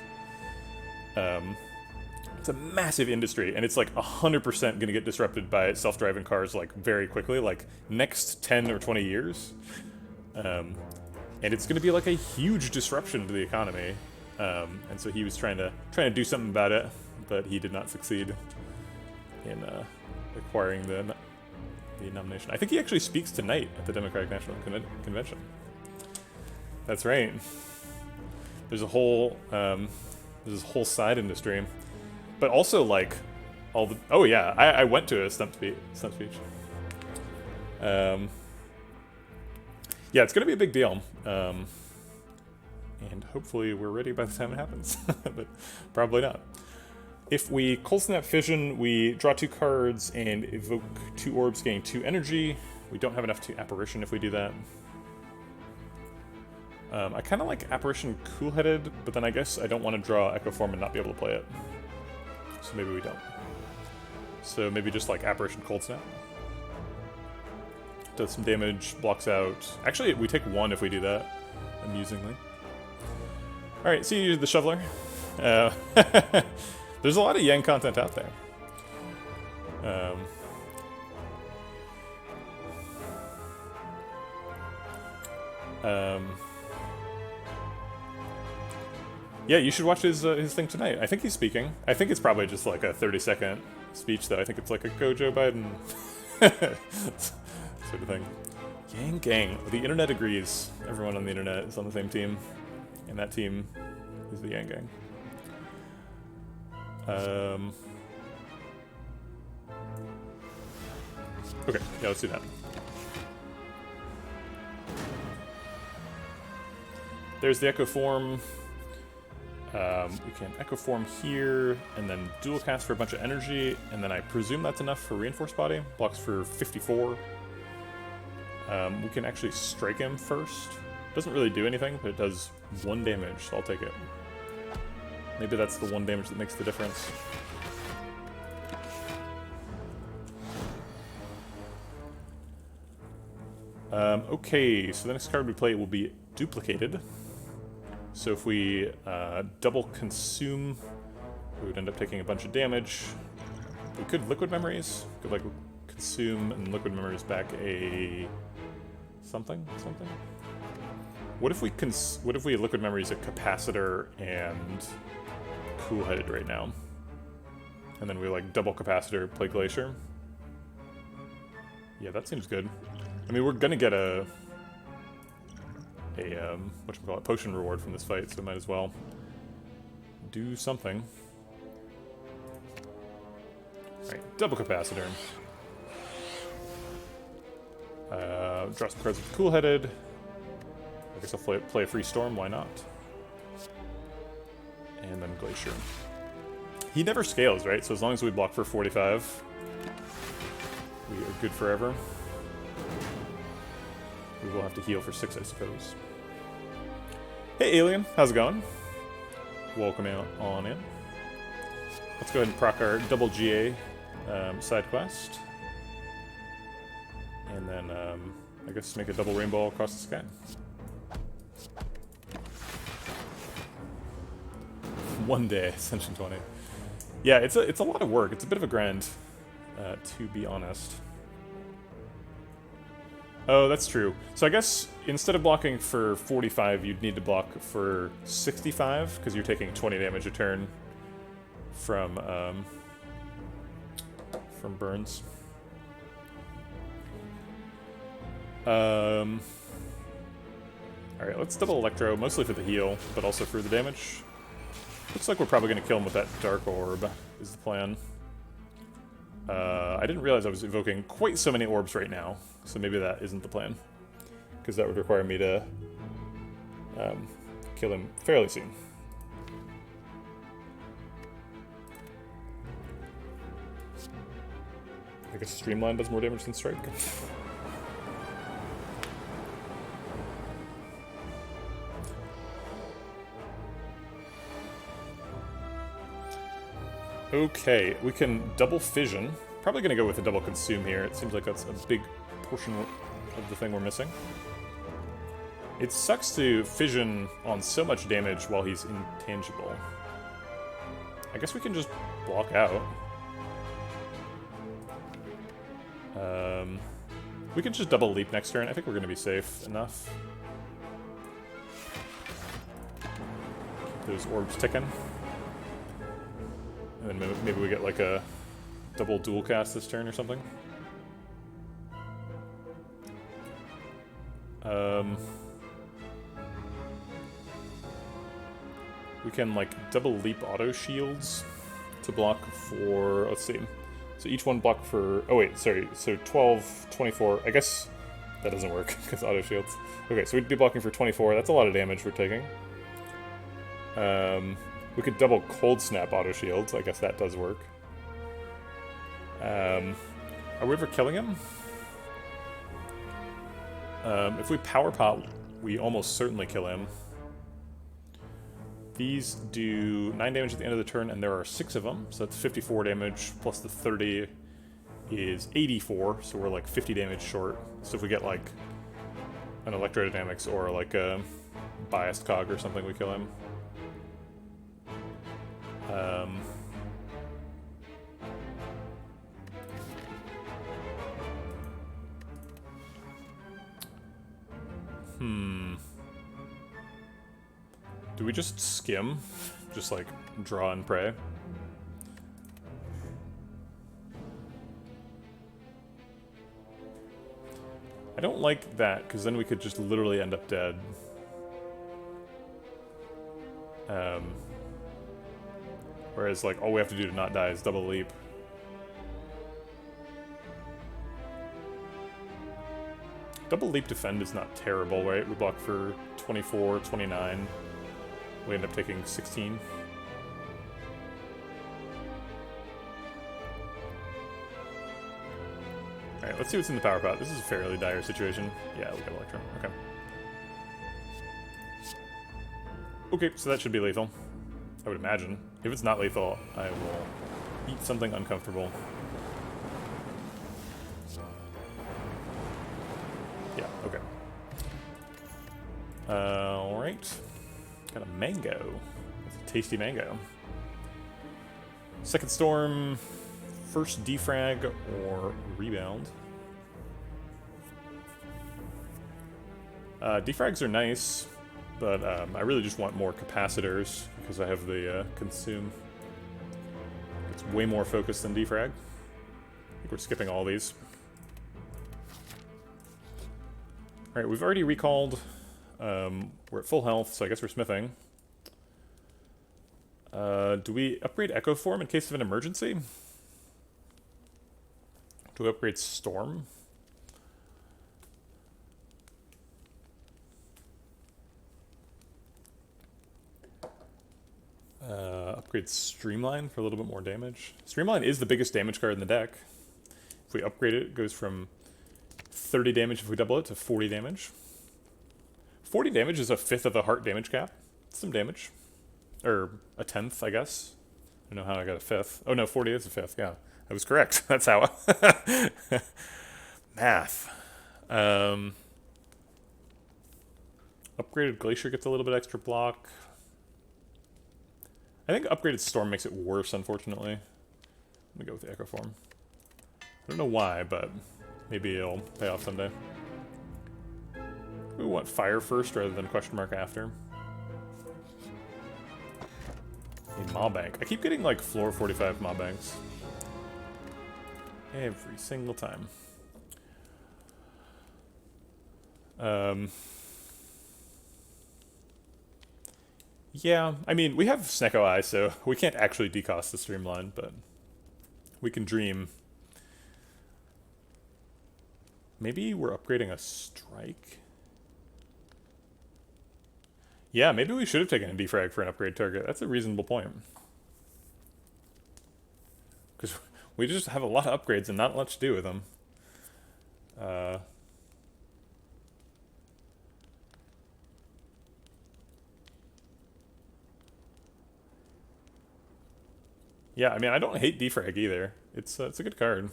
It's a massive industry, and it's like 100% going to get disrupted by self-driving cars like very quickly, like next 10 or 20 years. And it's going to be like a huge disruption to the economy. And so he was trying to do something about it, but he did not succeed in acquiring the nomination. I think he actually speaks tonight at the Democratic National Convention. That's right. There's a whole this whole side industry. But also, like, all the... Oh, yeah, I went to a stump speech. Yeah, it's going to be a big deal. And hopefully we're ready by the time it happens. But probably not. If we Cold Snap Fission, we draw 2 cards and evoke 2 orbs, gaining 2 energy. We don't have enough to Apparition if we do that. I kind of like Apparition Cool-Headed, but then I guess I don't want to draw Echo Form and not be able to play it. So maybe we don't. So maybe just like Apparition Cold Snap. Does some damage, blocks out. Actually, we take 1 if we do that, amusingly. Alright, see you, the Shoveler. There's a lot of Yang content out there. Yeah, you should watch his thing tonight. I think he's speaking. I think it's probably just like a 30-second speech, though. I think it's like a Go Joe Biden sort of thing. Yang Gang. The internet agrees. Everyone on the internet is on the same team. And that team is the Yang Gang. Okay, yeah, let's do that. There's the Echo Form. We can Echo Form here, and then dual cast for a bunch of energy, and then I presume that's enough for Reinforced Body. Blocks for 54. We can actually strike him first. Doesn't really do anything, but it does 1 damage, so I'll take it. Maybe that's the 1 damage that makes the difference. Okay, so the next card we play will be Duplicated. So if we double consume, we would end up taking a bunch of damage. We could Liquid Memories. Could like consume and Liquid Memories back a something. What if we Liquid Memories a Capacitor and Cool-Headed right now, and then we like double Capacitor, play Glacier? Yeah, that seems good. I mean, we're gonna get a whatchamacallit, potion reward from this fight, so might as well do something. Alright, double Capacitor. Draw some cards with Cool-Headed. I guess I'll play a Free Storm, why not? And then Glacier. He never scales, right? So as long as we block for 45, we are good forever. We will have to heal for 6, I suppose. Hey, Alien. How's it going? Welcome on in. Let's go ahead and proc our double GA side quest. And then, I guess, make a double rainbow across the sky. One day, Ascension 20. Yeah, it's a lot of work. It's a bit of a grind, to be honest. Oh, that's true. So I guess instead of blocking for 45, you'd need to block for 65, because you're taking 20 damage a turn from from burns. Alright, let's double Electro, mostly for the heal, but also for the damage. Looks like we're probably going to kill him with that Dark Orb, is the plan. I didn't realize I was evoking quite so many orbs right now, so maybe that isn't the plan. Because that would require me to kill him fairly soon. I guess Streamline does more damage than Strike. Okay, we can double Fission. Probably going to go with a double Consume here. It seems like that's a big portion of the thing we're missing. It sucks to Fission on so much damage while he's intangible. I guess we can just block out. We can just double Leap next turn. I think we're going to be safe enough. Keep those orbs ticking. And then maybe we get like a double dual cast this turn or something. We can like double leap auto shields to block for, let's see. So each one block for, oh wait, sorry, so 12, 24, I guess that doesn't work because auto shields. Okay, so we'd be blocking for 24, that's a lot of damage we're taking. We could double Cold Snap auto shields, I guess that does work. Are we ever killing him? If we Power Pot, we almost certainly kill him. These do 9 damage at the end of the turn, and there are 6 of them, so that's 54 damage, plus the 30 is 84, so we're like 50 damage short. So if we get like an Electrodynamics or like a Biased Cog or something, we kill him. Do we just skim? Just like draw and pray? I don't like that, because then we could just literally end up dead. Whereas like all we have to do to not die is double leap. Double leap defend is not terrible, right? We block for 24, 29. We end up taking 16. Alright, let's see what's in the Power Pot. This is a fairly dire situation. Yeah, we got Electro. Okay. Okay, so that should be lethal. I would imagine. If it's not lethal, I will eat something uncomfortable. Yeah, okay. Alright. Got a mango. That's a tasty mango. Second Storm, first defrag, or rebound. Defrags are nice, but I really just want more capacitors because I have the consume. It's way more focused than defrag. I think we're skipping all these. Alright, we've already recalled. We're at full health, so I guess we're smithing. Do we upgrade Echo Form in case of an emergency? Do we upgrade Storm? Upgrade Streamline for a little bit more damage. Streamline is the biggest damage card in the deck. If we upgrade it, it goes from 30 damage if we double it to 40 damage. 40 damage is a fifth of the heart damage cap. That's some damage. Or a tenth, I guess. I don't know how I got a fifth. Oh no, 40 is a fifth, yeah. I was correct. That's how. Math. Upgraded Glacier gets a little bit extra block. I think upgraded Storm makes it worse, unfortunately. Let me go with the Echo Form. I don't know why, but maybe it'll pay off someday. We want Fire first rather than question mark after. A Maw Bank. I keep getting like floor 45 Maw Banks. Every single time. Yeah, I mean, we have Snecko Eye, so we can't actually decost the Streamline, but we can dream. Maybe we're upgrading a Strike? Yeah, maybe we should have taken a Defrag for an upgrade target. That's a reasonable point. Because we just have a lot of upgrades and not much to do with them. Yeah, I mean, I don't hate Defrag either. It's a good card.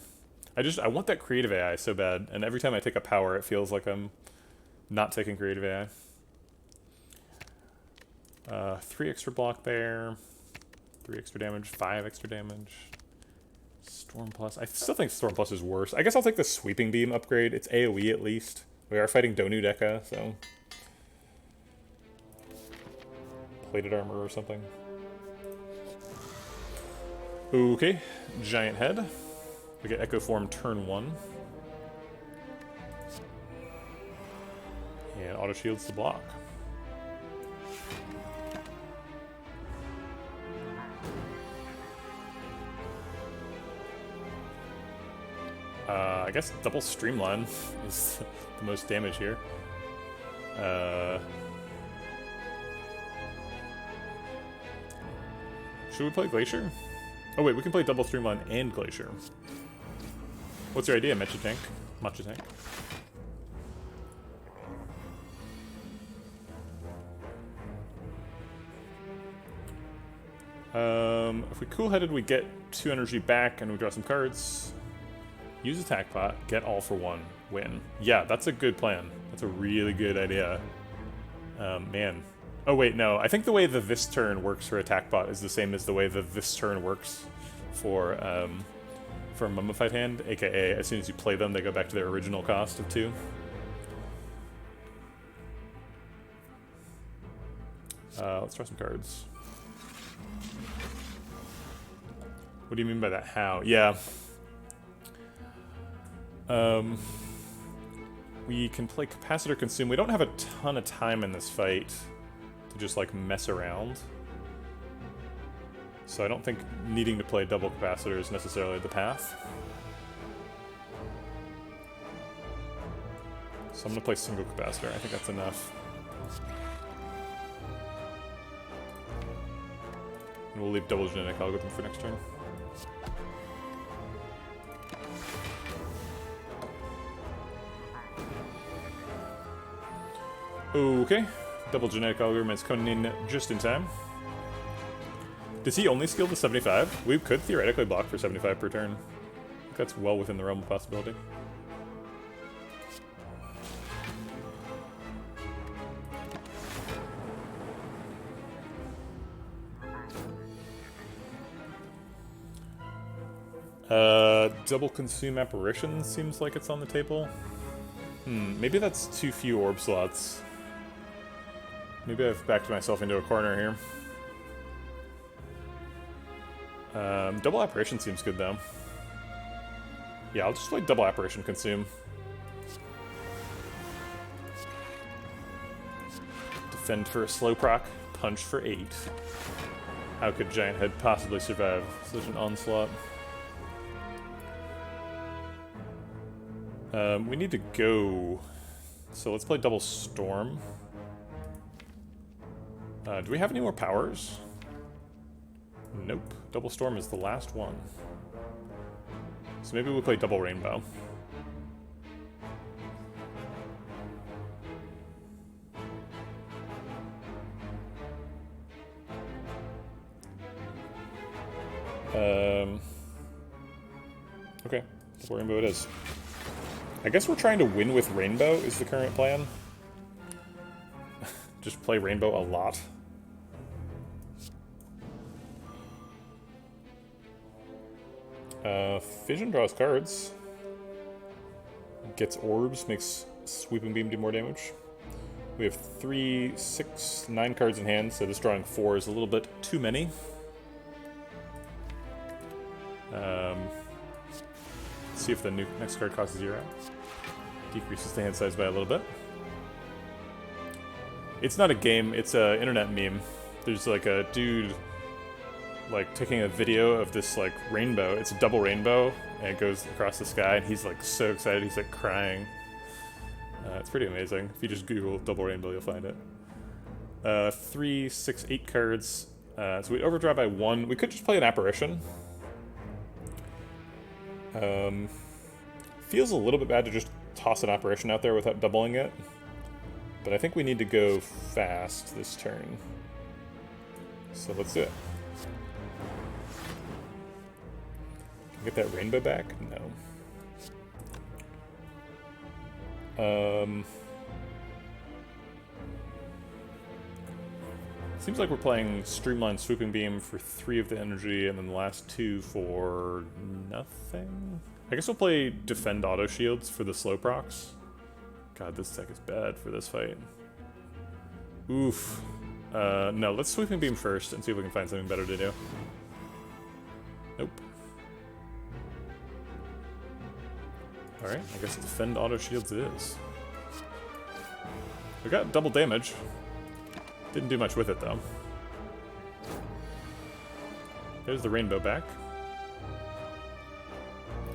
I want that creative AI so bad, and every time I take a power, it feels like I'm not taking creative AI. 3 extra block there, 3 extra damage, 5 extra damage. Storm Plus. I still think Storm Plus is worse. I guess I'll take the Sweeping Beam upgrade. It's AoE at least. We are fighting Donu Deka, so plated armor or something. Okay, Giant Head. We get Echo Form turn 1. And auto shields the block. I guess double Streamline is the most damage here. Should we play Glacier? Oh wait, we can play double Streamline and Glacier. What's your idea, Matcha Tank? If we cool-headed, we get 2 energy back and we draw some cards. Use Attack Pot, get all for 1, win. Yeah, that's a good plan. That's a really good idea. Man. Oh wait, no. I think the way the this turn works for Attack Pot is the same as the way the this turn works for a Mummified Hand, aka as soon as you play them, they go back to their original cost of 2. Let's draw some cards. What do you mean by that? How? Yeah. We can play Capacitor Consume. We don't have a ton of time in this fight to just, like, mess around. So I don't think needing to play double Capacitor is necessarily the path. So I'm gonna play single Capacitor. I think that's enough. And we'll leave double Genetic Algorithm for next turn. Okay, double Genetic Algorithm is coming in just in time. Does he only skill to 75? We could theoretically block for 75 per turn. I think that's well within the realm of possibility. Double Consume Apparition seems like it's on the table. Maybe that's too few orb slots. Maybe I've backed myself into a corner here. Double Apparition seems good, though. Yeah, I'll just play double Apparition Consume. Defend for a slow proc, punch for 8. How could Giant Head possibly survive such an onslaught? We need to go, so let's play double Storm. Do we have any more powers? Nope. Double Storm is the last one. So maybe we'll play double Rainbow. Okay. Double Rainbow it is. I guess we're trying to win with Rainbow is the current plan. Just play Rainbow a lot. Fission draws cards. Gets orbs, makes Sweeping Beam do more damage. We have 3, 6, 9 cards in hand, so this drawing 4 is a little bit too many. Let's see if the next card costs 0. Decreases the hand size by a little bit. It's not a game, it's an internet meme. There's like a dude like taking a video of this like rainbow. It's a double rainbow and it goes across the sky and he's like so excited, he's like crying. It's pretty amazing. If you just Google double rainbow, you'll find it. 3, 6, 8 cards. So we overdraw by 1. We could just play an apparition. Feels a little bit bad to just toss an apparition out there without doubling it. But I think we need to go fast this turn. So let's do it. Can I get that rainbow back? No. Seems like we're playing Streamline Swooping Beam for 3 of the energy, and then the last 2 for nothing? I guess we'll play Defend Auto Shields for the slow procs. God, this deck is bad for this fight. Oof. No, let's Sweeping Beam first and see if we can find something better to do. Nope. Alright, I guess Defend Auto Shields it is. We got double damage. Didn't do much with it, though. There's the rainbow back.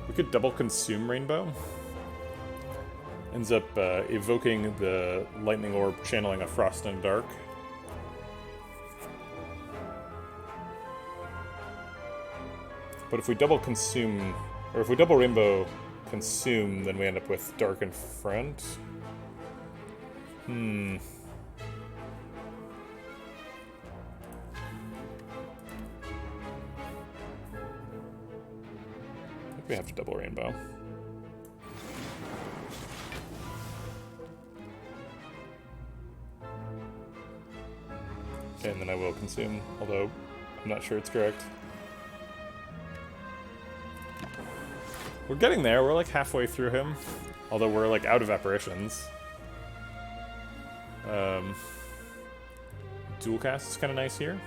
We could double consume rainbow. Ends up evoking the lightning orb, channeling a frost and dark. But if we double consume, or if we double rainbow consume, then we end up with dark in front. We have to double rainbow. Okay, and then I will consume, although I'm not sure it's correct. We're getting there, we're like halfway through him, although we're like out of apparitions. Dual cast is kind of nice here.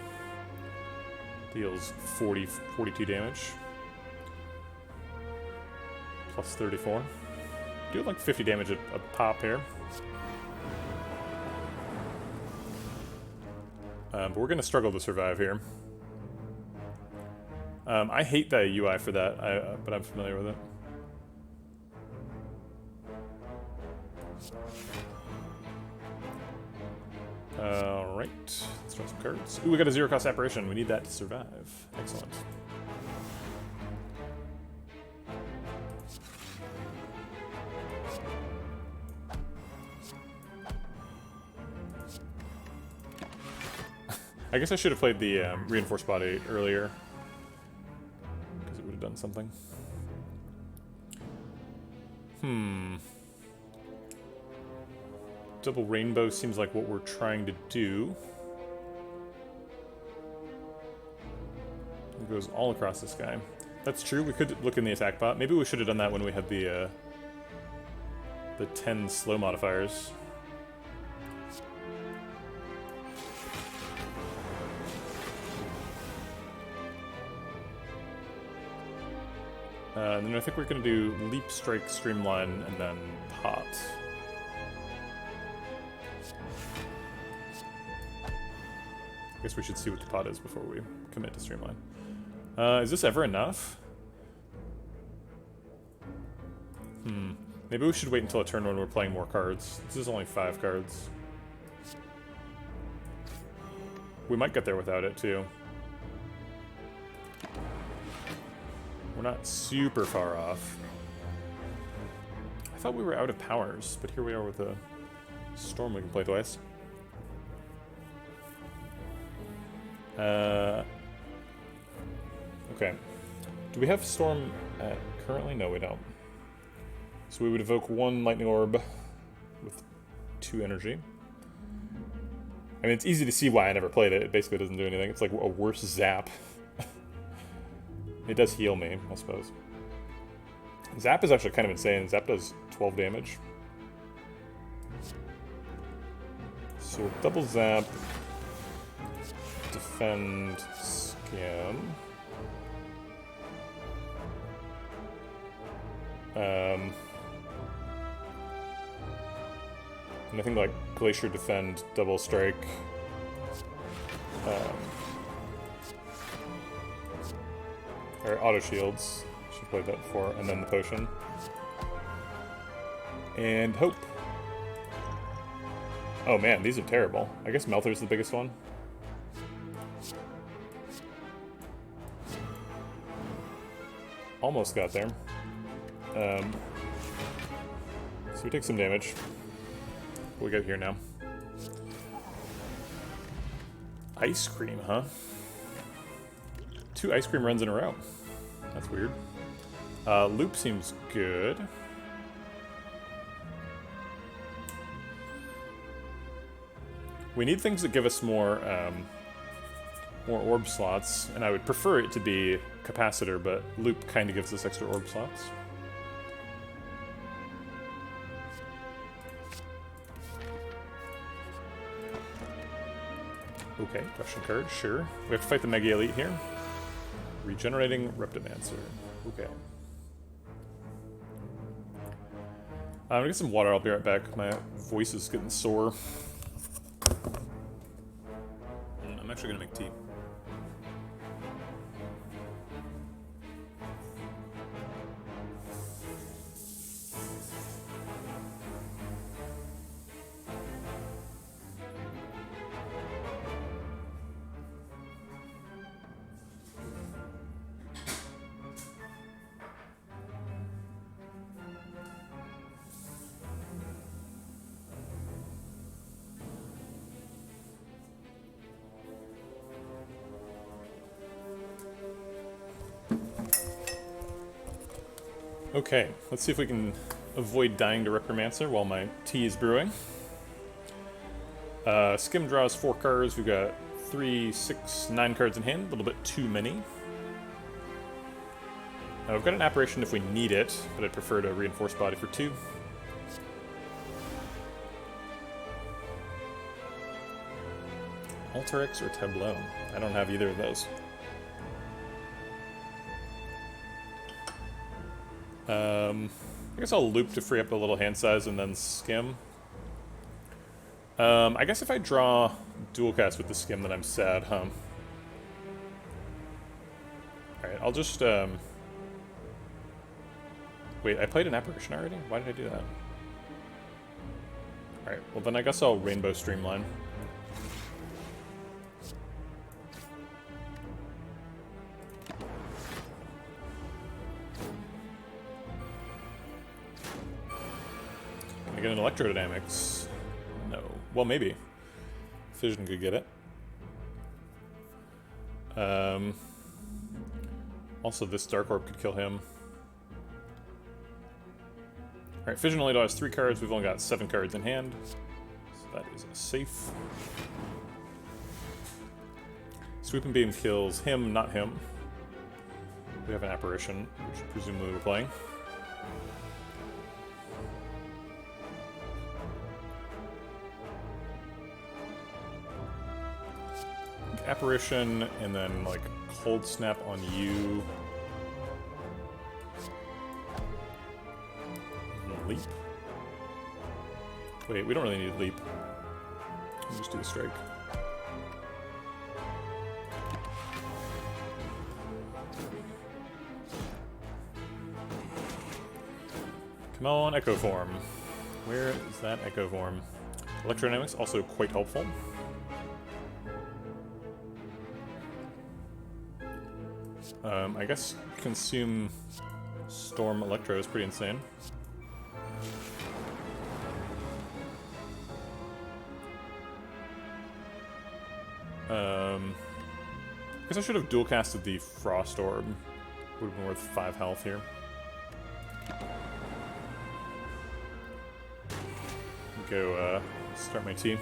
Deals 42 damage. Plus 34. Do like 50 damage a pop here. But we're gonna struggle to survive here. I hate the UI for that, but I'm familiar with it. Alright, let's draw some cards. Ooh, we got a 0-cost apparition. We need that to survive. Excellent. I guess I should have played the Reinforced Body earlier, because it would have done something. Double rainbow seems like what we're trying to do. It goes all across the sky. That's true, we could look in the attack bot. Maybe we should have done that when we had the 10 slow modifiers. And then I think we're going to do Leap, Strike, Streamline, and then Pot. I guess we should see what the pot is before we commit to Streamline. Is this ever enough? Maybe we should wait until a turn when we're playing more cards. This is only 5 cards. We might get there without it, too. We're not super far off. I thought we were out of powers, but here we are with a storm we can play twice. Okay. Do we have storm currently? No, we don't. So we would evoke 1 lightning orb with 2 energy. I mean, it's easy to see why I never played it. It basically doesn't do anything. It's like a worse zap. It does heal me, I suppose. Zap is actually kind of insane. Zap does 12 damage. So we'll double zap. Defend, scam. And I think like Glacier Defend, Double Strike. Or Auto Shields. Should have played that before. And then the Potion. And Hope. Oh man, these are terrible. I guess Melter's the biggest one. Almost got there. So we take some damage. What we got here now? Ice Cream, huh? 2 Ice Cream runs in a row. That's weird. Loop seems good. We need things that give us more orb slots, and I would prefer it to be Capacitor, but Loop kind of gives us extra orb slots. Okay, Russian card, sure. We have to fight the Mega Elite here. Regenerating Reptimancer. Okay. I'm gonna get some water, I'll be right back. My voice is getting sore. I'm actually gonna make tea. Okay, let's see if we can avoid dying to Reprimancer while my tea is brewing. Skim draws 4 cards. We've got 3, 6, 9 cards in hand. A little bit too many. We've got an Apparition if we need it, but I'd prefer to reinforce body for 2. Alterix or Tableau? I don't have either of those. I guess I'll loop to free up a little hand size and then skim. I guess if I draw dual cast with the skim, then I'm sad, huh? Alright, I'll just, wait, I played an Apparition already? Why did I do that? Alright, well then I guess I'll Rainbow Streamline. Can I get an Electrodynamics? No. Well, maybe. Fission could get it. Also, this Dark Orb could kill him. Alright, Fission only draws 3 cards. We've only got 7 cards in hand. So that is safe. Sweeping Beam kills him, not him. We have an Apparition, which presumably we're playing. Apparition, and then, like, Cold Snap on you. Leap? Wait, we don't really need Leap. We'll just do the Strike. Come on, Echo Form. Where is that Echo Form? Electrodynamics, also quite helpful. I guess consume Storm Electro is pretty insane. I guess I should have dual casted the Frost Orb. Would have been worth 5 health here. Go start my tea.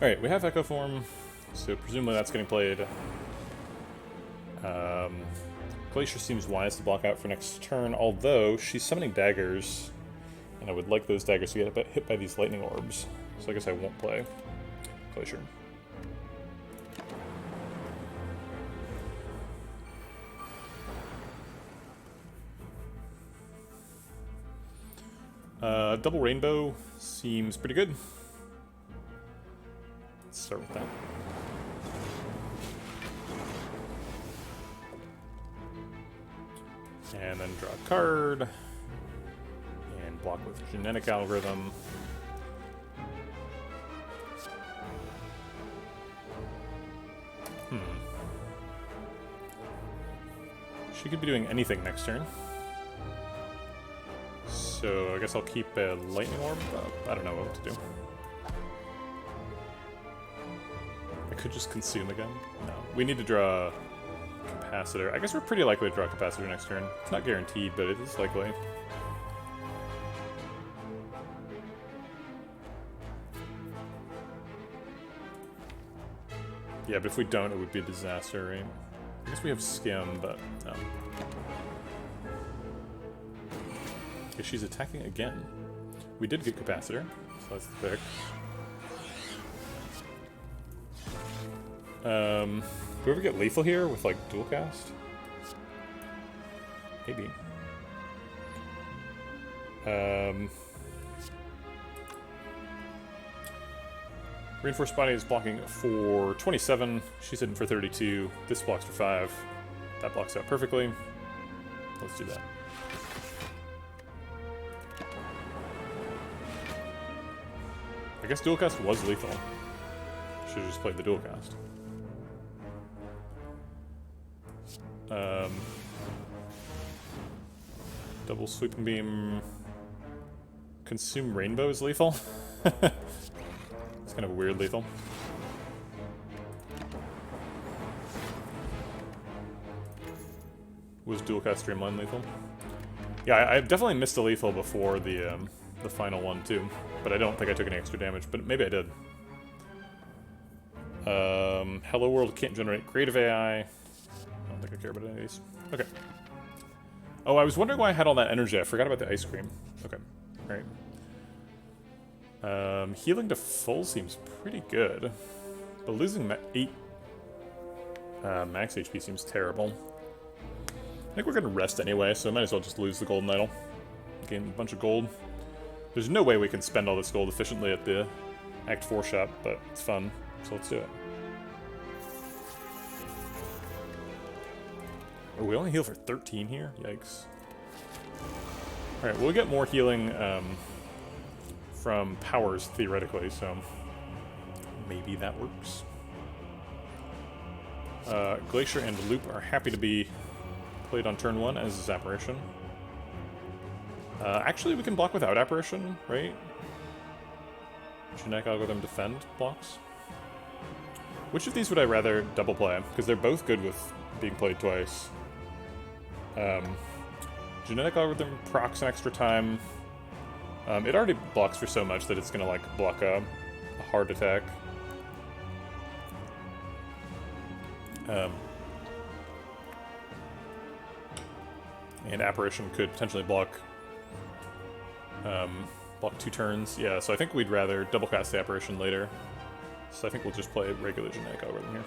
Alright, we have Echo Form, so presumably that's getting played. Glacier seems wise to block out for next turn, although she's summoning daggers, and I would like those daggers to get hit by these lightning orbs. So I guess I won't play Glacier. Double Rainbow seems pretty good. Let's start with that. And then draw a card. And block with Genetic Algorithm. She could be doing anything next turn. So I guess I'll keep a Lightning Orb. I don't know what to do. I could just consume again. No. We need to draw Capacitor. I guess we're pretty likely to draw Capacitor next turn. It's not guaranteed, but it is likely. Yeah, but if we don't, it would be a disaster, right? I guess we have Skim, but no. Okay, she's attacking again. We did get Capacitor, so that's the pick. Do we ever get lethal here with, like, dual cast? Maybe. Reinforced Body is blocking for 27. She's hitting for 32. This blocks for 5. That blocks out perfectly. Let's do that. I guess dual cast was lethal. Should've just played the dual cast. Double Sweeping Beam. Consume Rainbow is lethal. It's kind of weird lethal. Was dual cast Streamline lethal? Yeah, I definitely missed a lethal before the final one too, but I don't think I took any extra damage, but maybe I did. Hello World can't generate creative AI. I don't think I care about any of these. Okay. Oh, I was wondering why I had all that energy. I forgot about the ice cream. Okay, right. Healing to full seems pretty good, but losing 8 max HP seems terrible. I think we're gonna rest anyway, so I might as well just lose the Golden Idol. Gain a bunch of gold. There's no way we can spend all this gold efficiently at the Act 4 shop, but it's fun, so let's do it. Oh, we only heal for 13 here? Yikes. Alright, we'll get more healing from powers, theoretically, so maybe that works. Glacier and Loop are happy to be played on turn 1 as his Apparition. Actually, we can block without Apparition, right? Genetic Algorithm Defend blocks. Which of these would I rather double play? Because they're both good with being played twice. Genetic Algorithm procs an extra time. It already blocks for so much that it's gonna, like, block a hard attack. And Apparition could potentially block 2 turns. Yeah, so I think we'd rather double cast the Apparition later. So I think we'll just play regular Genetic Algorithm here.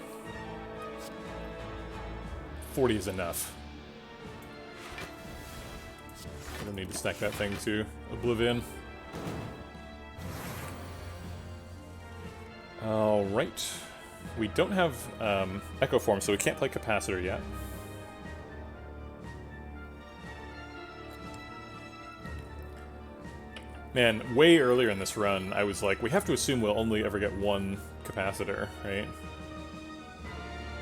40 is enough. I don't need to stack that thing to oblivion. Alright. We don't have Echo Form, so we can't play Capacitor yet. Man, way earlier in this run, I was like, we have to assume we'll only ever get 1 Capacitor, right?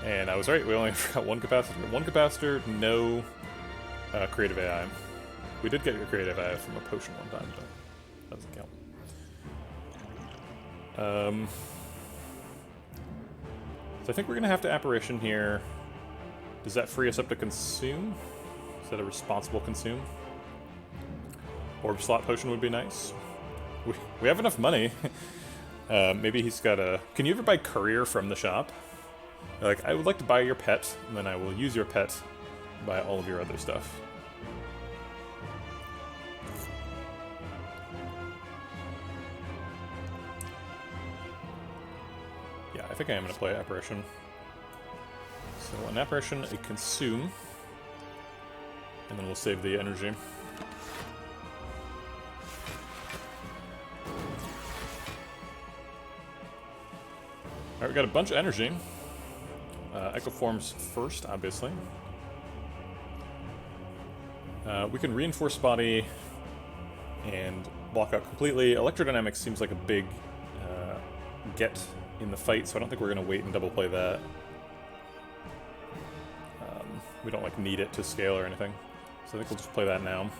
And I was right, we only ever got 1 Capacitor. 1 Capacitor, no creative AI. We did get your creative AI from a potion one time, but that doesn't count. So I think we're going to have to Apparition here. Does that free us up to Consume? Is that a responsible Consume? Orb Slot Potion would be nice. We have enough money. Maybe he's got a... Can you ever buy courier from the shop? Like, I would like to buy your pet, and then I will use your pet to buy all of your other stuff. Yeah, I think I am going to play Apparition. So an Apparition, a Consume, and then we'll save the energy. Alright, we got a bunch of energy. Echo Forms first, obviously. We can reinforce body and block out completely. Electrodynamics seems like a big get in the fight, so I don't think we're going to wait and double play that. We don't like need it to scale or anything, so I think we'll just play that now.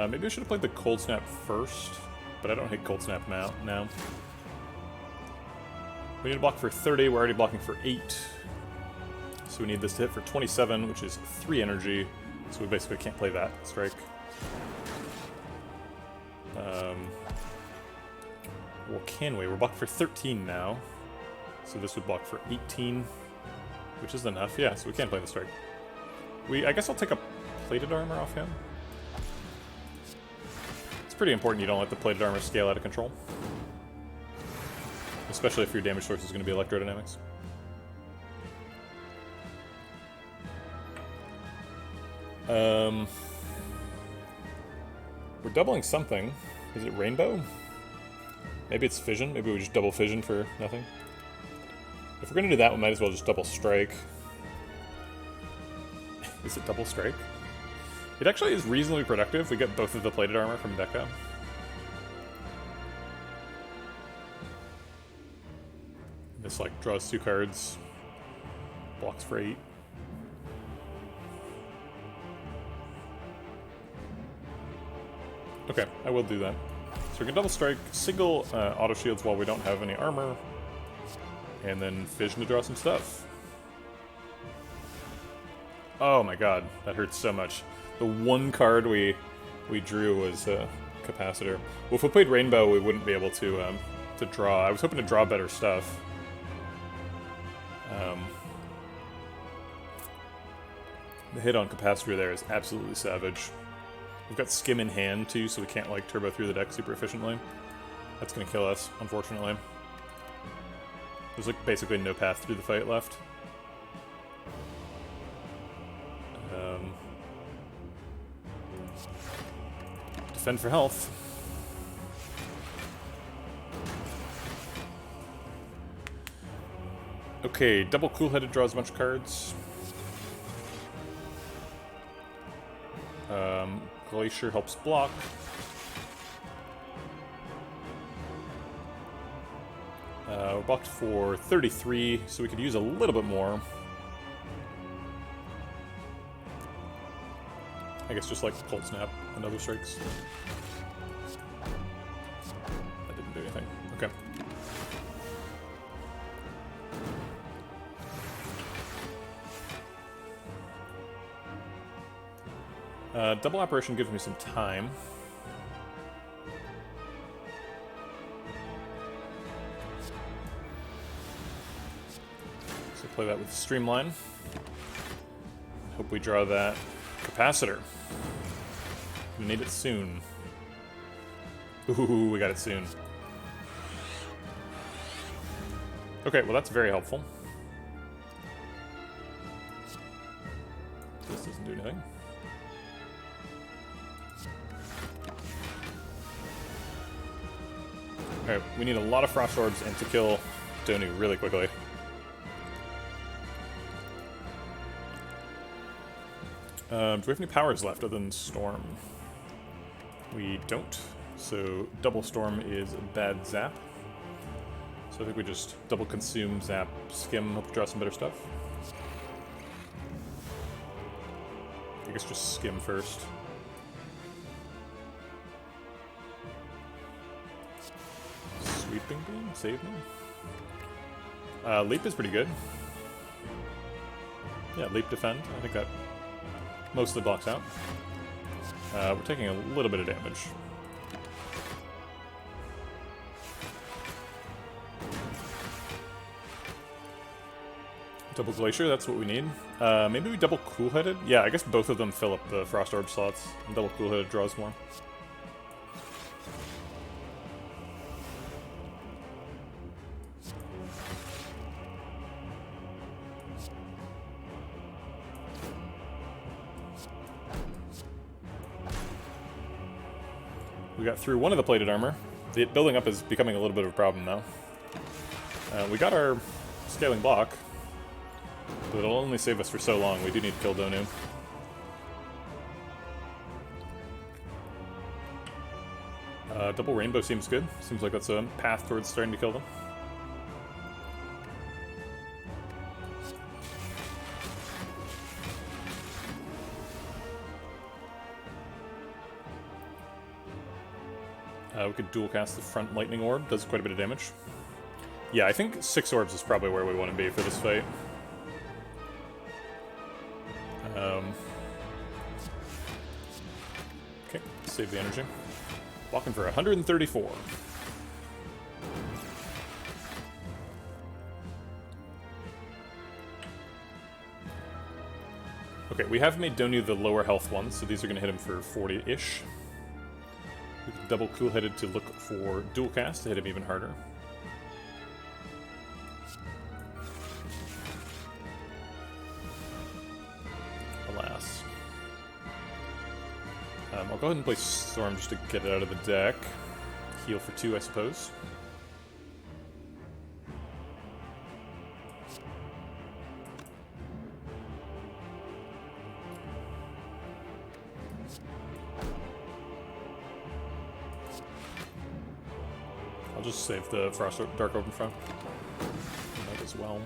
Maybe I should have played the Cold Snap first, but I don't hit Cold Snap now. We need to block for 30, we're already blocking for 8. So we need this to hit for 27, which is 3 energy, so we basically can't play that strike. Or can we? We're blocked for 13 now. So this would block for 18, which is enough. Yeah, so we can't play the strike. I guess I'll take a plated armor off him. It's pretty important you don't let the plated armor scale out of control. Especially if your damage source is going to be electrodynamics. We're doubling something. Is it rainbow? Maybe it's fission. Maybe we just double fission for nothing. If we're going to do that, we might as well just double strike. Is it double strike? It actually is reasonably productive. We get both of the plated armor from Deca. This, like, draws 2 cards. Blocks for 8. Okay, I will do that. So we can double strike, single auto shields while we don't have any armor, and then fission to draw some stuff. Oh my god, that hurts so much. The one card we drew was Capacitor. Well, if we played Rainbow, we wouldn't be able to draw. I was hoping to draw better stuff. The hit on Capacitor there is absolutely savage. We've got Skim in hand, too, so we can't, like, turbo through the deck super efficiently. That's gonna kill us, unfortunately. There's, like, basically no path through the fight left. Defend for health. Okay, double cool-headed draws a bunch of cards. Glacier helps block. We're blocked for 33, so we could use a little bit more. I guess just like Cold Snap and other strikes. That didn't do anything. Okay. Double Apparition gives me some time. So play that with Streamline. Hope we draw that Capacitor. We need it soon. Ooh, we got it soon. Okay, well that's very helpful. This doesn't do anything. Alright, we need a lot of Frost Orbs and to kill Donu really quickly. Do we have any powers left other than Storm? We don't. So double Storm is a bad zap. So I think we just double consume, zap, skim, hope to draw some better stuff. I guess just skim first. Sweeping Beam? Save me? Leap is pretty good. Yeah, Leap Defend. I think that mostly blocks out. We're taking a little bit of damage. Double Glacier, that's what we need. Maybe we double Cool-Headed? Yeah, I guess both of them fill up the Frost Orb slots. And double Cool-Headed draws more. We got through one of the plated armor. The building up is becoming a little bit of a problem now. We got our scaling block, but it'll only save us for so long. We do need to kill Donu. Double Rainbow seems good. Seems like that's a path towards starting to kill them. We could dual cast the front Lightning Orb, does quite a bit of damage. Yeah, I think 6 orbs is probably where we want to be for this fight. Okay, save the energy. Walking for 134. Okay, we have made Donu the lower health ones, so these are going to hit him for 40-ish. We can double Cool-Headed to look for dual cast to hit him even harder. Alas. I'll go ahead and play Storm just to get it out of the deck. Heal for 2, I suppose. I'll just save the Frost Dark Orb in front. Might as well.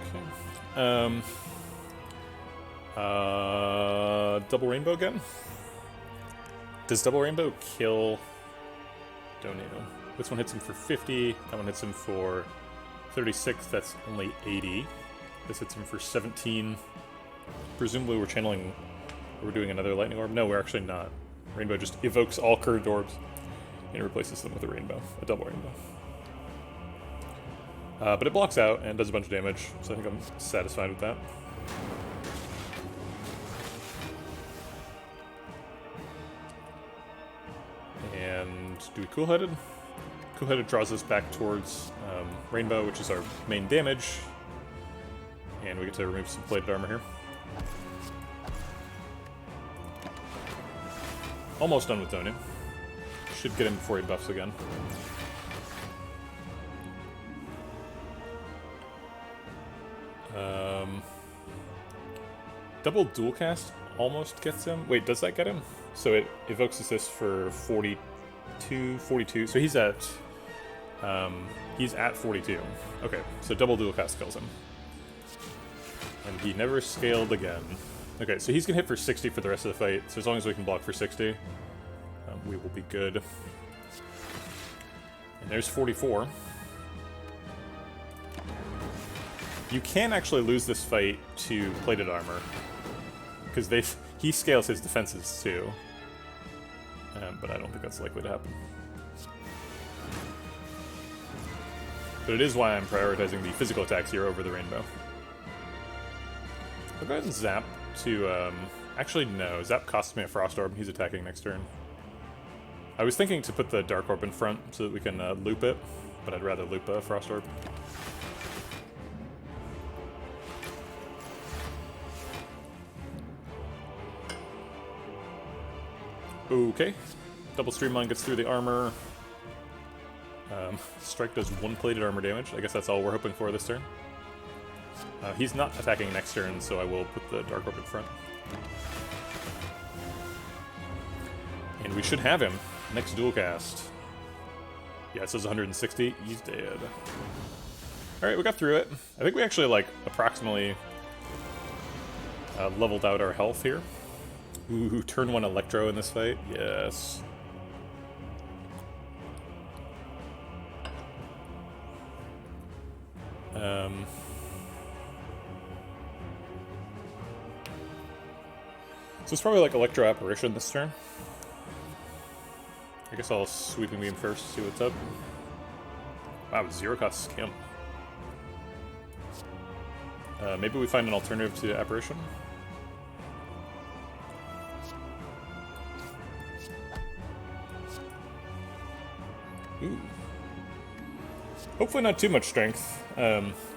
Okay. Double Rainbow again? Does Double Rainbow kill Donu? This one hits him for 50, that one hits him for 36, that's only 80. This hits him for 17. Presumably we're channeling... We're doing another Lightning Orb? No, we're actually not. Rainbow just evokes all curved orbs and replaces them with a rainbow, a double rainbow. But it blocks out and does a bunch of damage, so I think I'm satisfied with that. And do we Cool-Headed? Cool-Headed draws us back towards Rainbow, which is our main damage. And we get to remove some plated armor here. Almost done with Donu. Should get him before he buffs again. Double dual cast almost gets him. Wait, does that get him? So it evokes assist for 42. So he's at 42. Okay, so double dual cast kills him. And he never scaled again. Okay, so he's gonna hit for 60 for the rest of the fight. So as long as we can block for 60, we will be good. And there's 44. You can actually lose this fight to plated armor, because he scales his defenses too. But I don't think that's likely to happen. But it is why I'm prioritizing the physical attacks here over the rainbow. I'll go ahead and zap to, actually no, zap costs me a Frost Orb, he's attacking next turn. I was thinking to put the Dark Orb in front so that we can loop it, but I'd rather loop a Frost Orb. Okay, double Streamline gets through the armor. Strike does 1 plated armor damage. I guess that's all we're hoping for this turn. He's not attacking next turn, so I will put the Dark Orb in front. And we should have him. Next dual cast. Yeah, it says 160. He's dead. Alright, we got through it. I think we actually, like, approximately leveled out our health here. Ooh, turn 1 Electro in this fight. Yes. So it's probably like Electro Apparition this turn. I guess I'll Sweeping Beam first, see what's up. Wow, 0 cost Scam. Maybe we find an alternative to Apparition? Ooh. Hopefully not too much strength.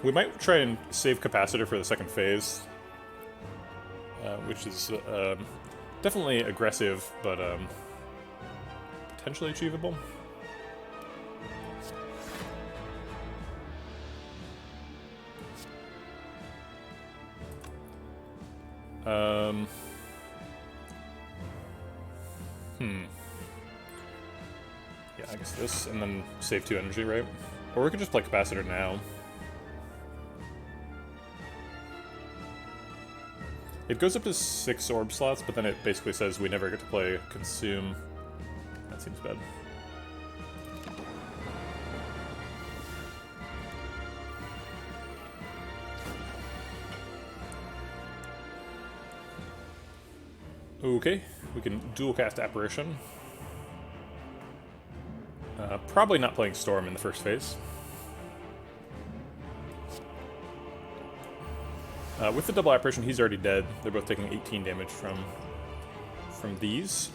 We might try and save Capacitor for the second phase. Which is definitely aggressive, but potentially achievable. Yeah, I guess this, and then save 2 energy, right? Or we could just play Capacitor now. It goes up to 6 orb slots, but then it basically says we never get to play Consume. That seems bad. Okay, we can dual cast Apparition. Probably not playing Storm in the first phase. With the double Apparition, he's already dead. They're both taking 18 damage from these.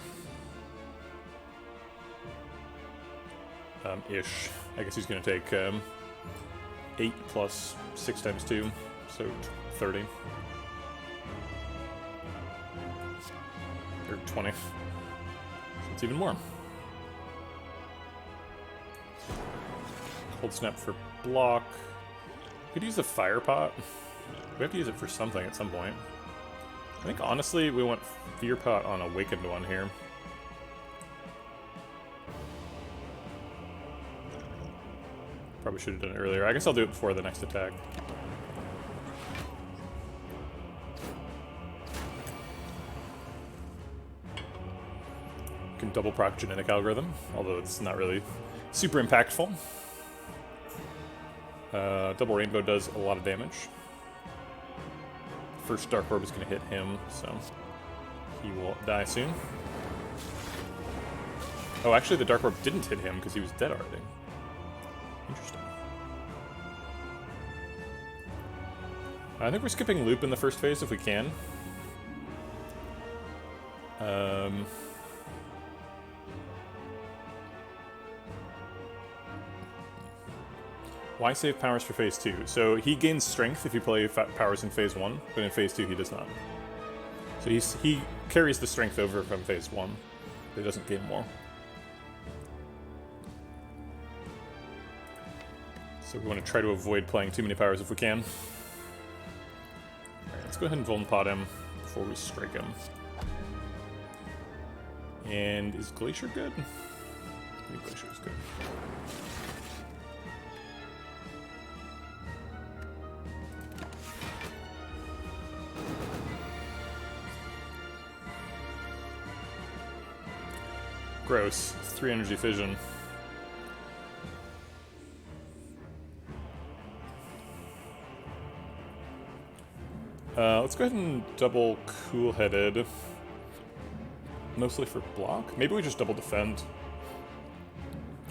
Ish. I guess he's going to take 8 plus 6 times 2, so 30. Or 20. So it's even more. Cold Snap for block. Could use the Fire Pot. We have to use it for something at some point. I think, honestly, we want Fear Pot on Awakened one here. Probably should have done it earlier. I guess I'll do it before the next attack. Can double proc Genetic Algorithm, although it's not really super impactful. Double Rainbow does a lot of damage. First Dark Orb is going to hit him, so he will die soon. Oh, actually the Dark Orb didn't hit him because he was dead already. Interesting. I think we're skipping Loop in the first phase if we can. Why save powers for phase 2? So he gains strength if you play powers in phase 1, but in phase 2 he does not. So he carries the strength over from phase 1, but he doesn't gain more. So we want to try to avoid playing too many powers if we can. Alright, let's go ahead and Vuln Pot him before we strike him. And is Glacier good? I think Glacier is good. Gross. 3 energy fission. Let's go ahead and double Cool-Headed. Mostly for block. Maybe we just double defend.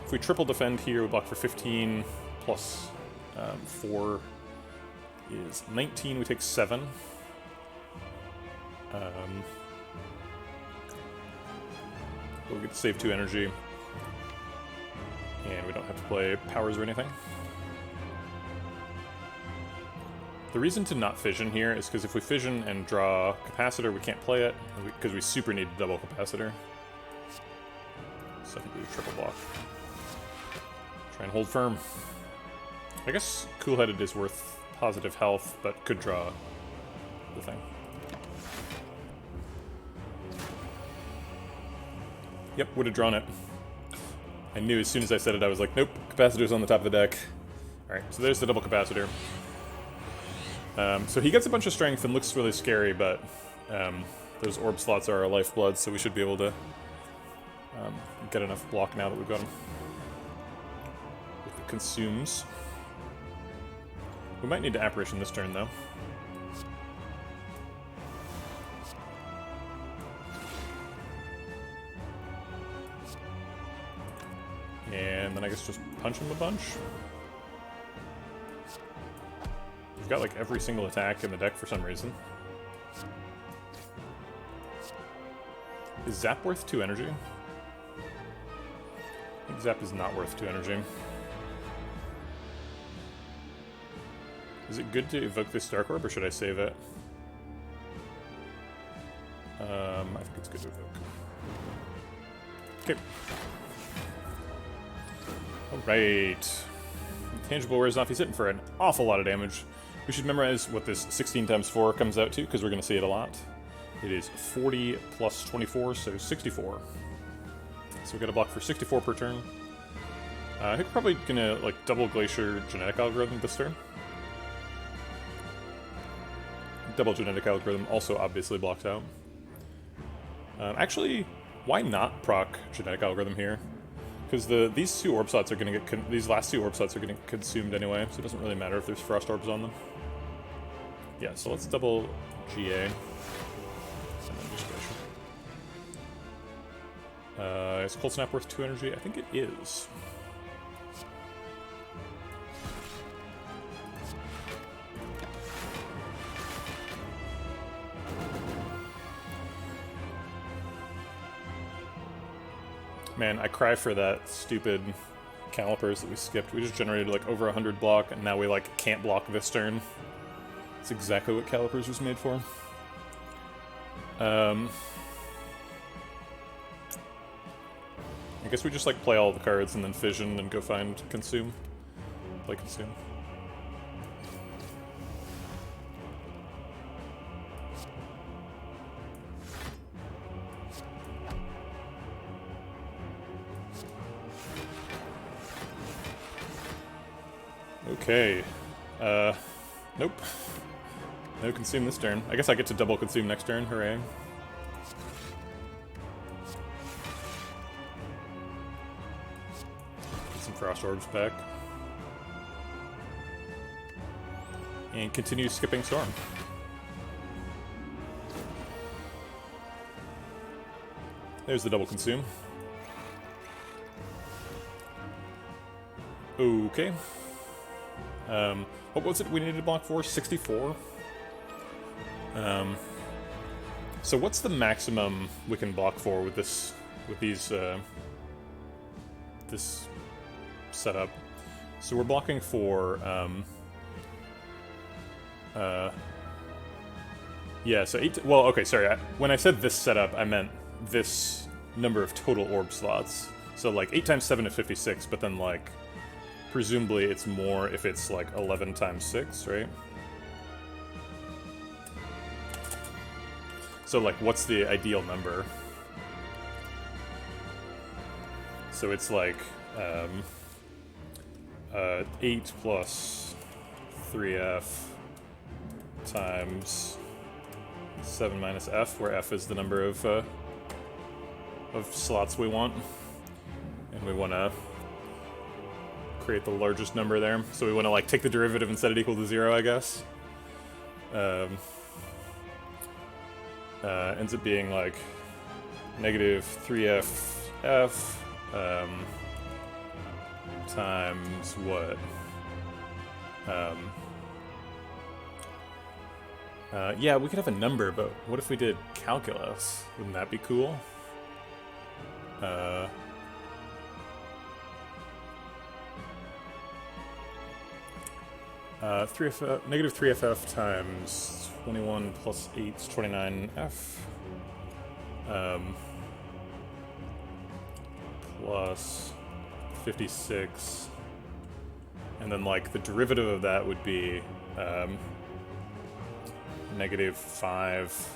If we triple defend here, we block for 15 plus 4 is 19. We take 7. We'll get to save 2 energy. And we don't have to play powers or anything. The reason to not fission here is because if we fission and draw Capacitor, we can't play it, because we super need double Capacitor. So I think we do triple block. Try and hold firm. I guess Cool-Headed is worth positive health, but could draw the thing. Yep, would have drawn it. I knew as soon as I said it, I was like, nope, Capacitor's on the top of the deck. Alright, so there's the double Capacitor. So he gets a bunch of strength and looks really scary, but those orb slots are our lifeblood, so we should be able to get enough block now that we've got him. With the Consumes. We might need to Apparition this turn, though. guess just punch him a bunch. We've got like every single attack in the deck for some reason. Is Zap worth 2 energy? I think Zap is not worth 2 energy. Is it good to evoke this Dark Orb, or should I save it? I think it's good to evoke. Okay. Alright. Tangible wears off. He's hitting for an awful lot of damage. We should memorize what this 16 times 4 comes out to, because we're going to see it a lot. It is 40 plus 24, so 64. So we got a block for 64 per turn. I think we're probably going to like double Glacier Genetic Algorithm this turn. Double Genetic Algorithm also obviously blocks out. Actually, why not proc Genetic Algorithm here? Because these two orb slots are going to get these last two orb slots are getting consumed anyway, so it doesn't really matter if there's frost orbs on them. Yeah, so let's double GA. Is Cold Snap worth 2 energy? I think it is. Man, I cry for that stupid calipers that we skipped. We just generated like over 100 block, and now we like can't block this turn. That's exactly what calipers was made for. I guess we just like play all the cards and then fission and go find consume. Play consume. Okay. Nope. No consume this turn. I guess I get to double consume next turn. Hooray. Get some frost orbs back. And continue skipping storm. There's the double consume. Okay. What was it we needed to block for? 64? So what's the maximum we can block for with this, this setup? So we're blocking for, yeah, so well, okay, sorry, when I said this setup, I meant this number of total orb slots. So like 8 times 7 is 56, but then like, presumably it's more if it's like 11 times 6, right? So like, what's the ideal number? So it's like 8 plus 3f times 7 minus f, where f is the number of slots we want, and we want to create the largest number there. So we want to like take the derivative and set it equal to 0, I guess. Ends up being like negative 3ff times what? Yeah, we could have a number, but what if we did calculus? Wouldn't that be cool? Negative 3ff times 21 plus 8 is 29f. Plus 56. And then, like, the derivative of that would be negative 5f.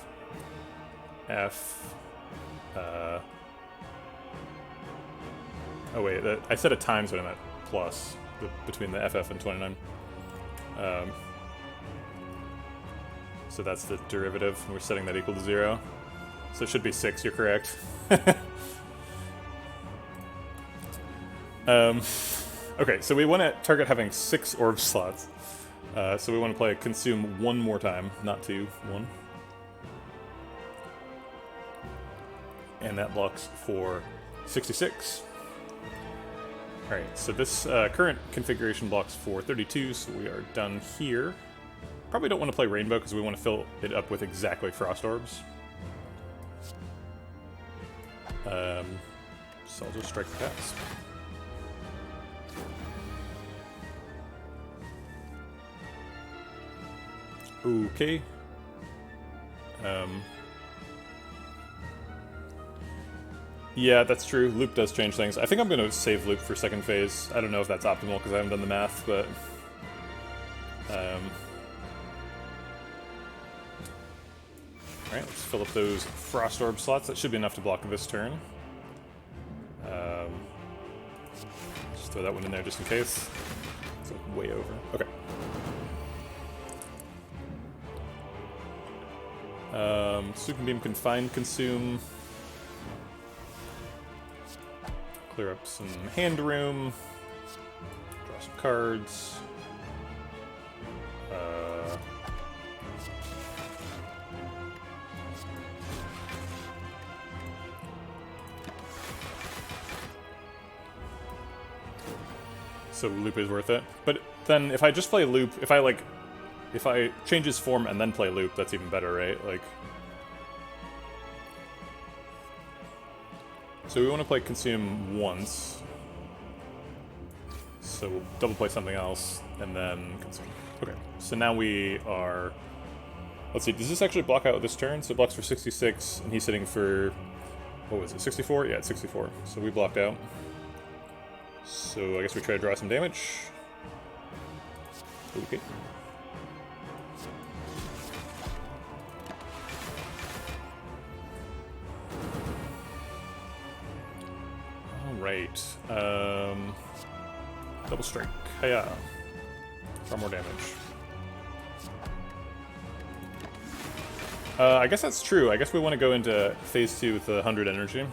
Oh, wait, I said a times when I meant plus between the ff and 29. So that's the derivative, and we're setting that equal to 0. So it should be 6, you're correct. Okay, so we want to target having 6 orb slots. So we want to play consume 1 more time, not 2, 1. And that blocks for 66. Alright, so this current configuration blocks 432, so we are done here. Probably don't want to play Rainbow because we want to fill it up with exactly Frost Orbs. So I'll just strike the pass. Okay. Yeah, that's true. Loop does change things. I think I'm going to save Loop for second phase. I don't know if that's optimal because I haven't done the math, but... Alright, let's fill up those Frost Orb slots. That should be enough to block this turn. Just throw that one in there just in case. It's like way over. Okay. Super Beam can find consume. Clear up some hand room. Draw some cards. So Loop is worth it. But then if I just play Loop, if I change his form and then play Loop, that's even better, right? Like, so we want to play Consume once. So we'll double play something else, and then Consume. Okay, so now we are... Let's see, does this actually block out this turn? So it blocks for 66, and he's sitting for... What was it, 64? Yeah, it's 64. So we blocked out. So I guess we try to draw some damage. Okay. Alright. Double strike. Hiya. Far more damage. I guess that's true. I guess we want to go into phase 2 with the 100 energy.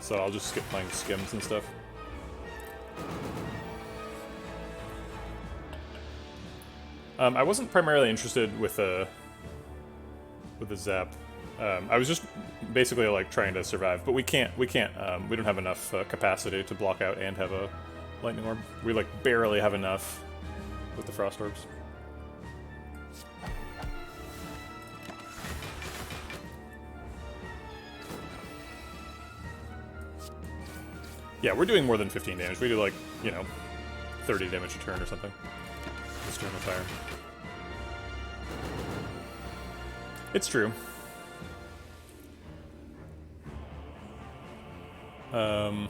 So I'll just skip playing skims and stuff. I wasn't primarily interested with the zap. I was just basically like trying to survive, but we don't have enough capacity to block out and have a lightning orb. We like barely have enough with the frost orbs. Yeah, we're doing more than 15 damage. We do like, 30 damage a turn or something. This turn of fire. It's true. Sure.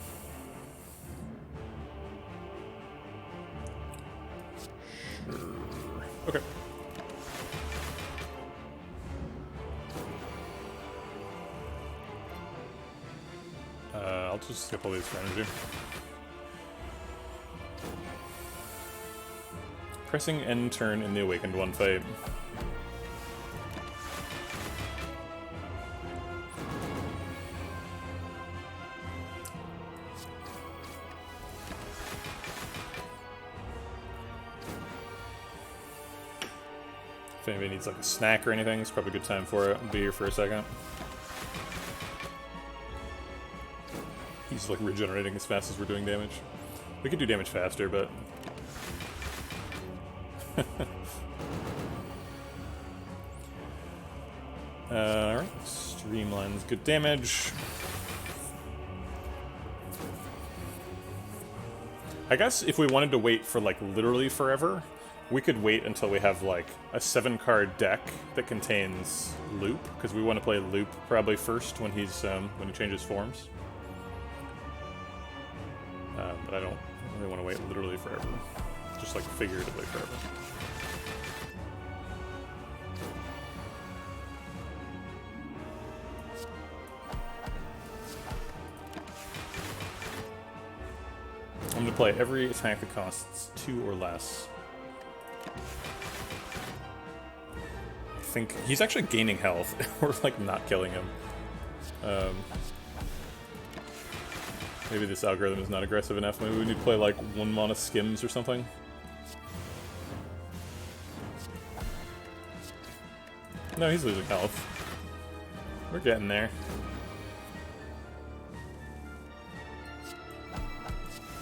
Okay. I'll just skip all these for energy. Pressing end turn in the Awakened One fight. If anybody needs like a snack or anything, it's probably a good time for it. I'll be here for a second. He's like regenerating as fast as we're doing damage. We could do damage faster, but... Alright, Streamline's good damage. I guess if we wanted to wait for like literally forever, we could wait until we have like a 7-card deck that contains Loop, because we want to play Loop probably first when he's when he changes forms. But I don't really want to wait literally forever. Just like figuratively forever. I'm going to play every attack that costs 2 or less. I think he's actually gaining health. We're like not killing him. Maybe this algorithm is not aggressive enough. Maybe we need to play like 1 mana skims or something. No, he's losing health. We're getting there.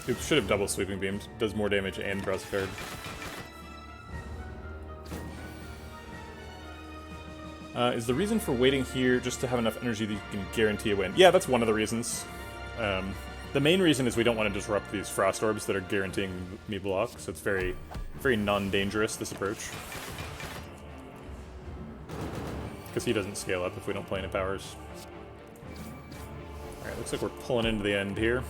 Oops, should have double sweeping beamed. Does more damage and draws a card. Is the reason for waiting here just to have enough energy that you can guarantee a win? Yeah, that's one of the reasons. The main reason is we don't want to disrupt these frost orbs that are guaranteeing me block, so it's very, very non-dangerous, this approach. Because he doesn't scale up if we don't play any powers. Alright, looks like we're pulling into the end here.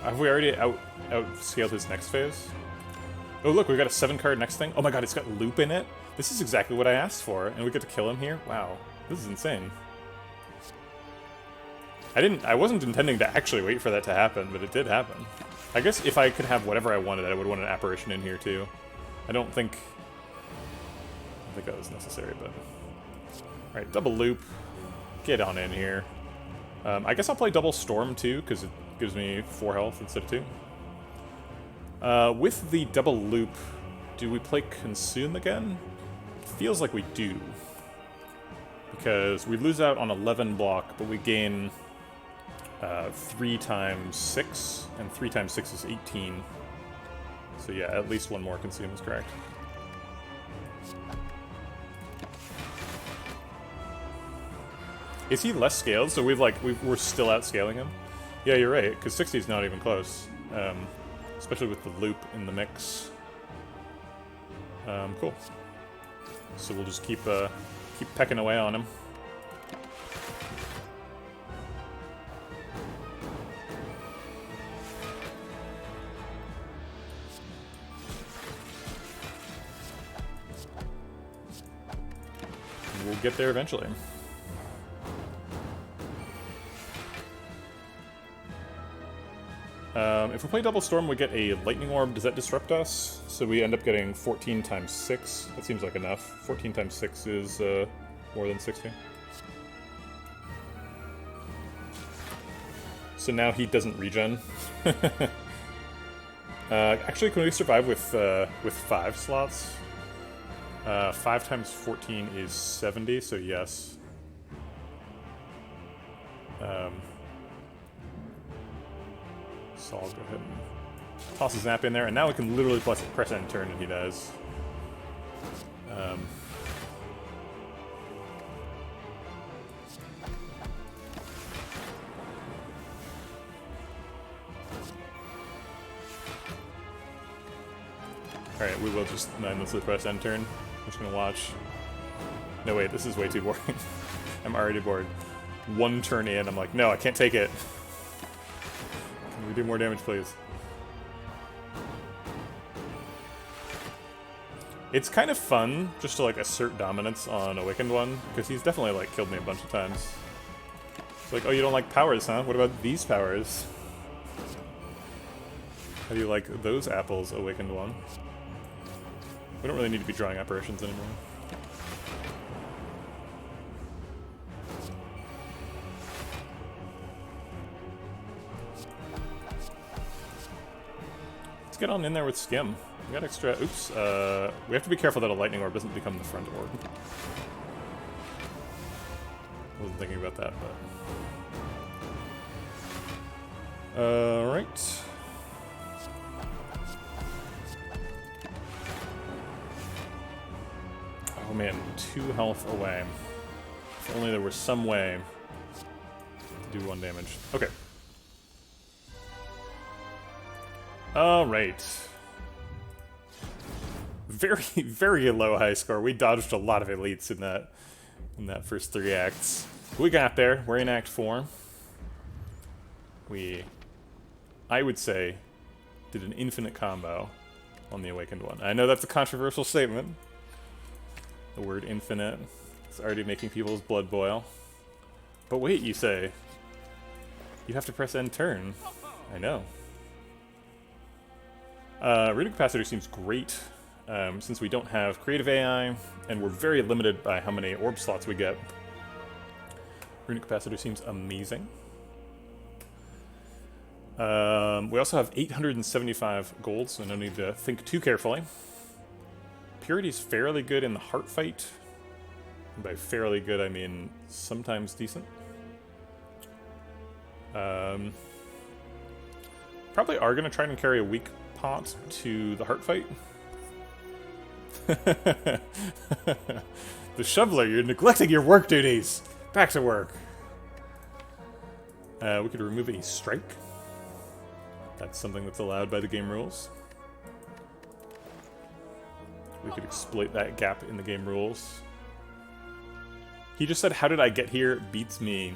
Have we already outscaled his next phase? Oh look, we got a 7-card next thing. Oh my god, it's got loop in it? This is exactly what I asked for, and we get to kill him here? Wow, this is insane. I wasn't intending to actually wait for that to happen, but it did happen. I guess if I could have whatever I wanted, I would want an apparition in here too. I don't think that was necessary, but... Alright, double loop. Get on in here. I guess I'll play double storm too, because it gives me 4 health instead of 2. With the double loop, do we play consume again? It feels like we do. Because we lose out on 11 block, but we gain 3 times 6, and 3 times 6 is 18. So yeah, at least one more consume is correct. Is he less scaled? So we're still outscaling him? Yeah, you're right, because 60 is not even close. Especially with the loop in the mix. Cool. So we'll just keep pecking away on him. We'll get there eventually. If we play Double Storm, we get a Lightning Orb. Does that disrupt us? So we end up getting 14 times 6. That seems like enough. 14 times 6 is more than 60. So now he doesn't regen. Actually, can we survive with 5 slots? 5 times 14 is 70, so yes. So I'll go ahead and toss a zap in there, and now we can literally press end turn and he dies. Alright, we will just mindlessly press end turn. I'm just gonna watch. No wait, this is way too boring. I'm already bored. 1 turn in, I'm like, no, I can't take it. Can we do more damage, please? It's kind of fun just to like assert dominance on Awakened One, because he's definitely like killed me a bunch of times. It's like, oh, you don't like powers, huh? What about these powers? How do you like those apples, Awakened One? We don't really need to be drawing apparitions anymore. Get on in there with Skim. We got extra... Oops. We have to be careful that a Lightning Orb doesn't become the front orb. I wasn't thinking about that, but... Alright. Oh man, 2 health away. If only there was some way to do 1 damage. Okay. Alright. Very, very low high score. We dodged a lot of elites in that first 3 acts. We got there. We're in Act 4. I would say, did an infinite combo on the Awakened One. I know that's a controversial statement. The word infinite is already making people's blood boil. But wait, you say. You have to press end turn. I know. Runic Capacitor seems great. since we don't have creative AI, and we're very limited by how many orb slots we get. Runic Capacitor seems amazing. We also have 875 gold, so no need to think too carefully. Purity's fairly good in the heart fight. And by fairly good, I mean sometimes decent. Probably are going to try and carry a weak pot to the heart fight. The shoveler, you're neglecting your work duties! Back to work! We could remove a strike. That's something that's allowed by the game rules. We could exploit that gap in the game rules. He just said, "How did I get here?" Beats me.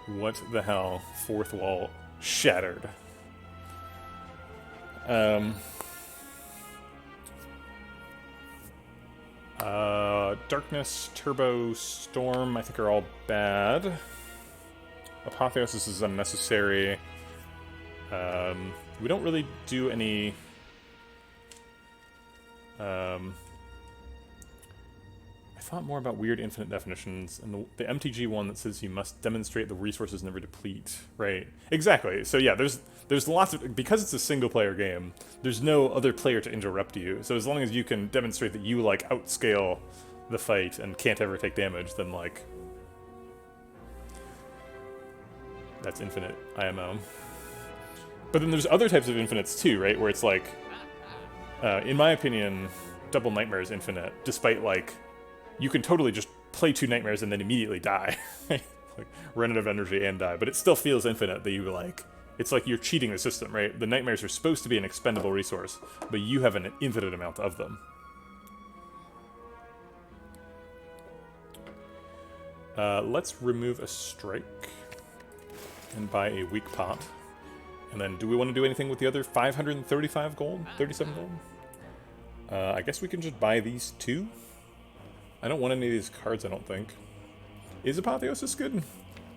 What the hell? Fourth wall shattered. Darkness, Turbo, Storm, I think are all bad. Apotheosis is unnecessary. We don't really do any... I thought more about weird infinite definitions, and the MTG one that says you must demonstrate the resources never deplete. Right. Exactly. So yeah, there's lots of... Because it's a single-player game, there's no other player to interrupt you. So as long as you can demonstrate that you, like, outscale the fight and can't ever take damage, then, like... That's infinite IMO. But then there's other types of infinites too, right? Where it's like... in my opinion, Double Nightmare is infinite, despite, like... You can totally just play 2 nightmares and then immediately die. Like, run out of energy and die. But it still feels infinite that you, like... It's like you're cheating the system, right? The nightmares are supposed to be an expendable resource, but you have an infinite amount of them. Let's remove a strike and buy a weak pot. And then do we want to do anything with the other 535 gold? 37 gold? I guess we can just buy these 2. I don't want any of these cards, I don't think. Is Apotheosis good?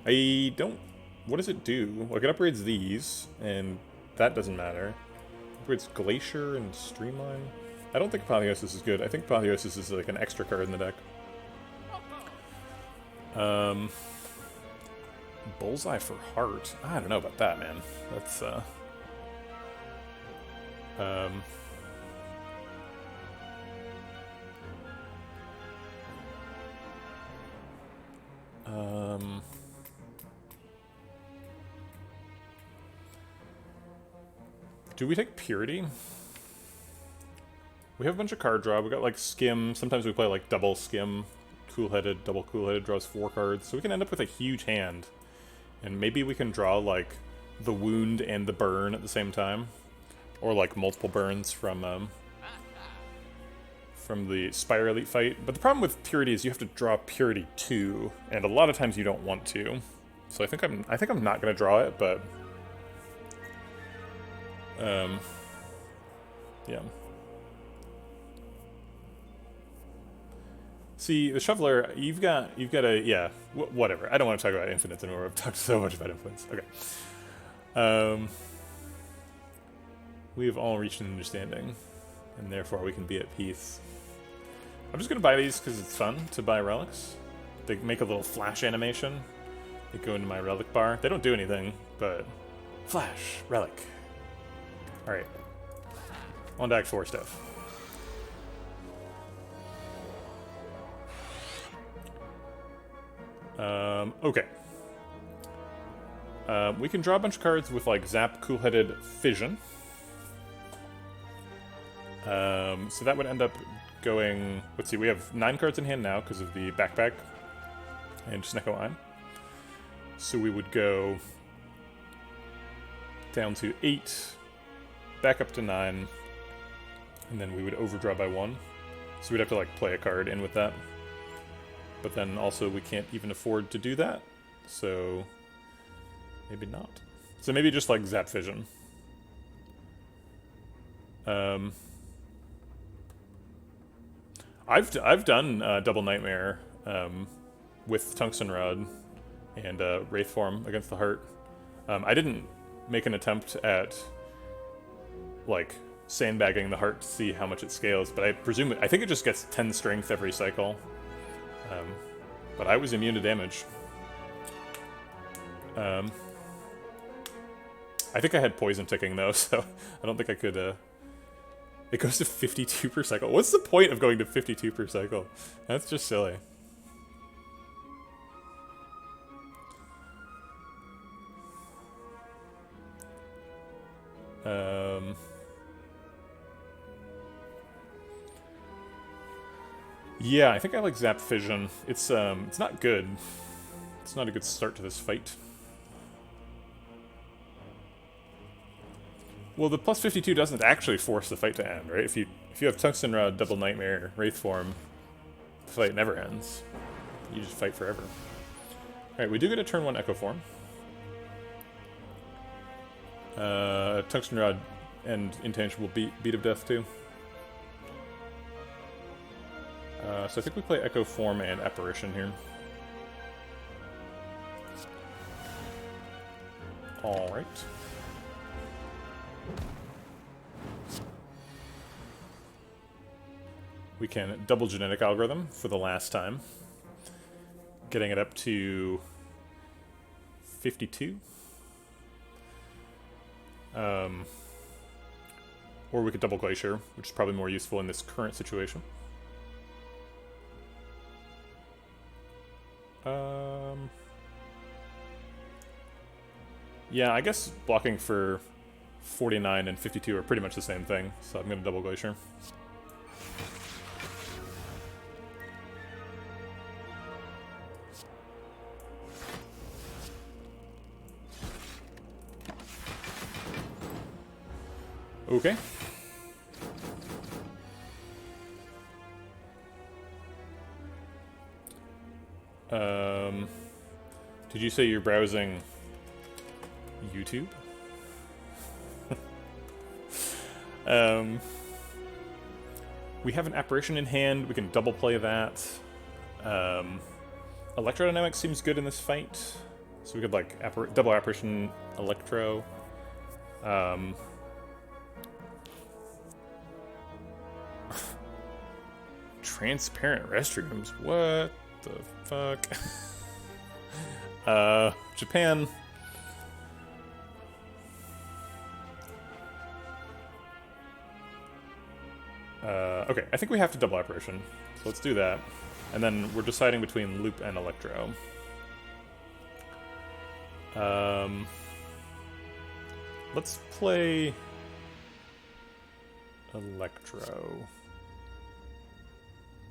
I don't... What does it do? Like, it upgrades these, and that doesn't matter. It upgrades Glacier and Streamline. I don't think Apotheosis is good. I think Apotheosis is like an extra card in the deck. Bullseye for Heart? I don't know about that, man. That's, do we take Purity? We have a bunch of card draw. We got like Skim. Sometimes we play like double Skim. Cool-headed, double cool-headed, draws 4 cards. So we can end up with a huge hand. And maybe we can draw like the Wound and the Burn at the same time. Or like multiple burns from the Spire Elite fight. But the problem with Purity is you have to draw Purity 2, and a lot of times you don't want to. So I think I'm not gonna draw it, but yeah. See, the Shoveler, you've got a, yeah, whatever. I don't want to talk about infinites anymore. I've talked so much about infinites. Okay. We have all reached an understanding, and therefore we can be at peace. I'm just going to buy these because it's fun to buy relics. They make a little flash animation. They go into my relic bar. They don't do anything, but flash, relic. Alright. On to Act 4 stuff. Okay. We can draw a bunch of cards with, like, Zap, Cool-Headed, Fission. So that would end up going... Let's see, we have 9 cards in hand now because of the backpack and Snecko Line. So we would go down to 8, back up to 9, and then we would overdraw by 1. So we'd have to, like, play a card in with that. But then also we can't even afford to do that, so maybe not. So maybe just like Zap Fission. I've done Double Nightmare with Tungsten Rod and Wraith Form against the Heart. I didn't make an attempt at like sandbagging the heart to see how much it scales, but I think it just gets 10 strength every cycle. But I was immune to damage. I think I had poison ticking though, so I don't think I could. It goes to 52 per cycle. What's the point of going to 52 per cycle? That's just silly. Yeah, I think I like Zap Fission. It's not good. It's not a good start to this fight. Well, the plus 52 doesn't actually force the fight to end, right? If you have Tungsten Rod, Double Nightmare, Wraith Form, the fight never ends. You just fight forever. Alright, we do get a turn 1 Echo Form. Tungsten Rod and Intangible Beat of Death too. So I think we play Echo Form and Apparition here. Alright. We can double Genetic Algorithm for the last time. Getting it up to 52. Or we could double Glacier, which is probably more useful in this current situation. Yeah, I guess blocking for 49 and 52 are pretty much the same thing, so I'm going to double Glacier. Okay. Did you say you're browsing YouTube? We have an Apparition in hand. We can double play that. Electrodynamics seems good in this fight. So we could, like, double Apparition, Electro. Transparent restrooms? What the fuck? Japan. Okay, I think we have to double Apparition. So let's do that. And then we're deciding between Loop and Electro. Let's play Electro.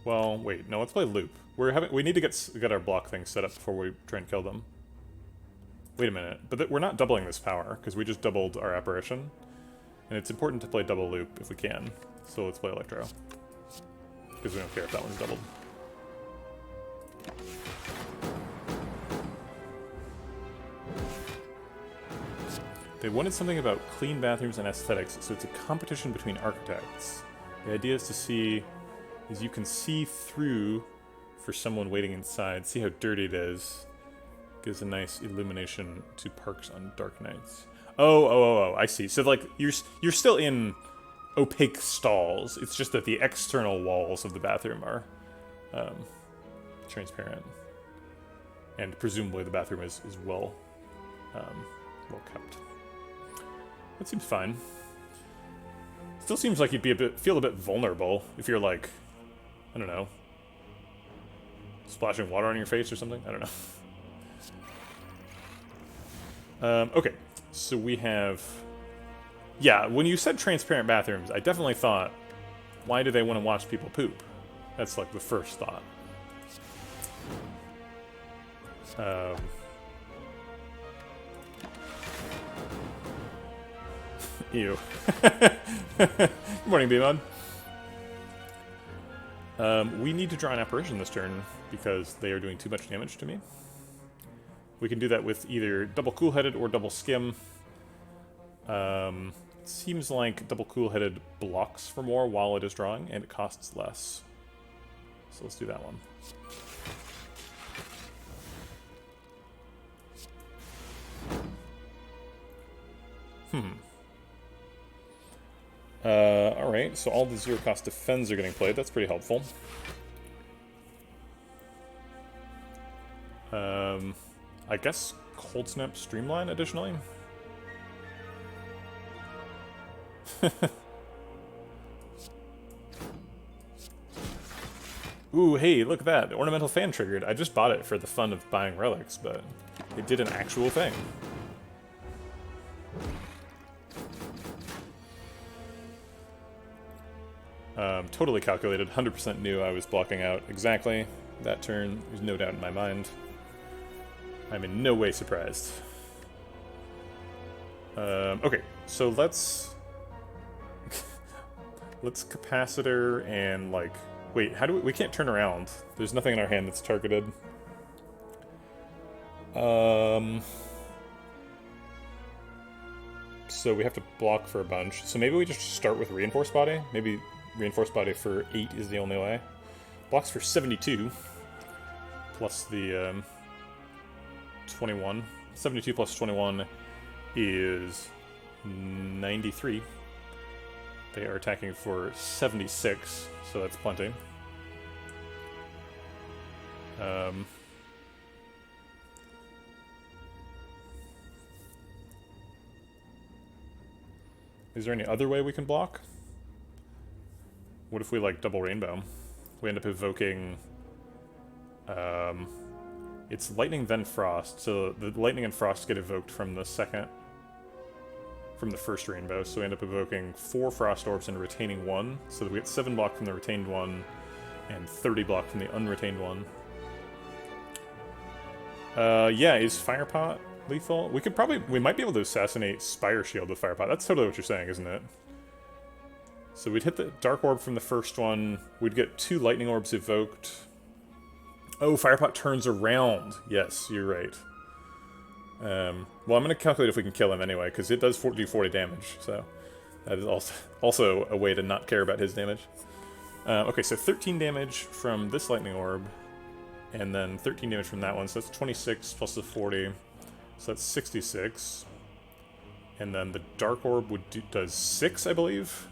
Well, wait, no, let's play Loop. We need to get our block thing set up before we try and kill them. Wait a minute, but we're not doubling this power, because we just doubled our Apparition. And it's important to play double Loop if we can. So let's play Electro. Because we don't care if that one's doubled. They wanted something about clean bathrooms and aesthetics, so it's a competition between architects. The idea is to see... you can see through for someone waiting inside. See how dirty it is. Gives a nice illumination to parks on dark nights. Oh, I see. So, like, you're still in opaque stalls. It's just that the external walls of the bathroom are transparent. And presumably the bathroom is well kept. That seems fine. Still seems like you'd feel a bit vulnerable if you're, like, I don't know, splashing water on your face or something? I don't know. Okay, so we have... Yeah, when you said transparent bathrooms, I definitely thought, why do they want to watch people poop? That's, like, the first thought. Ew. Good morning, B-Mod. We need to draw an Apparition this turn, because they are doing too much damage to me. We can do that with either double Cool-Headed or double Skim. Seems like double Cool-Headed blocks for more while it is drawing, and it costs less. So let's do that one. Alright, so all the zero-cost defends are getting played. That's pretty helpful. I guess Cold Snap Streamline additionally? Ooh, hey, look at that. The ornamental fan triggered. I just bought it for the fun of buying relics, but it did an actual thing. Totally calculated, 100% knew I was blocking out exactly that turn. There's no doubt in my mind. I'm in no way surprised. Okay, so let's capacitor and like, wait, how do we can't turn around. There's nothing in our hand that's targeted. So we have to block for a bunch. So maybe we just start with Reinforced Body. Maybe Reinforced Body for 8 is the only way. Blocks for 72. Plus the 21. 72 plus 21 is 93. They are attacking for 76, so that's plenty. Is there any other way we can block? What if we, like, double Rainbow? We end up evoking... it's Lightning, then Frost, so the Lightning and Frost get evoked from the second... from the first Rainbow, so we end up evoking 4 Frost Orbs and retaining 1, so that we get 7 block from the retained one, and 30 block from the unretained one. Yeah, is Fire Pot lethal? We might be able to assassinate Spire Shield with Fire Pot. That's totally what you're saying, isn't it? So we'd hit the Dark Orb from the first one. We'd get 2 Lightning Orbs evoked. Oh, Fire Pot turns around. Yes, you're right. Well, I'm going to calculate if we can kill him anyway, because it does do 40 damage. So that is also a way to not care about his damage. Okay, so 13 damage from this Lightning Orb. And then 13 damage from that one, so that's 26 plus the 40. So that's 66. And then the Dark Orb does 6, I believe.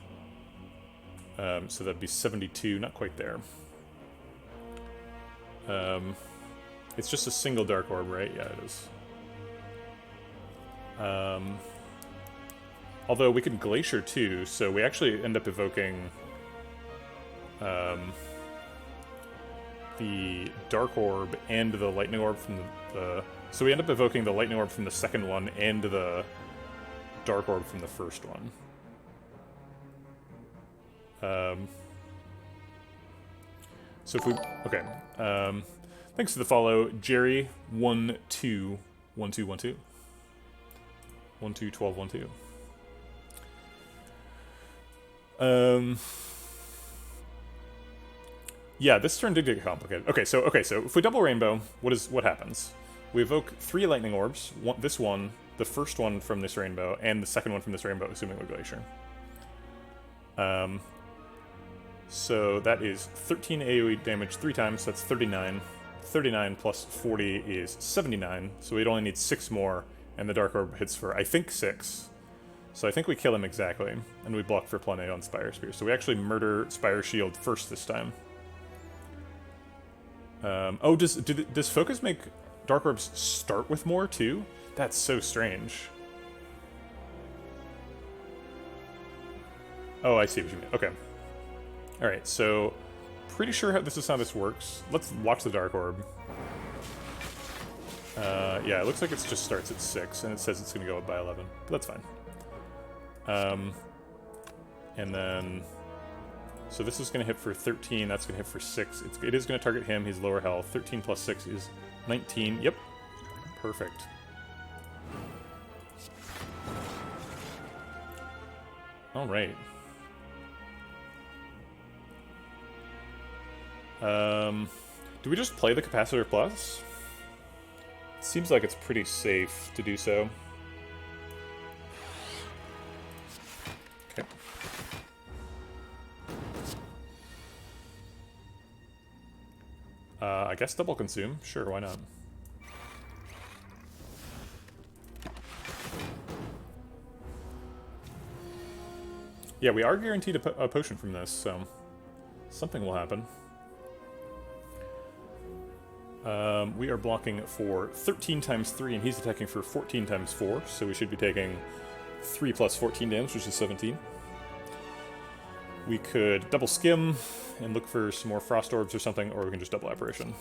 So that'd be 72, not quite there. It's just a single Dark Orb, right? Yeah, it is. Although we can Glacier too, so we actually end up evoking the Dark Orb and the Lightning Orb from the... So we end up evoking the Lightning Orb from the second one and the Dark Orb from the first one. So if we... Okay. Thanks for the follow, Jerry 121212. 1212. Yeah, this turn did get complicated. Okay, so if we double Rainbow, what happens? We evoke 3 Lightning Orbs. This one, the first one from this Rainbow, and the second one from this Rainbow, assuming we're Glacier. So that is 13 AoE damage 3 times, so that's 39. 39 plus 40 is 79, so we'd only need 6 more, and the Dark Orb hits for, I think, 6. So I think we kill him exactly, and we block for plenty on Spire Spear. So we actually murder Spire Shield first this time. Oh, does Focus make Dark Orbs start with more, too? That's so strange. Oh, I see what you mean. Okay. Alright, so... Pretty sure this is how this works. Let's watch the Dark Orb. Yeah, it looks like it just starts at 6, and it says it's going to go up by 11. But that's fine. And then... So this is going to hit for 13, that's going to hit for 6. It is going to target him, he's lower health. 13 plus 6 is 19. Yep. Perfect. Alright. Do we just play the Capacitor Plus? It seems like it's pretty safe to do so. Okay. I guess double consume. Sure, why not? Yeah, we are guaranteed a potion from this, so something will happen. We are blocking for 13 times 3, and he's attacking for 14 times 4, so we should be taking 3 plus 14 damage, which is 17. We could double skim and look for some more frost orbs or something, or we can just double apparition.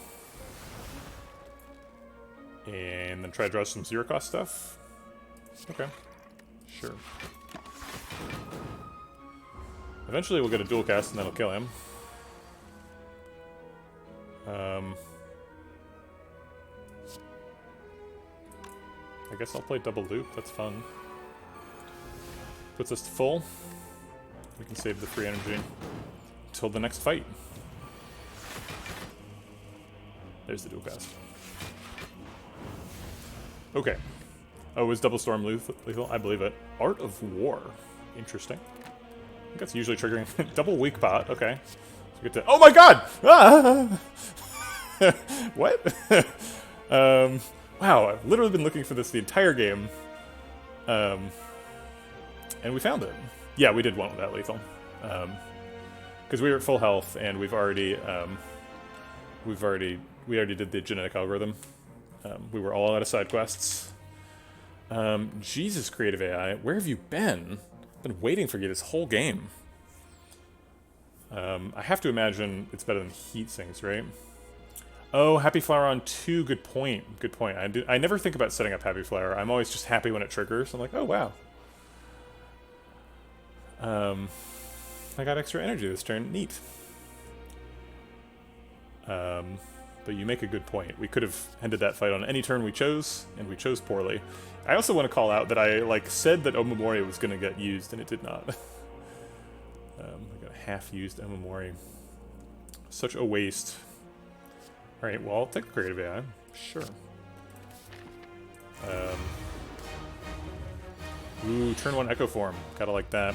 And then try to draw some zero cost stuff. Okay. Sure. Eventually we'll get a dual cast and that'll kill him. I guess I'll play double loop, that's fun. Puts us to full. We can save the free energy until the next fight. There's the dual cast. Okay. Oh, is double storm lethal? I believe it. Art of War. Interesting. I think that's usually triggering. Double weak pot. Okay. So get to. Oh my god! Ah! What? Wow, I've literally been looking for this the entire game. And we found it. Yeah, we did want that lethal. Because we were at full health and we already did the genetic algorithm. We were all out of side quests. Jesus, creative AI, where have you been? I've been waiting for you this whole game. I have to imagine it's better than heat sinks, right? Oh, Happy Flower on 2, good point. Good point. I never think about setting up Happy Flower. I'm always just happy when it triggers. I'm like, oh, wow. I got extra energy this turn. Neat. But you make a good point. We could have ended that fight on any turn we chose, and we chose poorly. I also want to call out that I said that Omamori was going to get used, and it did not. I got a half-used Omamori. Such a waste. Alright, well, I'll take a creative AI. Sure. Ooh, turn 1 Echo Form. Gotta like that.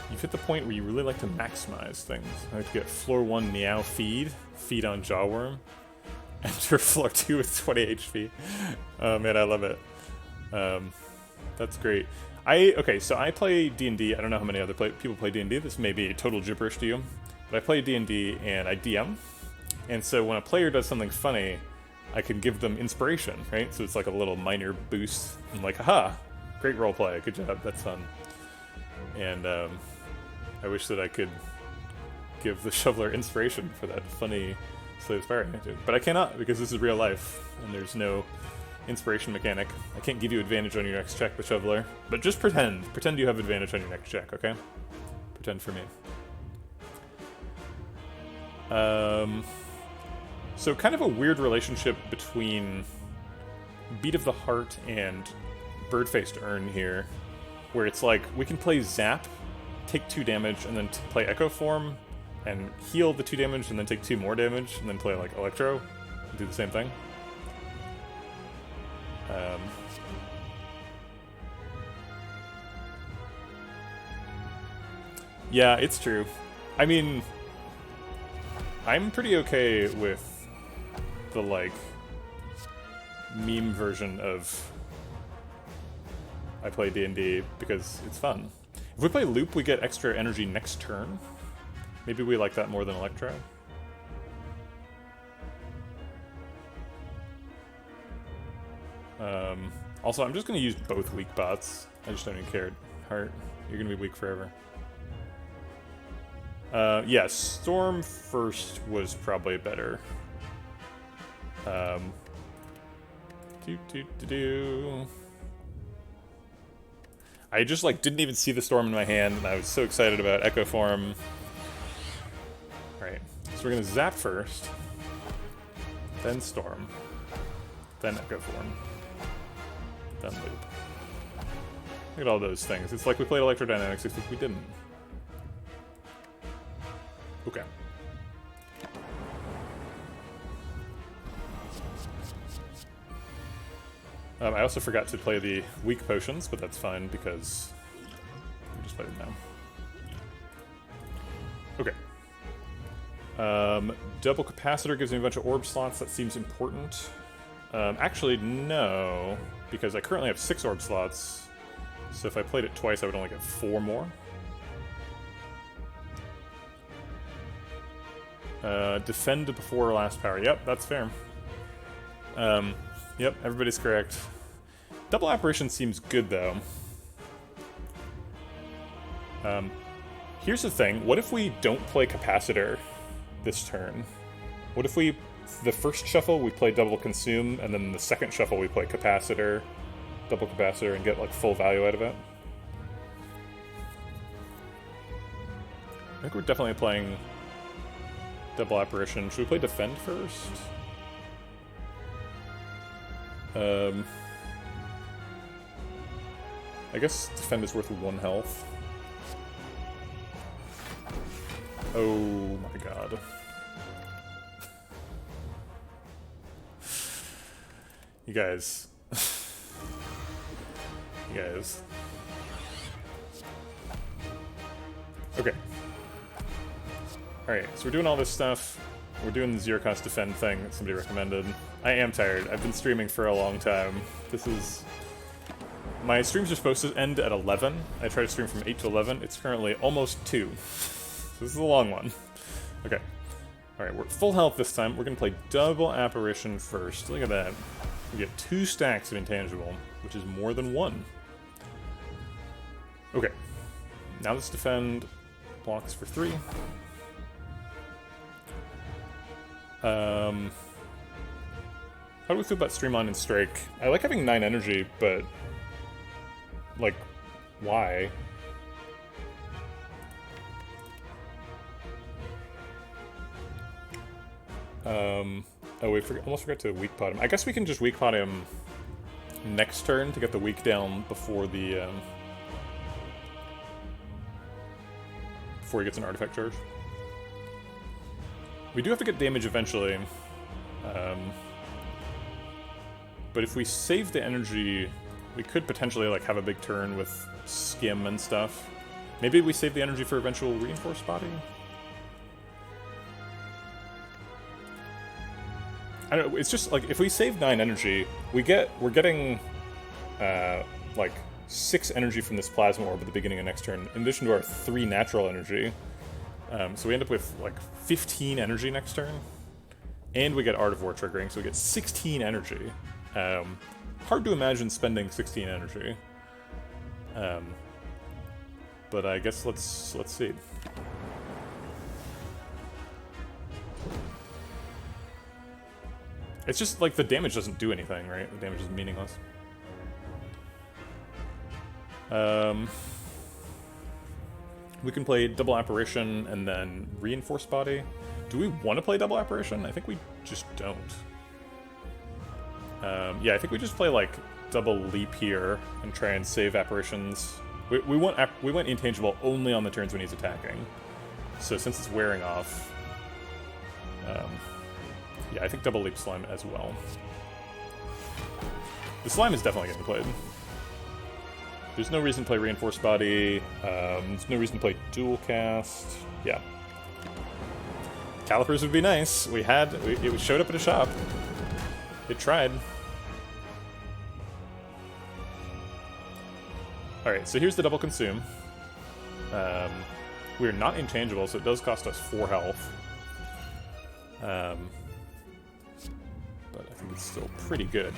You've hit the point where you really like to maximize things. I like to get floor 1 Meow feed on Jawworm. Enter floor 2 with 20 HP. Oh man, I love it. That's great. Okay, so I play D&D. I don't know how many other people play D&D. This may be total gibberish to you. But I play D&D and I DM. And so when a player does something funny, I can give them inspiration, right? So it's like a little minor boost. I'm like, haha, great roleplay. Good job. That's fun. And I wish that I could give the shoveler inspiration for that funny Slay the Spire anecdote. But I cannot, because this is real life, and there's no inspiration mechanic. I can't give you advantage on your next check, the shoveler. But just pretend. Pretend you have advantage on your next check, okay? Pretend for me. So kind of a weird relationship between Beat of the Heart and Bird-Faced Urn here, where it's like, we can play Zap, take 2 damage, and then play Echo Form, and heal the 2 damage, and then take 2 more damage, and then play, like, Electro, and do the same thing. Yeah, it's true. I mean, I'm pretty okay with the, like, meme version of I play D&D because it's fun. If we play Loop, we get extra energy next turn. Maybe we like that more than Electro. Also, I'm just going to use both weak bots. I just don't even care. Heart, you're going to be weak forever. Yeah, Storm first was probably better. I just, like, didn't even see the Storm in my hand, and I was so excited about Echo Form. Alright, so we're gonna Zap first, then Storm, then Echo Form, then Loop. Look at all those things. It's like we played Electrodynamics, except we didn't. Okay. I also forgot to play the weak potions, but that's fine because we just played them now. Okay. Double capacitor gives me a bunch of orb slots. That seems important. Actually, no, because I currently have 6 orb slots, so if I played it twice, I would only get 4 more. Defend before last power. Yep, that's fair. Yep, everybody's correct. Double apparition seems good, though. Here's the thing. What if we don't play capacitor this turn? What if we, the first shuffle, we play double consume, and then the second shuffle we play capacitor, double capacitor, and get, like, full value out of it? I think we're definitely playing double apparition. Should we play defend first? I guess defend is worth 1 health. Oh my god. You guys. You guys. Okay. Alright, so we're doing all this stuff. We're doing the zero-cost defend thing that somebody recommended. I am tired. I've been streaming for a long time. This is... My streams are supposed to end at 11. I try to stream from 8 to 11. It's currently almost 2. So this is a long one. Okay. Alright, we're at full health this time. We're going to play double apparition first. Look at that. We get 2 stacks of intangible, which is more than 1. Okay. Now let's defend. Blocks for 3. How do we feel about Streamline and Strike? I like having 9 energy, but... like, why? Oh, we almost forgot to weak pot him. I guess we can just weak pot him next turn to get the weak down before the, before he gets an artifact charge. We do have to get damage eventually. But if we save the energy, we could potentially, like, have a big turn with skim and stuff. Maybe we save the energy for eventual reinforced body? I don't know, it's just, like, if we save 9 energy, we're getting, like, 6 energy from this plasma orb at the beginning of next turn, in addition to our 3 natural energy. So we end up with, like, 15 energy next turn. And we get Art of War triggering, so we get 16 energy. Hard to imagine spending 16 energy. But I guess let's see. It's just, like, the damage doesn't do anything, right? The damage is meaningless. We can play double apparition and then reinforced body. Do we want to play double apparition? I think we just don't. Yeah, I think we just play, like, double leap here and try and save apparitions. We want intangible only on the turns when he's attacking. So since it's wearing off, yeah, I think double leap slime as well. The slime is definitely getting played. There's no reason to play reinforced body. There's no reason to play dual cast. Yeah. Calipers would be nice. It showed up at a shop. It tried. Alright, so here's the double consume. We're not intangible, so it does cost us 4 health. But I think it's still pretty good.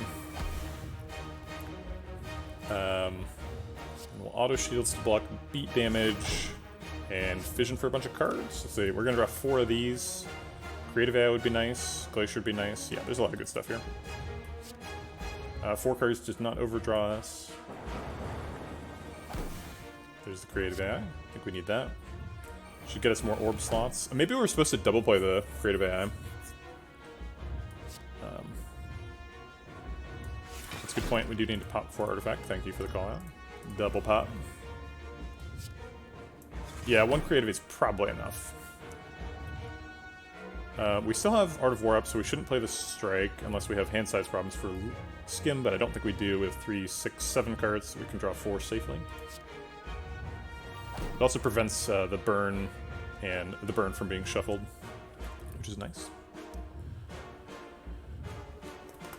We'll auto shields to block beat damage, and fission for a bunch of cards. Let's see, we're gonna draw 4 of these. Creative AI would be nice. Glacier would be nice. Yeah, there's a lot of good stuff here. 4 cards does not overdraw us. There's the creative AI. I think we need that. Should get us more orb slots. Maybe we're supposed to double play the creative AI. That's a good point. We do need to pop 4 artifact. Thank you for the call out. Double pop. Yeah, 1 creative is probably enough. We still have Art of War up, so we shouldn't play the Strike unless we have hand size problems for Skim, but I don't think we do. We have 3, 6, 7 cards, so we can draw 4 safely. It also prevents the burn from being shuffled, which is nice.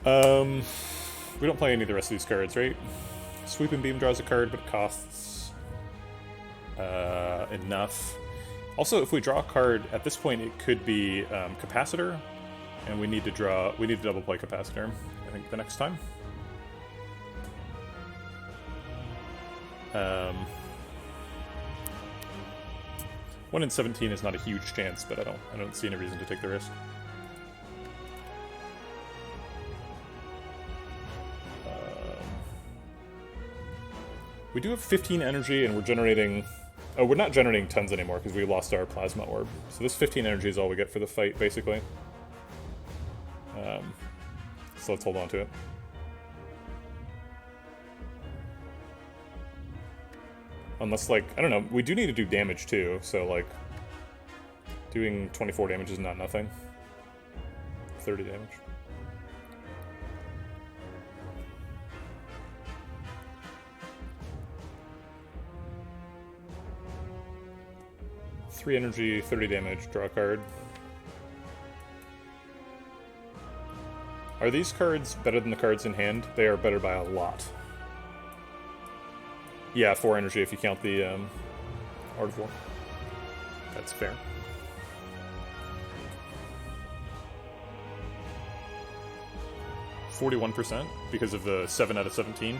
We don't play any of the rest of these cards, right? Sweeping Beam draws a card, but it costs enough. Also, if we draw a card, at this point it could be Capacitor, and we need to double play Capacitor, I think, the next time. 1 in 17 is not a huge chance, but I don't see any reason to take the risk. We do have 15 energy, and we're generating... Oh, we're not generating tons anymore, because we lost our Plasma Orb. So this 15 energy is all we get for the fight, basically. So let's hold on to it. Unless, like, I don't know, we do need to do damage, too, so, like, doing 24 damage is not nothing. 30 damage. Three energy, 30 damage, draw a card. Are these cards better than the cards in hand? They are better by a lot. Yeah, 4 energy if you count the Art of War. That's fair. %, because of the 7 out of 17.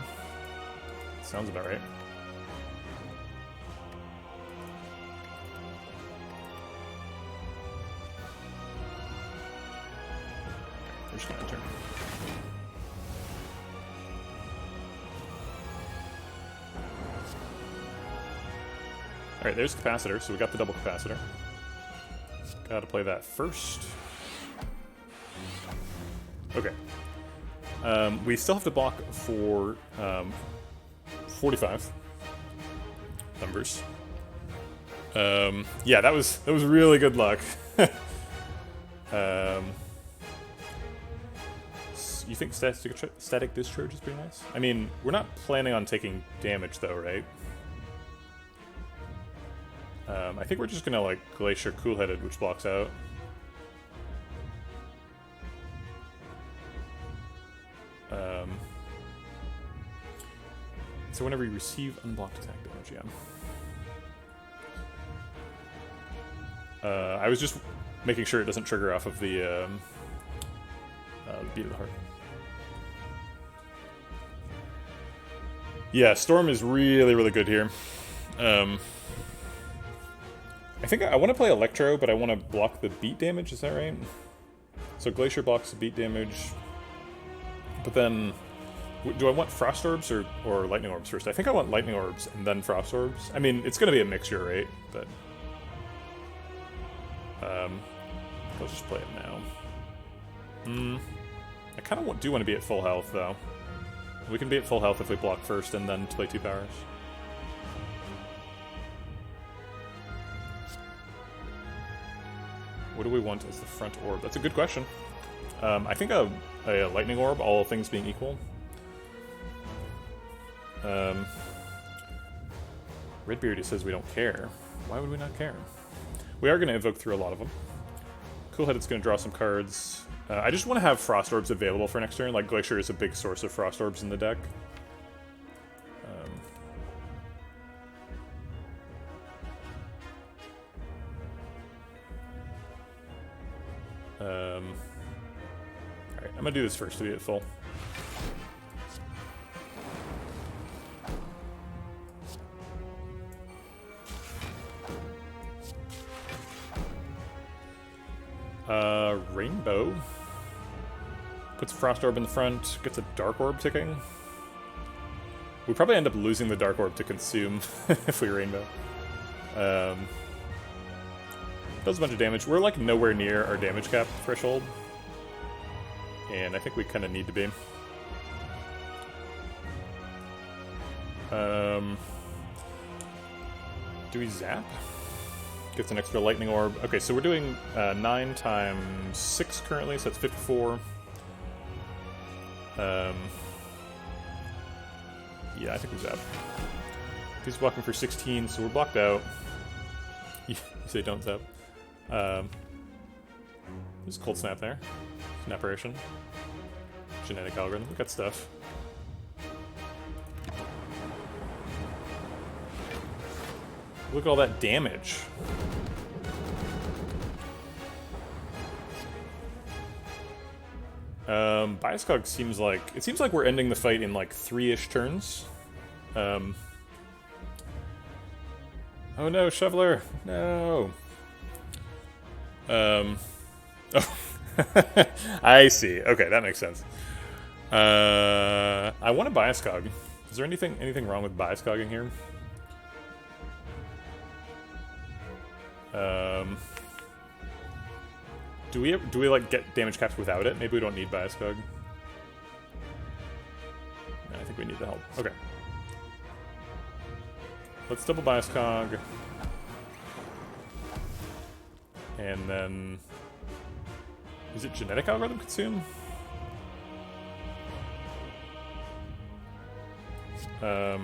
Sounds about right. We're just gonna enter. Alright, there's Capacitor, so we got the double Capacitor. Gotta play that first. Okay. We still have to block for 45 numbers. Yeah, that was really good luck. You think static discharge is pretty nice? I mean, we're not planning on taking damage though, right? I think we're just gonna like Glacier Cool-Headed, which blocks out. So whenever you receive unblocked attack damage, yeah. I was just making sure it doesn't trigger off of the Beat of the Heart. Yeah, Storm is really, really good here. I think I want to play Electro, but I want to block the beat damage, is that right? So Glacier blocks the beat damage. But then, do I want Frost Orbs or Lightning Orbs first? I think I want Lightning Orbs and then Frost Orbs. I mean, it's going to be a mixture, right? But let's just play it now. I kind of do want to be at full health, though. We can be at full health if we block first and then play 2 powers. What do we want as the front orb? That's a good question. I think a Lightning Orb, all things being equal. Redbeard says we don't care. Why would we not care? We are going to evoke through a lot of them. Cool-Headed's going to draw some cards. I just want to have Frost Orbs available for next turn. Like, Glacier is a big source of Frost Orbs in the deck. Alright, I'm going to do this first to be at full. Rainbow. Puts a Frost Orb in the front, gets a Dark Orb ticking. We probably end up losing the Dark Orb to consume if we Rainbow. Does a bunch of damage. We're like nowhere near our damage cap threshold. And I think we kind of need to be. Do we zap? Gets an extra Lightning Orb. Okay, so we're doing 9 times 6 currently, so that's 54. Yeah, I think we zap. He's blocking for 16, so we're blocked out. You say don't zap. There's a Cold Snap there. An apparition. Genetic algorithm. We got stuff. Look at all that damage. Bioscog seems like... It seems like we're ending the fight in like 3-ish turns. Oh no, Shoveler! No! Oh. I see. Okay, that makes sense. I want a Bioscog. Is there anything wrong with Bioscogging here? Do we like get damage caps without it? Maybe we don't need Bioscog. No, I think we need the help. Okay. Let's double Bioscog. And then... Is it genetic algorithm consume? I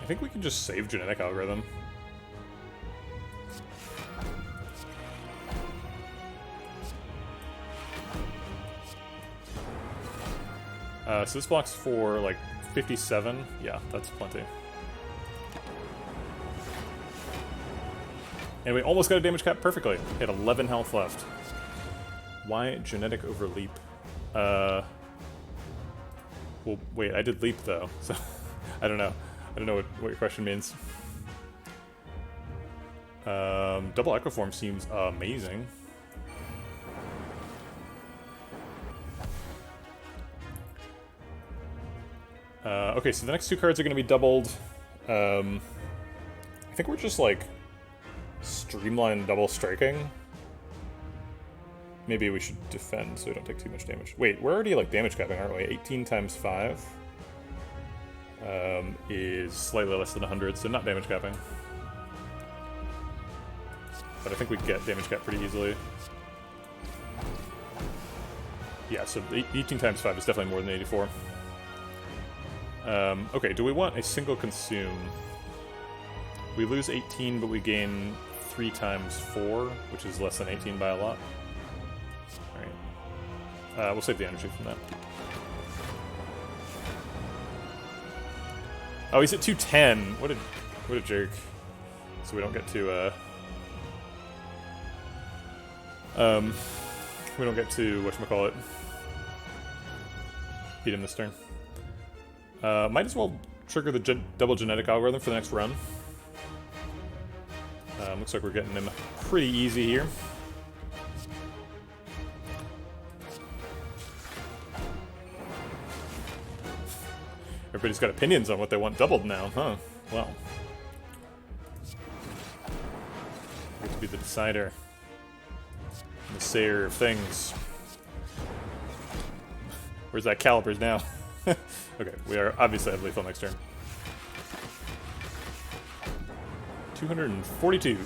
think we can just save genetic algorithm. So this blocks for like 57. Yeah, that's plenty. And we almost got a damage cap perfectly. We had 11 health left. Why genetic over leap? Well, wait, I did leap though, so I don't know. I don't know what your question means. Double Echo Form seems amazing. Okay, so the next 2 cards are going to be doubled. I think we're just like streamline double striking. Maybe we should defend so we don't take too much damage. Wait, we're already like damage capping, aren't we? 18 times 5 is slightly less than 100, so not damage capping. But I think we get damage cap pretty easily. Yeah, so 18 times 5 is definitely more than 84. Okay, do we want a single consume? We lose 18, but we gain 3 times 4, which is less than 18 by a lot. Alright. We'll save the energy from that. Oh, he's at 210. What a jerk. So we don't get to, we don't get to, whatchamacallit, beat him this turn. Might as well trigger the double genetic algorithm for the next run. Looks like we're getting him pretty easy here. Everybody's got opinions on what they want doubled now, huh? Well. I get to be the decider. The sayer of things. Where's that calipers now? Okay, we are obviously have lethal next turn. 242.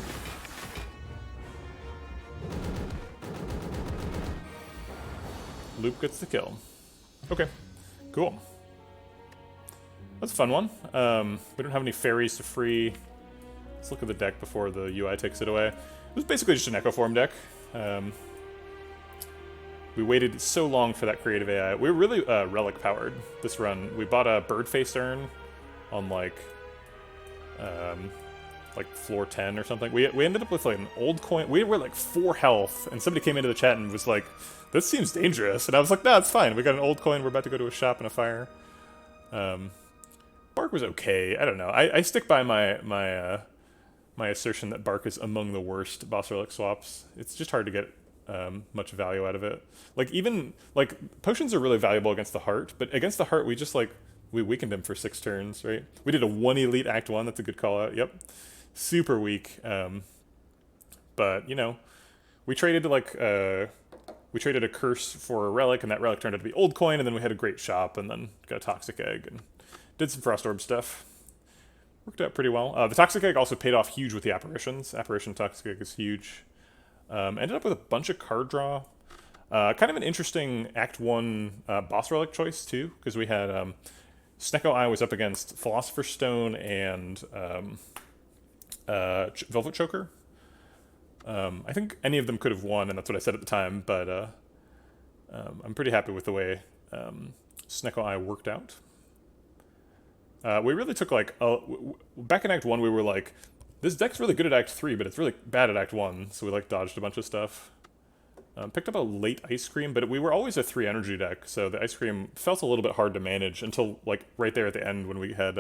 Loop gets the kill. Okay, cool. That's a fun one. We don't have any fairies to free. Let's look at the deck before the UI takes it away. It was basically just an Echo Form deck. We waited so long for that creative AI. We were really relic powered this run. We bought a bird-faced urn on like floor 10 or something. We ended up with like an old coin. We were like 4 health, and somebody came into the chat and was like, "This seems dangerous." And I was like, "No, it's fine. We got an old coin. We're about to go to a shop and a fire." Bark was okay. I don't know. I stick by my assertion that Bark is among the worst boss relic swaps. It's just hard to get much value out of it. Like even like potions are really valuable against the heart, but against the heart we just like we weakened him for 6 turns, right? We did a 1 elite act 1. That's a good call out. Yep, super weak. But you know, we traded we traded a curse for a relic, and that relic turned out to be old coin, and then we had a great shop, and then got a toxic egg and did some frost orb stuff. Worked out pretty well. The toxic egg also paid off huge with the apparitions. Apparition toxic egg is huge. Ended up with a bunch of card draw. Kind of an interesting Act 1 boss relic choice, too, because we had Snecko Eye was up against Philosopher's Stone and Velvet Choker. I think any of them could have won, and that's what I said at the time, but I'm pretty happy with the way Snecko Eye worked out. We really took like back in Act 1 we were like, this deck's really good at Act 3, but it's really bad at Act 1, so we like dodged a bunch of stuff. Picked up a late Ice Cream, but we were always a 3 energy deck, so the Ice Cream felt a little bit hard to manage until like right there at the end when we had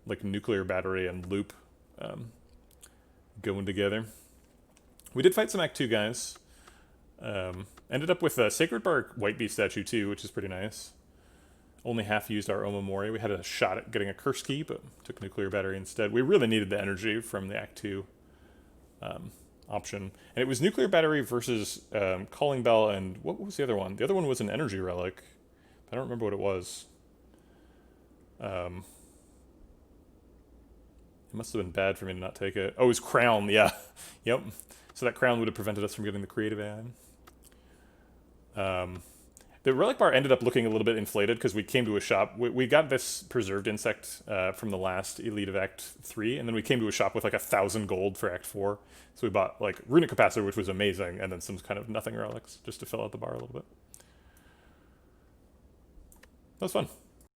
like Nuclear Battery and Loop going together. We did fight some Act 2 guys. Ended up with a Sacred Bark White Beast statue too, which is pretty nice. Only half used our Omamori. We had a shot at getting a Curse Key, but took Nuclear Battery instead. We really needed the energy from the Act 2 option. And it was Nuclear Battery versus Calling Bell, and what was the other one? The other one was an Energy Relic. I don't remember what it was. It must have been bad for me to not take it. Oh, it was Crown, yeah. Yep. So that Crown would have prevented us from getting the Creative AI. The Relic Bar ended up looking a little bit inflated because we came to a shop. We got this Preserved Insect from the last Elite of Act 3, and then we came to a shop with like 1,000 gold for Act 4. So we bought like Runic Capacitor, which was amazing, and then some kind of nothing relics just to fill out the bar a little bit. That was fun.